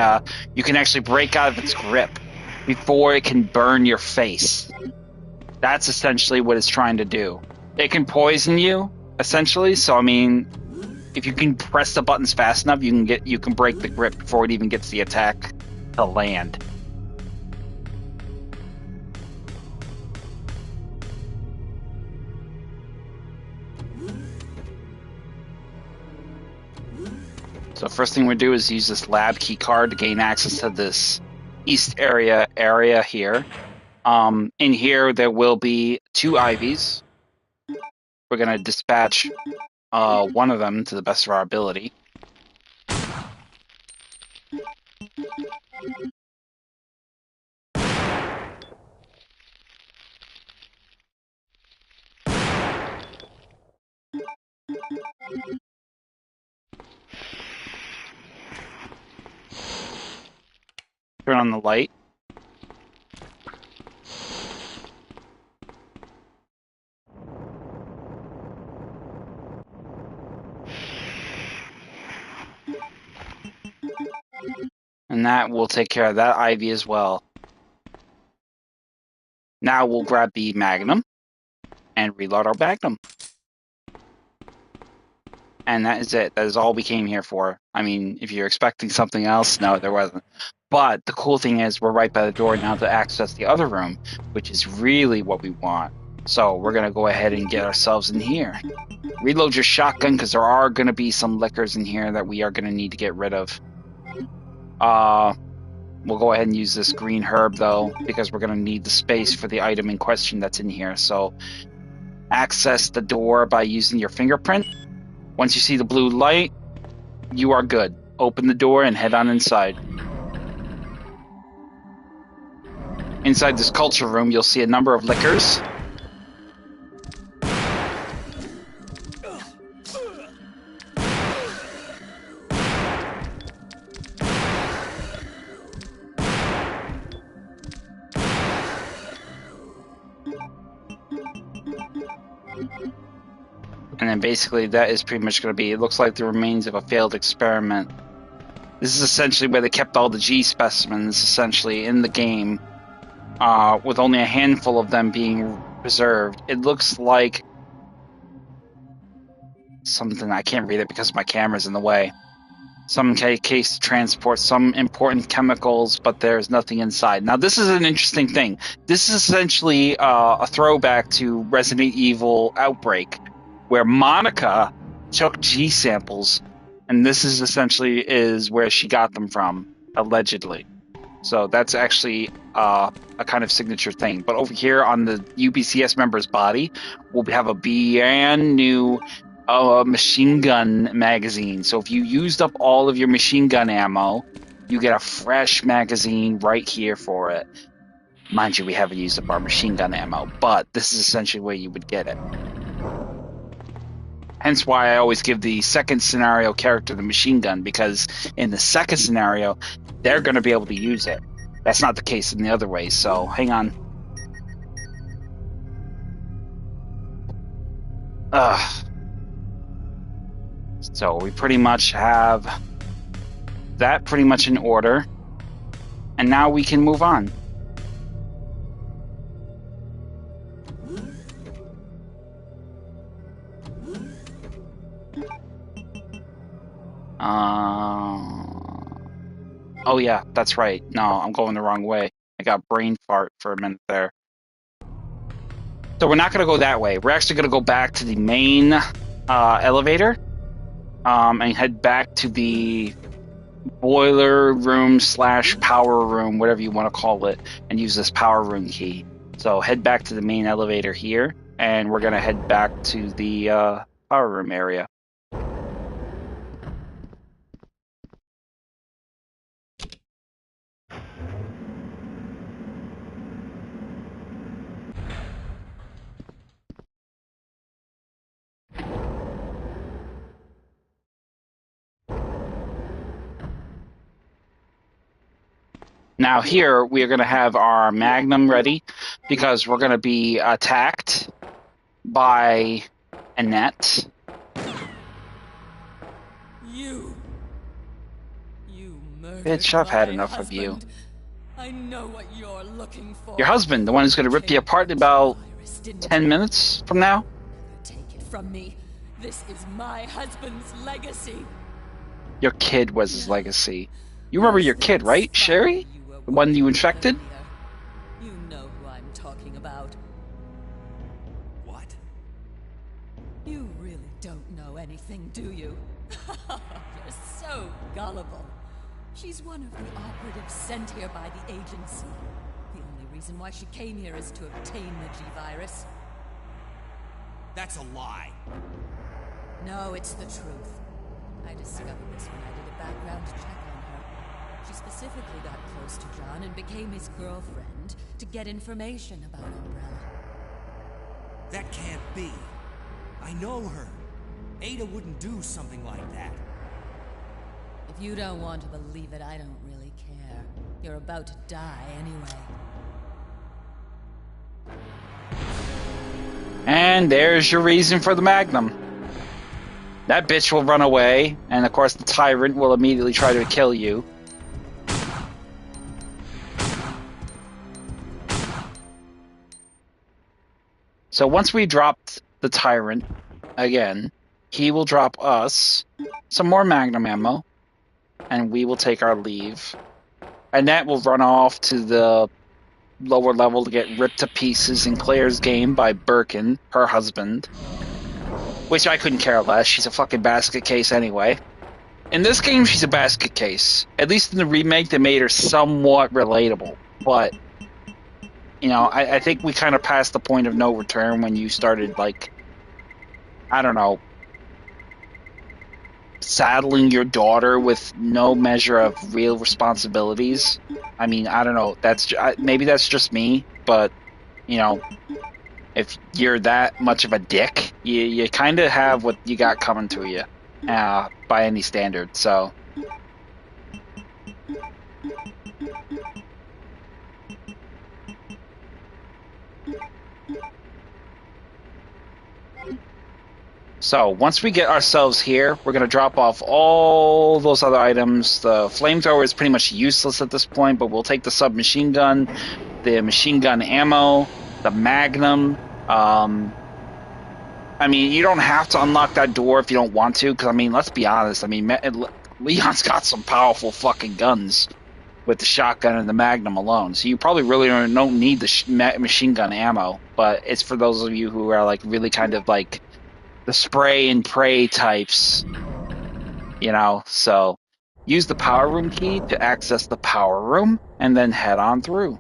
can actually break out of its grip before it can burn your face. That's essentially what it's trying to do. It can poison you, essentially. So I mean, if you can press the buttons fast enough, you can break the grip before it even gets the attack to land. So first thing we do is use this lab key card to gain access to this east area here. In here there will be 2 IVs. We're gonna dispatch one of them to the best of our ability. Turn on the light. And that will take care of that IV as well. Now we'll grab the Magnum and reload our Magnum. And that is it. That is all we came here for. I mean, if you're expecting something else, no, there wasn't. But the cool thing is we're right by the door now to access the other room, which is really what we want. So we're going to go ahead and get ourselves in here. Reload your shotgun because there are going to be some liquors in here that we are going to need to get rid of. We'll go ahead and use this green herb, though, because we're going to need the space for the item in question that's in here. So access the door by using your fingerprint. Once you see the blue light, you are good. Open the door and head on inside. Inside this culture room, you'll see a number of liquors. And then basically that is pretty much going to be, it looks like the remains of a failed experiment. This is essentially where they kept all the G specimens essentially in the game, with only a handful of them being preserved. It looks like something, I can't read it because my camera's in the way. Some case to transport some important chemicals, but there's nothing inside. Now this is an interesting thing. This is essentially a throwback to Resident Evil Outbreak, where Monica took G samples, and this is essentially where she got them from, allegedly. So that's actually a kind of signature thing. But over here on the UBCS member's body, we'll have a brand new machine gun magazine. So if you used up all of your machine gun ammo, you get a fresh magazine right here for it. Mind you, we haven't used up our machine gun ammo, but this is essentially where you would get it. Hence why I always give the second scenario character the machine gun, because in the second scenario, they're going to be able to use it. That's not the case in the other way, so hang on. So we pretty much have that pretty much in order, and now we can move on. Oh yeah, that's right. No, I'm going the wrong way. I got brain fart for a minute there. So we're not going to go that way. We're actually going to go back to the main elevator and head back to the boiler room / power room, whatever you want to call it, and use this power room key. So head back to the main elevator here, and we're going to head back to the power room area. Now here we are going to have our Magnum ready because we're going to be attacked by Annette. You murdered Bitch, I've had my enough of you. husband. I know what you're looking for. Your husband, the one who's going to rip you apart in about 10 minutes from now? Never take it from me. This is my husband's legacy. Your kid was his legacy. You remember your kid, right, Sherry? The one you infected? You know who I'm talking about. What? You really don't know anything, do you? You're so gullible. She's one of the operatives sent here by the agency. The only reason why she came here is to obtain the G-Virus. That's a lie. No, it's the truth. I discovered this when I did a background check on her. She specifically got close to John and became his girlfriend to get information about Umbrella. That can't be. I know her. Ada wouldn't do something like that. If you don't want to believe it, I don't really care. You're about to die anyway. And there's your reason for the Magnum. That bitch will run away, and of course the tyrant will immediately try to kill you. So once we dropped the tyrant again, he will drop us some more Magnum ammo, and we will take our leave. Annette will run off to the lower level to get ripped to pieces in Claire's game by Birkin, her husband. Which I couldn't care less. She's a fucking basket case anyway. In this game, she's a basket case. At least in the remake, they made her somewhat relatable. But, you know, I think we kind of passed the point of no return when you started, like, I don't know, saddling your daughter with no measure of real responsibilities. I mean, I don't know. Maybe that's just me, but, you know, if you're that much of a dick, you kind of have what you got coming to you, by any standard. So, once we get ourselves here, we're gonna drop off all those other items. The flamethrower is pretty much useless at this point, but we'll take the submachine gun, the machine gun ammo, the Magnum. I mean, you don't have to unlock that door if you don't want to, because, I mean, let's be honest. I mean, Leon's got some powerful fucking guns with the shotgun and the Magnum alone, so you probably really don't need the machine gun ammo, but it's for those of you who are, like, really kind of, like, the spray and pray types, you know, so use the power room key to access the power room, and then head on through.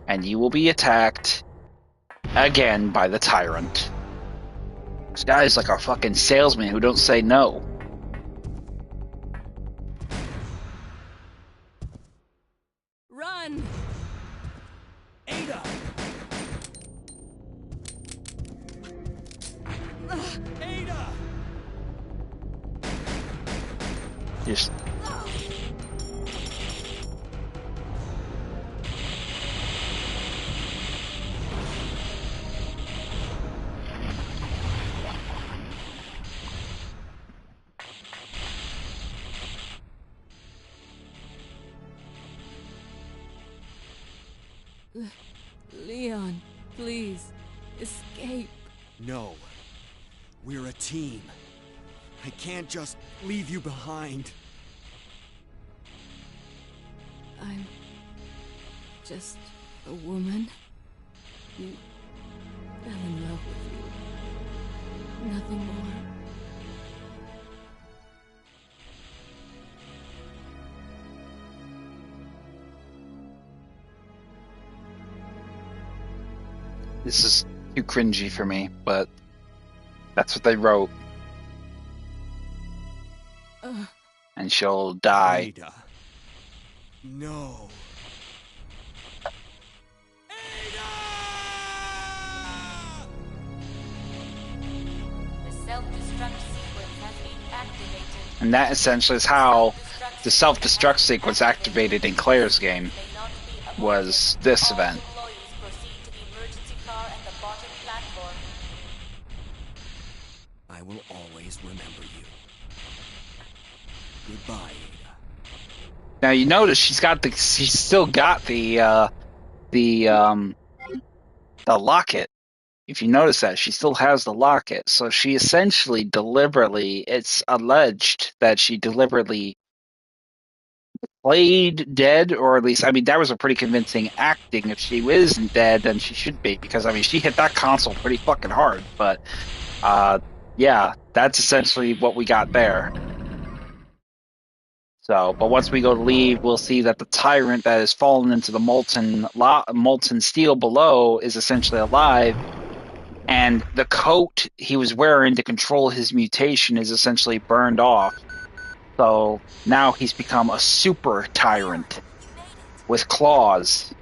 And you will be attacked again by the tyrant. This guy's like a fucking salesman who don't say no. Run! Ada! Ada! Just Leon, please, escape. No. We're a team. I can't just leave you behind. I'm just a woman. You fell in love with you. Nothing more. This is too cringy for me, but that's what they wrote. And she'll die. Ada. No. The self-destruct sequence has been activated. And that essentially is how the self-destruct sequence activated in Claire's game, was this event. Employees proceed to the emergency car at the bottom platform. I will always remember you. Goodbye, Ada. Now you notice she's still got the locket. If you notice that, she still has the locket. So she essentially deliberately, it's alleged that she deliberately played dead, or at least, I mean, that was a pretty convincing acting. If she isn't dead, then she should be, because, I mean, she hit that console pretty fucking hard. But, yeah, that's essentially what we got there. So, but once we go to leave, we'll see that the tyrant that has fallen into the molten steel below is essentially alive. And the coat he was wearing to control his mutation is essentially burned off. So now he's become a super tyrant with claws.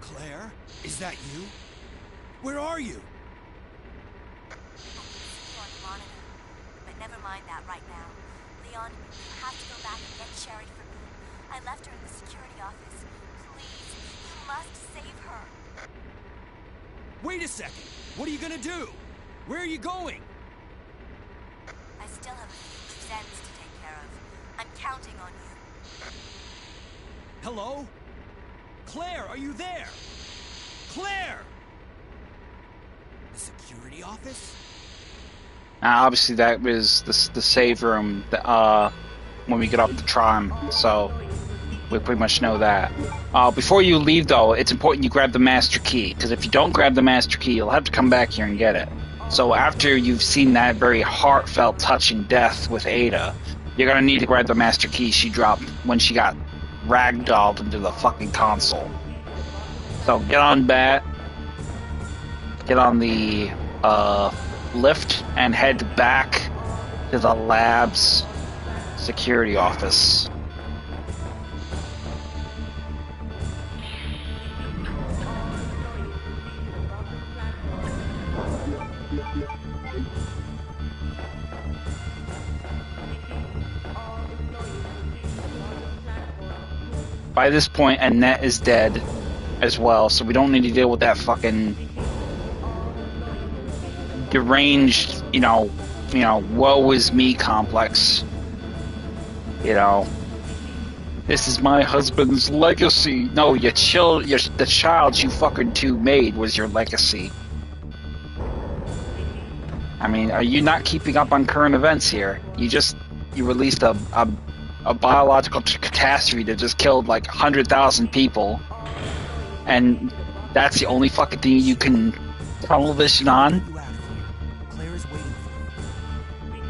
Claire, is that you? Where are you? On the monitor. But never mind that right now. Leon, you have to go back and get Sherry for me. I left her in the security office. Please, you must save her. Wait a second. What are you gonna do? Where are you going? I still have a few loose ends to take care of. I'm counting on you. Hello? Claire, are you there? Claire! The security office? Now, obviously, that was the save room when we get off the tron, so we pretty much know that. Before you leave, though, it's important you grab the master key, because if you don't grab the master key, you'll have to come back here and get it. So after you've seen that very heartfelt, touching death with Ada, you're going to need to grab the master key she dropped when she got ragdolled into the fucking console. So get on bat, get on the lift, and head back to the lab's security office. By this point, Annette is dead as well, so we don't need to deal with that fucking deranged, woe is me complex. This is my husband's legacy. No, the child you fucking two made was your legacy. I mean, are you not keeping up on current events here? You released a biological catastrophe that just killed like 100,000 people, and that's the only fucking thing you can television on? Claire is waiting for you.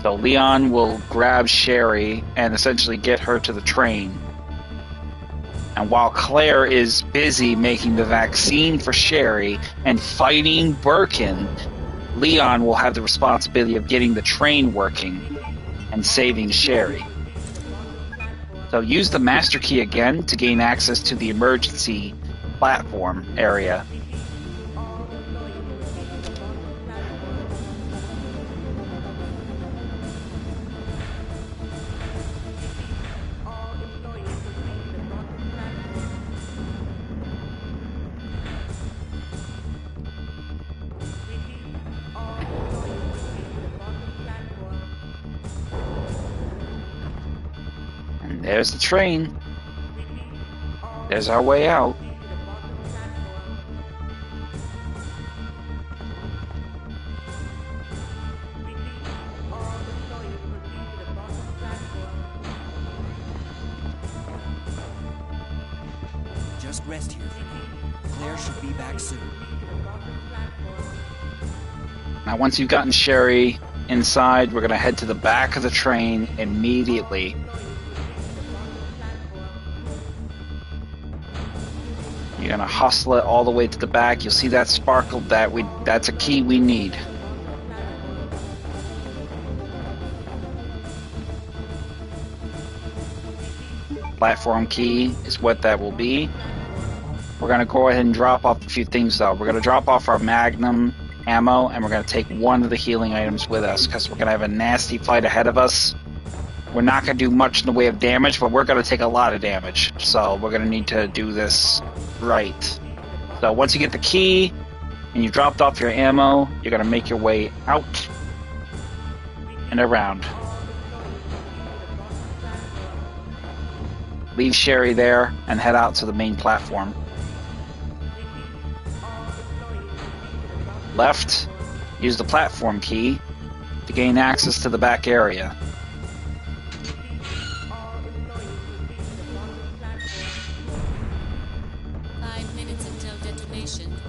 So Leon will grab Sherry and essentially get her to the train. And while Claire is busy making the vaccine for Sherry and fighting Birkin, Leon will have the responsibility of getting the train working and saving Sherry. So use the master key again to gain access to the emergency platform area. There's the train. There's our way out. rest here for now. Claire should be back soon. Now, once you've gotten Sherry inside, we're going to head to the back of the train immediately. You're going to hustle it all the way to the back. You'll see that sparkle. That's a key we need. Platform key is what that will be. We're going to go ahead and drop off a few things, though. We're going to drop off our Magnum ammo, and we're going to take one of the healing items with us, because we're going to have a nasty fight ahead of us. We're not going to do much in the way of damage, but we're going to take a lot of damage. So we're going to need to do this right. So once you get the key, and you dropped off your ammo, you're going to make your way out and around. Leave Sherry there and head out to the main platform. Left, use the platform key to gain access to the back area.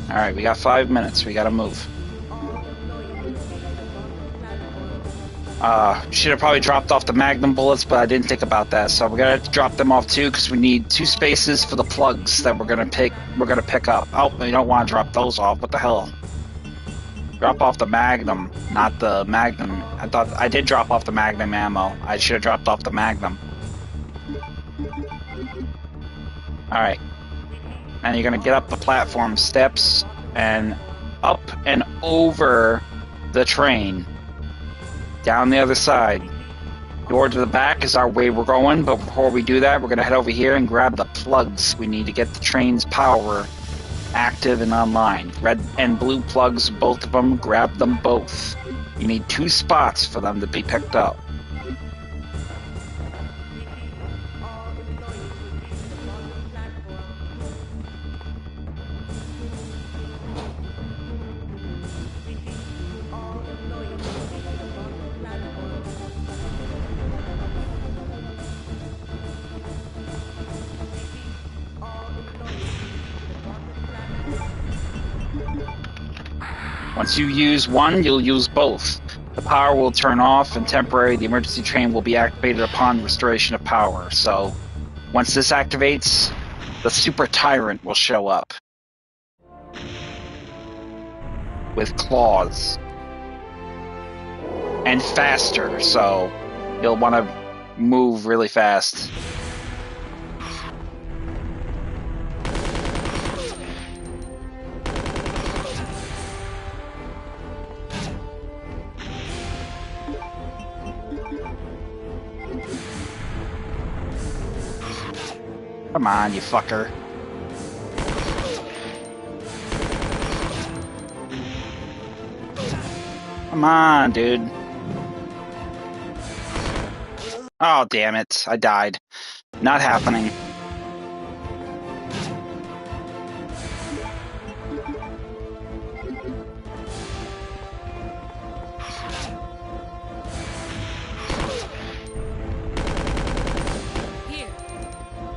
Alright, we got 5 minutes. We gotta move. Should have probably dropped off the Magnum bullets, but I didn't think about that. So we're gonna have to drop them off too, because we need 2 spaces for the plugs that we're gonna pick up. Oh, we don't want to drop those off. What the hell? Drop off the Magnum, not the Magnum. I thought I did drop off the Magnum ammo. I should have dropped off the Magnum. Alright. And you're gonna get up the platform steps and up and over the train. Down the other side. Door to the back is our way we're going, but before we do that, we're gonna head over here and grab the plugs we need to get the train's power active and online. Red and blue plugs, both of them, grab them both. You need 2 spots for them to be picked up. Once you use one, you'll use both. The power will turn off, and temporarily the emergency train will be activated upon restoration of power. So, once this activates, the Super Tyrant will show up. With claws. And faster, so you'll want to move really fast. Come on, you fucker. Come on, dude. Oh, damn it. I died. Not happening.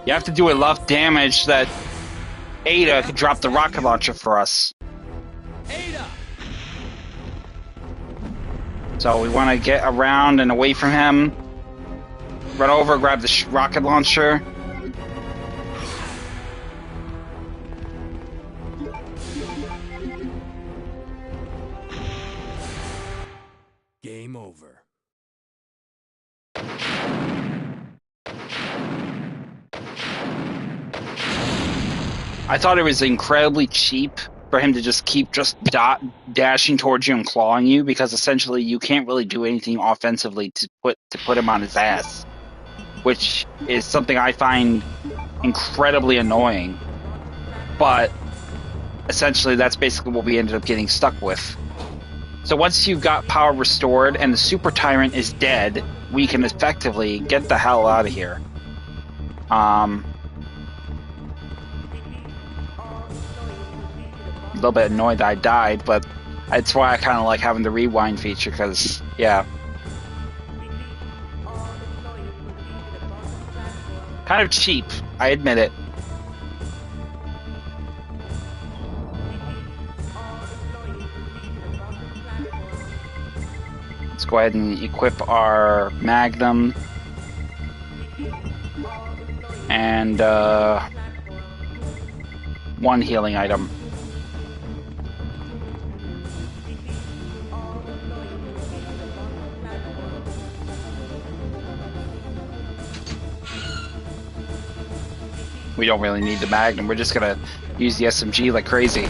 You have to do enough damage that Ada could drop the rocket launcher for us. Ada! So we want to get around and away from him. Run over, grab the rocket launcher. Game over. I thought it was incredibly cheap for him to just keep dashing towards you and clawing you, because essentially you can't really do anything offensively to put him on his ass, which is something I find incredibly annoying. But essentially that's basically what we ended up getting stuck with. So once you've got power restored and the Super Tyrant is dead, we can effectively get the hell out of here. A little bit annoyed that I died, but that's why I kind of like having the rewind feature, because, yeah. Kind of cheap, I admit it. go ahead and equip our Magnum and one healing item. We don't really need the Magnum. We're just gonna use the SMG like crazy.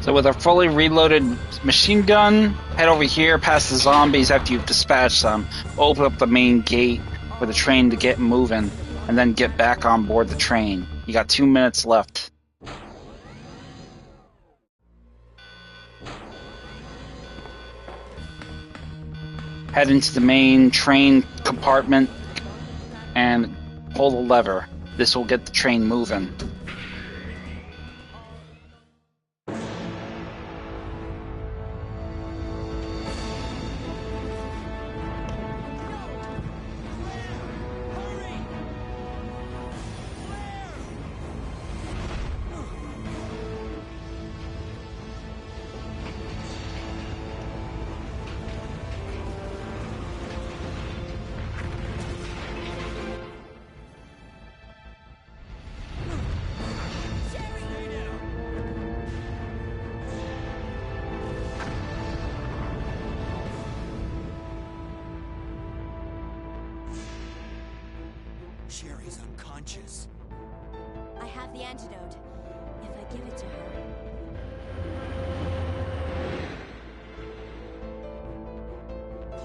So with a fully reloaded machine gun, head over here past the zombies after you've dispatched them, open up the main gate for the train to get moving, and then get back on board the train. You got 2 minutes left. Head into the main train compartment and pull the lever. This will get the train moving. Sherry's unconscious. I have the antidote. If I give it to her.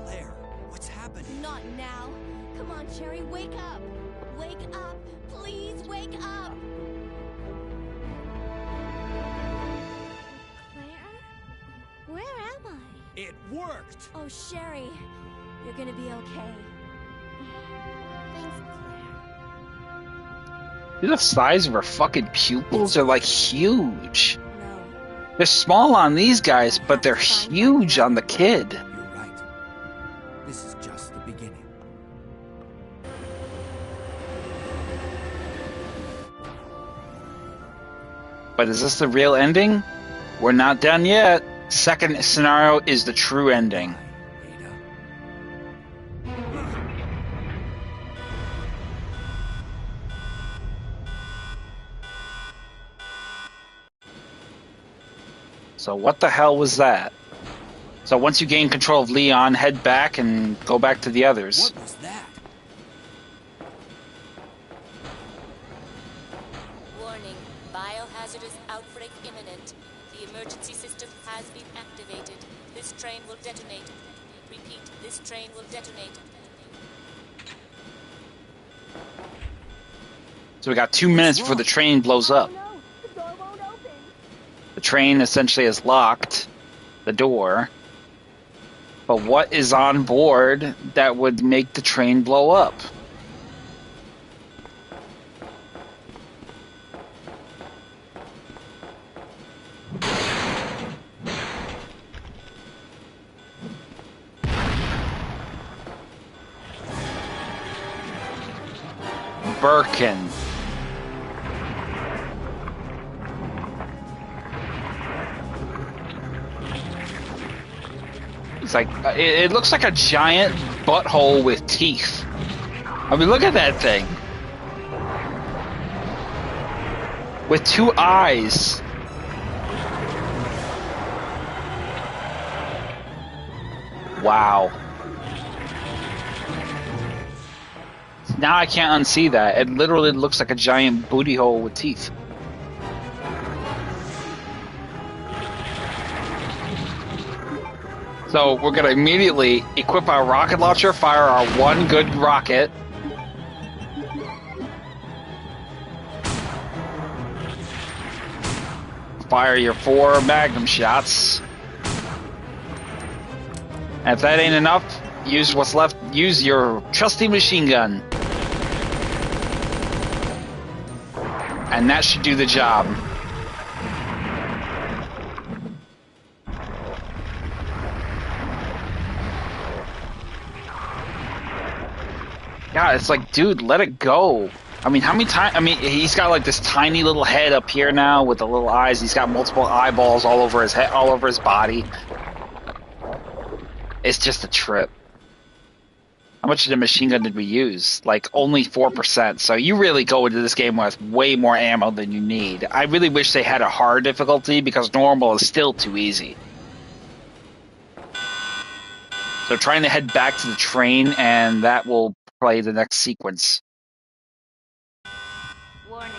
Claire, what's happening? Not now. Come on, Cherry, wake up. Wake up. Please wake up. Claire? Where am I? It worked! Oh, Sherry. You're gonna be okay. Thanks, Claire. Look at the size of her fucking pupils. They're like huge. No. They're small on these guys, but they're huge on the kid. You're right. This is just the beginning. But is this the real ending? We're not done yet. Second scenario is the true ending. Ada. So what the hell was that? So once you gain control of Leon, head back and go back to the others. What was that? Warning. Biohazardous outbreak imminent. The emergency system has been activated. This train will detonate. Repeat, this train will detonate. So we got 2 minutes before the train blows up. No, the door won't open. The train essentially is locked, the door. But what is on board that would make the train blow up? Birkin. It's like it looks like a giant butthole with teeth. I mean, look at that thing. With 2 eyes. Wow. Now I can't unsee that. It literally looks like a giant booty hole with teeth. So we're gonna immediately equip our rocket launcher, fire our 1 good rocket. Fire your 4 magnum shots. And if that ain't enough, use what's left. Use your trusty machine gun. And that should do the job. Yeah, it's like, dude, let it go. I mean, how many times? I mean, he's got like this tiny little head up here now with the little eyes. He's got multiple eyeballs all over his head, all over his body. It's just a trip. How much of the machine gun did we use? Like, only 4%. So you really go into this game with way more ammo than you need. I really wish they had a hard difficulty because normal is still too easy. So trying to head back to the train, and that will play the next sequence. Warning,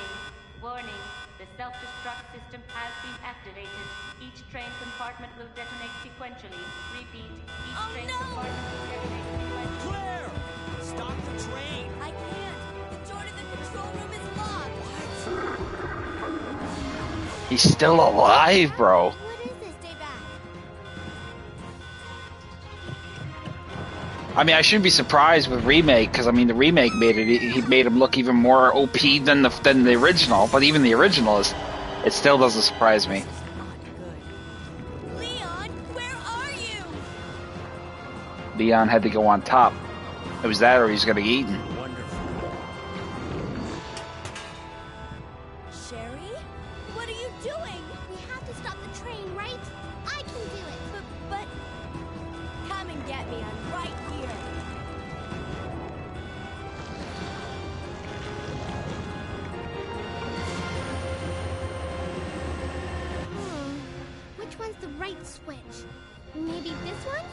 warning. The self-destruct system has been activated. Each train compartment will detonate sequentially. Repeat, each train compartment will detonate sequentially. Claire! Stop the train! I can't. The door to the control room is locked. He's still alive, bro. What is this? Stay back. I mean, I shouldn't be surprised with remake because I mean the remake made it. He made him look even more OP than the original. But even the original it still doesn't surprise me. Leon, where are you? Leon had to go on top. It was that, or he's gonna get eaten. Sherry? What are you doing? We have to stop the train, right? I can do it. But come and get me. I'm right here. Which one's the right switch? Maybe this one?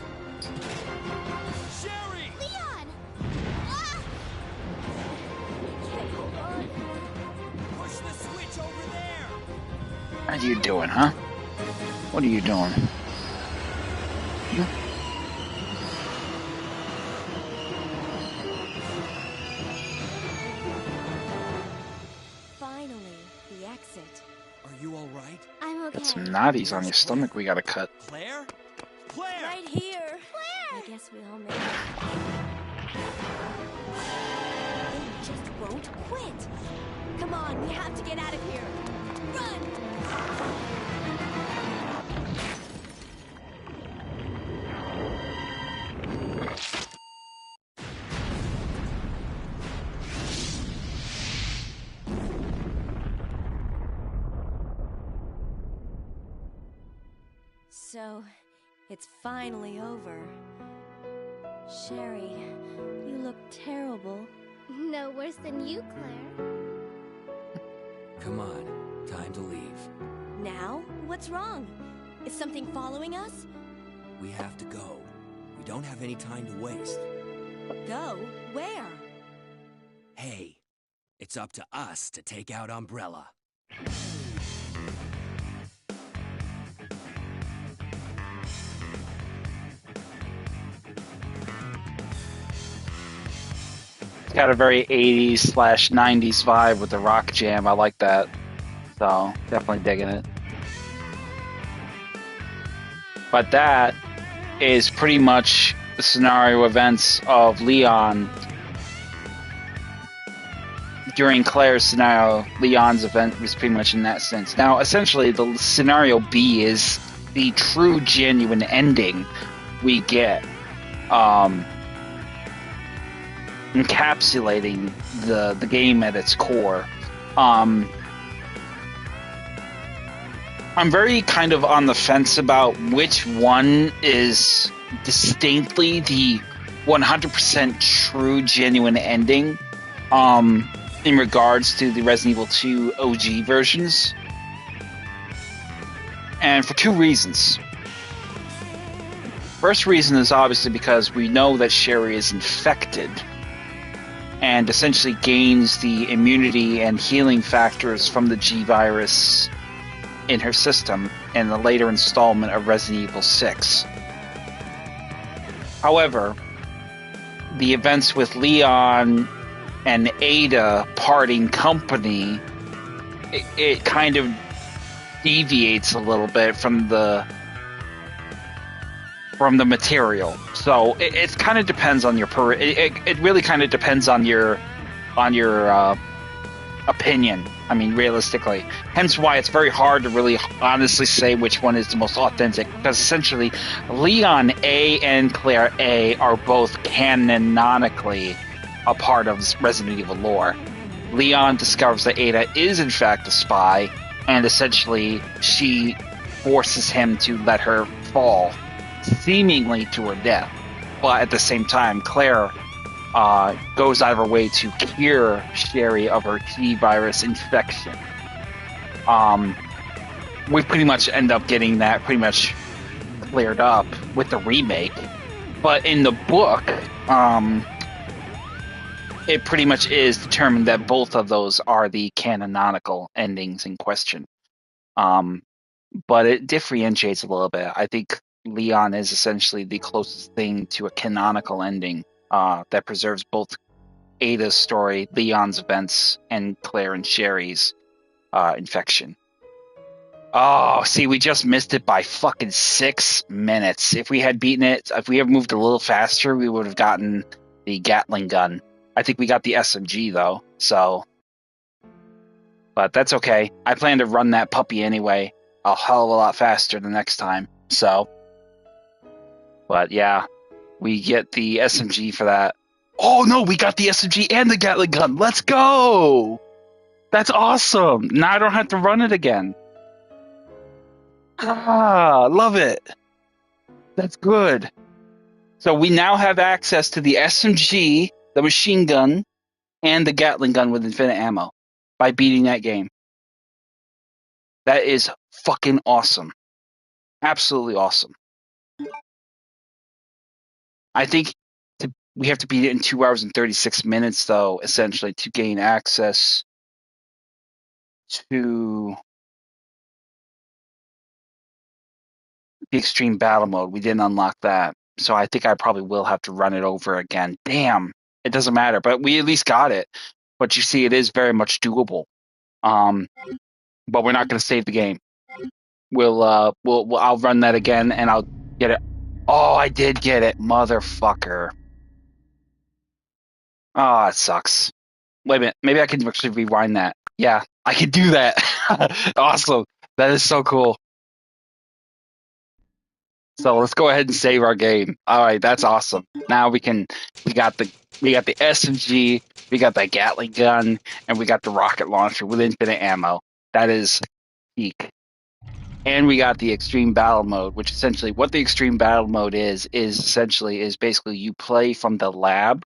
Sherry! Leon! Ah! Okay, hold on. Push the switch over there! What are you doing, huh? What are you doing? Finally, the exit. Are you alright? I'm okay. Got some knotties on your stomach we gotta cut. Claire? Claire! Right here. Claire! I guess we all made it. They just won't quit. Come on, we have to get out of here. Run! So, it's finally over. Sherry, you look terrible. No worse than you, Claire. Come on, time to leave. Now? What's wrong? Is something following us? We have to go. We don't have any time to waste. Go? Where? Hey, it's up to us to take out Umbrella. It's got a very 80s/90s vibe with the rock jam. I like that. So, definitely digging it. But that is pretty much the scenario events of Leon. During Claire's scenario, Leon's event was pretty much in that sense. Now, essentially, the scenario B is the true, genuine ending we get. Encapsulating the game at its core. I'm very kind of on the fence about which one is distinctly the 100% true, genuine ending in regards to the Resident Evil 2 OG versions. And for two reasons. First reason is obviously because we know that Sherry is infected and essentially gains the immunity and healing factors from the G virus in her system in the later installment of Resident Evil 6. However, the events with Leon and Ada parting company, it kind of deviates a little bit from the from the material. So it kind of depends on your it really kind of depends on your opinion. I mean, realistically, hence why it's very hard to really honestly say which one is the most authentic, because essentially Leon A and Claire A are both canonically a part of Resident Evil lore. Leon discovers that Ada is in fact a spy, and essentially she forces him to let her fall, seemingly to her death. But at the same time, Claire goes out of her way to cure Sherry of her T virus infection. We pretty much end up getting that pretty much cleared up with the remake. But in the book, it pretty much is determined that both of those are the canonical endings in question. But it differentiates a little bit. I think Leon is essentially the closest thing to a canonical ending that preserves both Ada's story, Leon's events, and Claire and Sherry's infection. Oh, see, we just missed it by fucking 6 minutes. If we had beaten it, if we had moved a little faster, we would have gotten the Gatling gun. I think we got the SMG, though, so... But that's okay. I plan to run that puppy anyway, a hell of a lot faster the next time, so... But yeah, we get the SMG for that. Oh no, we got the SMG and the Gatling gun. Let's go! That's awesome. Now I don't have to run it again. Ah, love it. That's good. So we now have access to the SMG, the machine gun, and the Gatling gun with infinite ammo by beating that game. That is fucking awesome. Absolutely awesome. I think we have to beat it in 2 hours and 36 minutes, though, essentially, to gain access to the extreme battle mode. We didn't unlock that. So I think I probably will have to run it over again. Damn. It doesn't matter, but we at least got it. But you see, it is very much doable. But we're not going to save the game. I'll run that again and I'll get it. Oh, I did get it, motherfucker. Oh, it sucks. Wait a minute. Maybe I can actually rewind that. Yeah, I can do that. Awesome. That is so cool. So let's go ahead and save our game. All right, that's awesome. Now we got the SMG, we got the Gatling gun, and we got the rocket launcher with infinite ammo. That is peak. And we got the extreme battle mode, which essentially what the extreme battle mode is basically you play from the lab,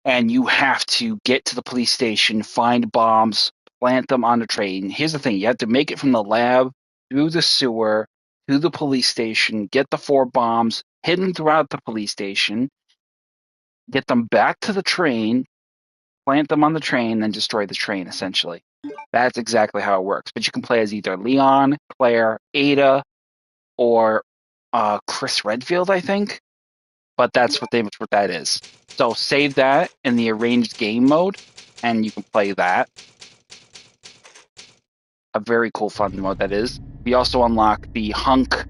and you have to get to the police station, find bombs, plant them on the train. Here's the thing: you have to make it from the lab through the sewer to the police station, get the 4 bombs hidden throughout the police station, get them back to the train, plant them on the train, then destroy the train, essentially. That's exactly how it works. But you can play as either Leon, Claire, Ada, or Chris Redfield, I think. But that's what that is. So save that in the arranged game mode, and you can play that. A very cool fun mode that is. We also unlock the Hunk,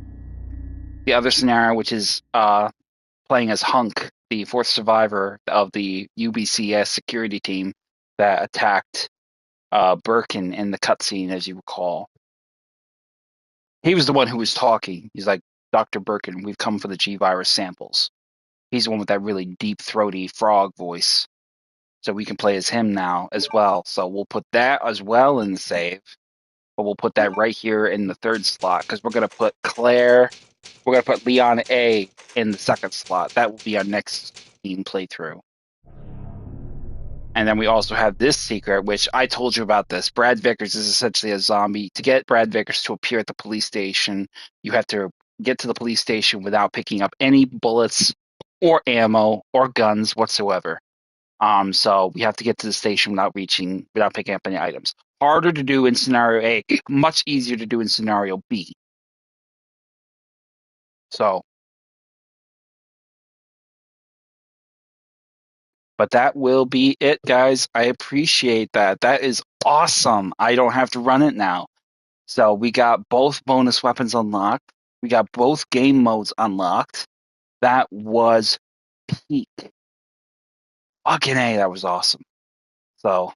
the other scenario, which is playing as Hunk, the 4th survivor of the UBCS security team that attacked Birkin in the cutscene, as you recall. He was the one who was talking. He's like, Dr. Birkin, we've come for the G-Virus samples. He's the one with that really deep, throaty frog voice. So we can play as him now as well. So we'll put that as well in the save. But we'll put that right here in the 3rd slot, because we're going to put Leon A in the 2nd slot. That will be our next team playthrough. And then we also have this secret, which I told you about this. Brad Vickers is essentially a zombie. To get Brad Vickers to appear at the police station, you have to get to the police station without picking up any bullets or ammo or guns whatsoever. So we have to get to the station without picking up any items. Harder to do in scenario A, much easier to do in scenario B. So, but that will be it, guys. I appreciate that. That is awesome. I don't have to run it now. So we got both bonus weapons unlocked. We got both game modes unlocked. That was peak. Fucking A, that was awesome. So,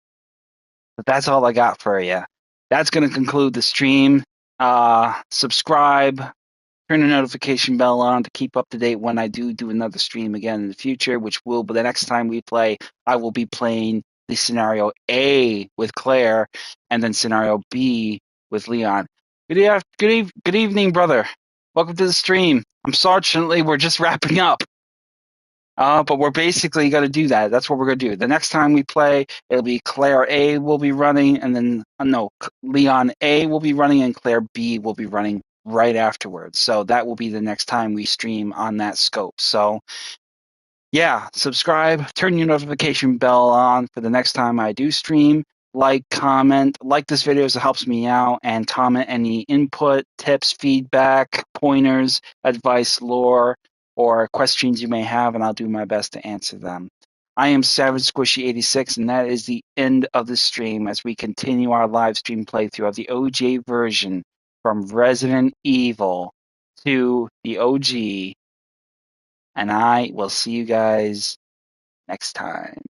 but that's all I got for you. That's going to conclude the stream. Subscribe, turn the notification bell on to keep up to date when I do another stream again in the future, which will be the next time we play. I will be playing the scenario A with Claire and then scenario B with Leon. Good evening, brother. Welcome to the stream. Unfortunately, we're just wrapping up. But we're basically going to do that. That's what we're going to do. The next time we play, it'll be Claire A will be running, and then, Leon A will be running, and Claire B will be running right afterwards. So that will be the next time we stream on that scope. So, yeah, subscribe, turn your notification bell on for the next time I do stream. Like, comment, like this video as it helps me out, and comment any input, tips, feedback, pointers, advice, lore, or questions you may have, and I'll do my best to answer them. I am Savage Squishy 86, and that is the end of the stream as we continue our live stream playthrough of the OG version from Resident Evil to the OG, and I will see you guys next time.